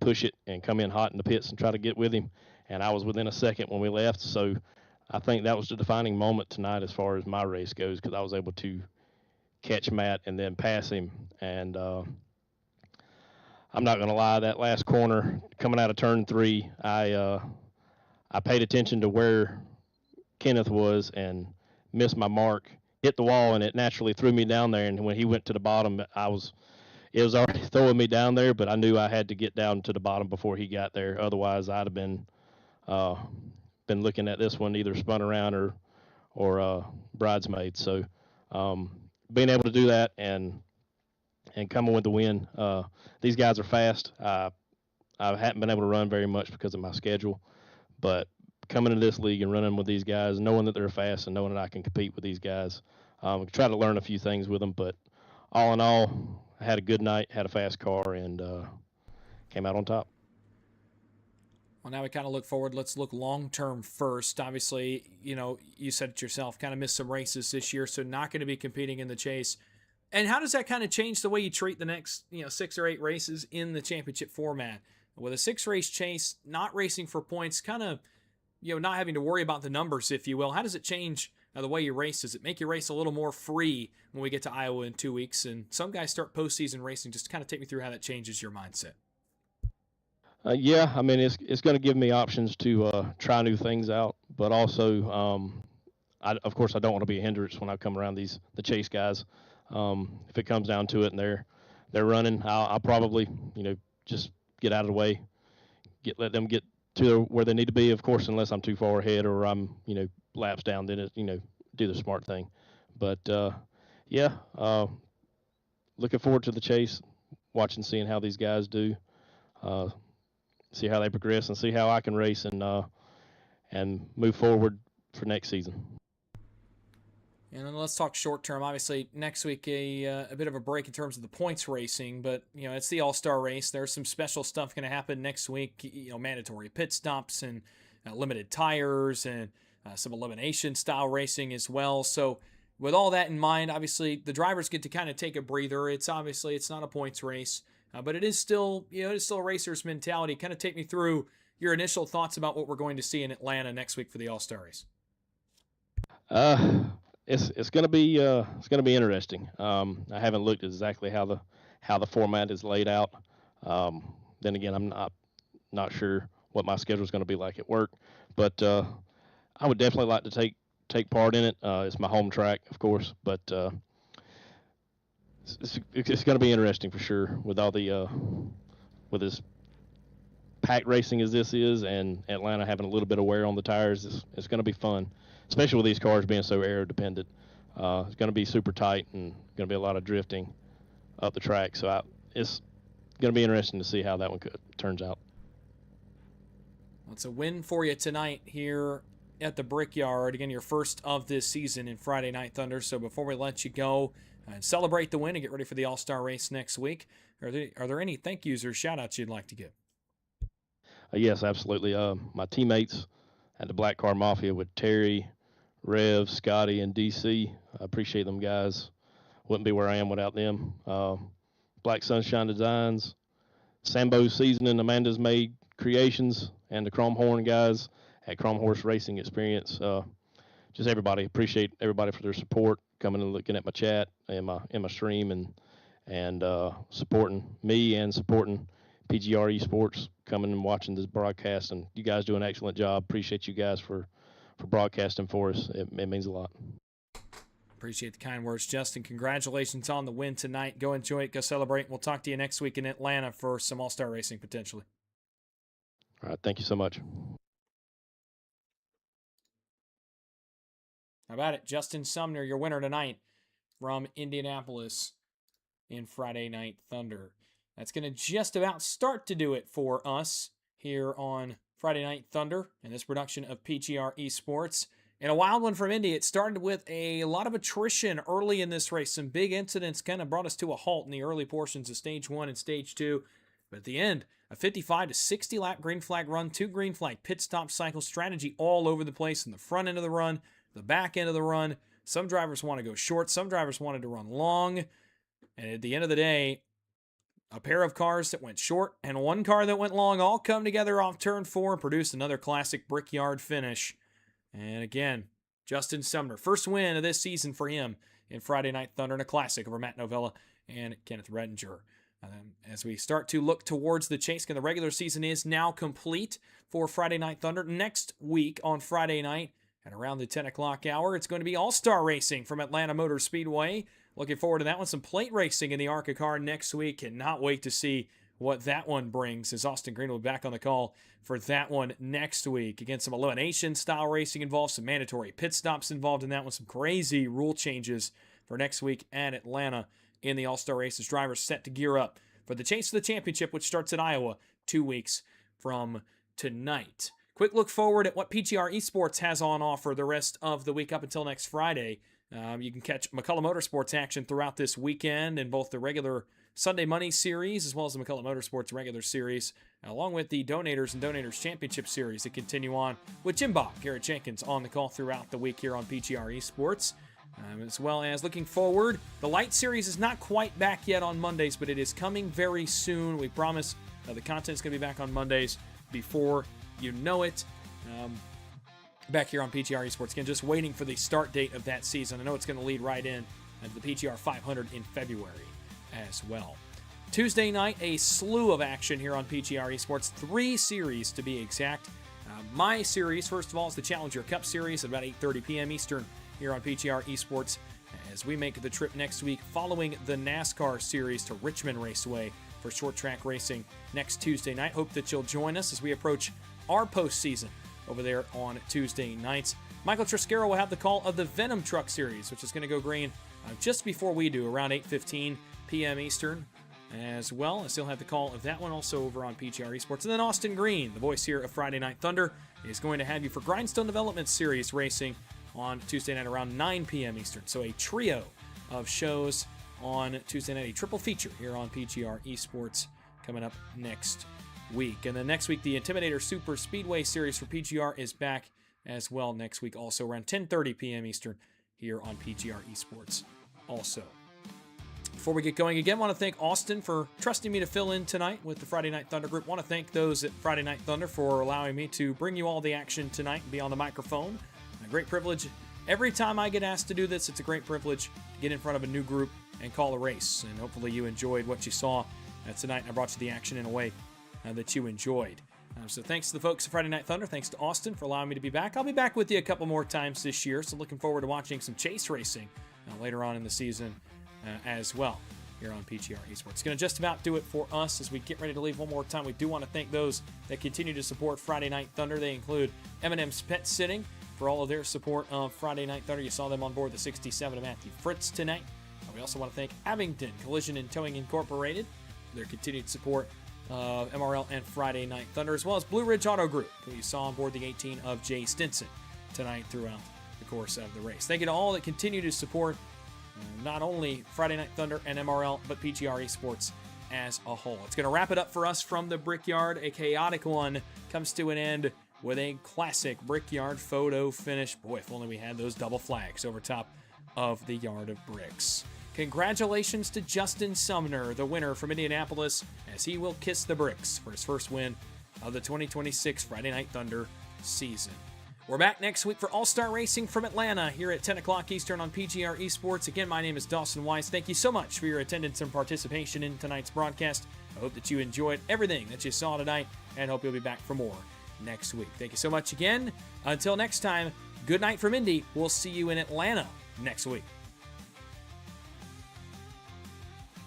push it and come in hot in the pits and try to get with him. And I was within a second when we left. So I think that was the defining moment tonight as far as my race goes, because I was able to catch Matt and then pass him. And I'm not going to lie, that last corner coming out of turn 3, I I paid attention to where Kenneth was and missed my mark, hit the wall, and it naturally threw me down there. And when he went to the bottom, it was already throwing me down there, but I knew I had to get down to the bottom before he got there. Otherwise, I'd have been looking at this one either spun around or bridesmaid. So being able to do that and coming with the win, these guys are fast. I haven't been able to run very much because of my schedule, but coming into this league and running with these guys, knowing that they're fast and knowing that I can compete with these guys, try to learn a few things with them. But all in all, I had a good night, had a fast car, and came out on top. Well, now we kind of look forward. Let's look long-term first. Obviously, you said it yourself, kind of missed some races this year, so not going to be competing in the chase. And how does that kind of change the way you treat the next, 6 or 8 races in the championship format? With a 6-race chase, not racing for points, kind of, not having to worry about the numbers, if you will. How does it change the way you race? Does it make your race a little more free when we get to Iowa in 2 weeks? And some guys start postseason racing. Just kind of take me through how that changes your mindset. Yeah, I mean, it's going to give me options to try new things out, but also, of course, I don't want to be a hindrance when I come around the chase guys. If it comes down to it and they're running, I'll probably, just get out of the way, let them get to where they need to be, of course, unless I'm too far ahead or I'm, laps down, then do the smart thing. But yeah, looking forward to the chase, seeing how these guys do, see how they progress, and see how I can race and move forward for next season. And then let's talk short term. Obviously, next week a bit of a break in terms of the points racing, but it's the All-Star race. There's some special stuff going to happen next week. Mandatory pit stops and limited tires and some elimination style racing as well. So with all that in mind, obviously the drivers get to kind of take a breather. It's not a points race, but it is still a racer's mentality. Kind of take me through your initial thoughts about what we're going to see in Atlanta next week for the All-Star race. It's going to be interesting. I haven't looked at exactly how the format is laid out. Then again, I'm not sure what my schedule is going to be like at work, but I would definitely like to take part in it. It's my home track, of course, but it's going to be interesting for sure with all the with as packed racing as this is, and Atlanta having a little bit of wear on the tires. It's going to be fun, especially with these cars being so aero dependent. It's going to be super tight and going to be a lot of drifting up the track. So it's going to be interesting to see how that one turns out. Well, it's a win for you tonight here at the Brickyard. Again, your first of this season in Friday Night Thunder. So before we let you go and celebrate the win and get ready for the All-Star race next week, are there any thank yous or shout-outs you'd like to give? Yes, absolutely. My teammates at the Black Car Mafia with Terry, Rev, Scotty, and DC. I appreciate them guys. Wouldn't be where I am without them. Black Sunshine Designs, Sambo's Seasoning, Amanda's Made Creations, and the Chrome Horn guys at Chrome Horse Racing Experience. Just everybody. Appreciate everybody for their support, coming and looking at my chat and my stream and supporting me and supporting PGR eSports, coming and watching this broadcast. And you guys do an excellent job. Appreciate you guys for broadcasting for us. It means a lot. Appreciate the kind words, Justin. Congratulations on the win tonight. Go enjoy it. Go celebrate. We'll talk to you next week in Atlanta for some All-Star racing potentially. All right. Thank you so much. How about it? Justin Sumner, your winner tonight from Indianapolis in Friday Night Thunder. That's going to just about start to do it for us here on Friday Night Thunder and this production of PGR eSports. And a wild one from Indy. It started with a lot of attrition early in this race. Some big incidents kind of brought us to a halt in the early portions of Stage 1 and Stage 2. But at the end, a 55 to 60 lap green flag run, 2 green flag pit stop cycle strategy all over the place in the front end of the run, the back end of the run. Some drivers want to go short. Some drivers wanted to run long. And at the end of the day, a pair of cars that went short and one car that went long all come together off turn 4 and produced another classic Brickyard finish. And again, Justin Sumner, first win of this season for him in Friday Night Thunder in a classic over Matt Novella and Kenneth Redinger. As we start to look towards the chase, and the regular season is now complete for Friday Night Thunder. Next week on Friday night at around the 10 o'clock hour, it's going to be All-Star Racing from Atlanta Motor Speedway. Looking forward to that one. Some plate racing in the ARCA car next week. Cannot wait to see what that one brings, as Austin Green will be back on the call for that one next week. Again, some elimination-style racing involved, some mandatory pit stops involved in that one, some crazy rule changes for next week at Atlanta in the All-Star races. Drivers set to gear up for the chase for the championship, which starts at Iowa 2 weeks from tonight. Quick look forward at what PGR eSports has on offer the rest of the week up until next Friday. You can catch McCullough Motorsports action throughout this weekend in both the regular Sunday Money Series as well as the McCullough Motorsports regular series, along with the Donators and Donators Championship Series that continue on with Jim Bob, Garrett Jenkins on the call throughout the week here on PGR eSports. As well as looking forward, the Light Series is not quite back yet on Mondays, but it is coming very soon. We promise the content is going to be back on Mondays before you know it. Back here on PGR eSports, again, just waiting for the start date of that season. I know it's going to lead right in to the PGR 500 in February as well. Tuesday night, a slew of action here on PGR eSports. 3 series to be exact. My series, first of all, is the Challenger Cup Series at about 8:30 p.m. Eastern here on PGR eSports as we make the trip next week following the NASCAR Series to Richmond Raceway for short track racing next Tuesday night. Hope that you'll join us as we approach our postseason over there on Tuesday nights. Michael Triscaro will have the call of the Venom Truck Series, which is going to go green just before we do, around 8:15 p.m. Eastern as well. I still have the call of that one also over on PGR eSports. And then Austin Green, the voice here of Friday Night Thunder, is going to have you for Grindstone Development Series racing on Tuesday night around 9 p.m. Eastern. So a trio of shows on Tuesday night, a triple feature here on PGR eSports coming up next week. And then next week, the Intimidator Super Speedway Series for PGR is back as well next week, also around 10:30 p.m. Eastern here on PGR eSports also. Before we get going again, I want to thank Austin for trusting me to fill in tonight with the Friday Night Thunder group. I want to thank those at Friday Night Thunder for allowing me to bring you all the action tonight and be on the microphone. A great privilege. Every time I get asked to do this, it's a great privilege to get in front of a new group and call a race. And hopefully you enjoyed what you saw tonight. I brought you the action in a way that you enjoyed. So thanks to the folks at Friday Night Thunder. Thanks to Austin for allowing me to be back. I'll be back with you a couple more times this year. So looking forward to watching some chase racing later on in the season as well here on PGR eSports. It's going to just about do it for us as we get ready to leave one more time. We do want to thank those that continue to support Friday Night Thunder. They include M&M's Pet Sitting for all of their support of Friday Night Thunder. You saw them on board the 67 of Matthew Fritz tonight. We also want to thank Abingdon Collision and Towing Incorporated for their continued support of MRL and Friday Night Thunder, as well as Blue Ridge Auto Group, who you saw on board the 18 of Jay Stinson tonight throughout the course of the race. Thank you to all that continue to support not only Friday Night Thunder and MRL, but PGR eSports as a whole. It's going to wrap it up for us from the Brickyard. A chaotic one comes to an end with a classic Brickyard photo finish. Boy, if only we had those double flags over top of the yard of bricks. Congratulations to Justin Sumner, the winner from Indianapolis, as he will kiss the bricks for his first win of the 2026 Friday Night Thunder season. We're back next week for All-Star Racing from Atlanta here at 10 o'clock Eastern on PGR eSports. Again, my name is Dawson Wise. Thank you so much for your attendance and participation in tonight's broadcast. I hope that you enjoyed everything that you saw tonight and hope you'll be back for more next week. Thank you so much again. Until next time, good night from Indy. We'll see you in Atlanta next week.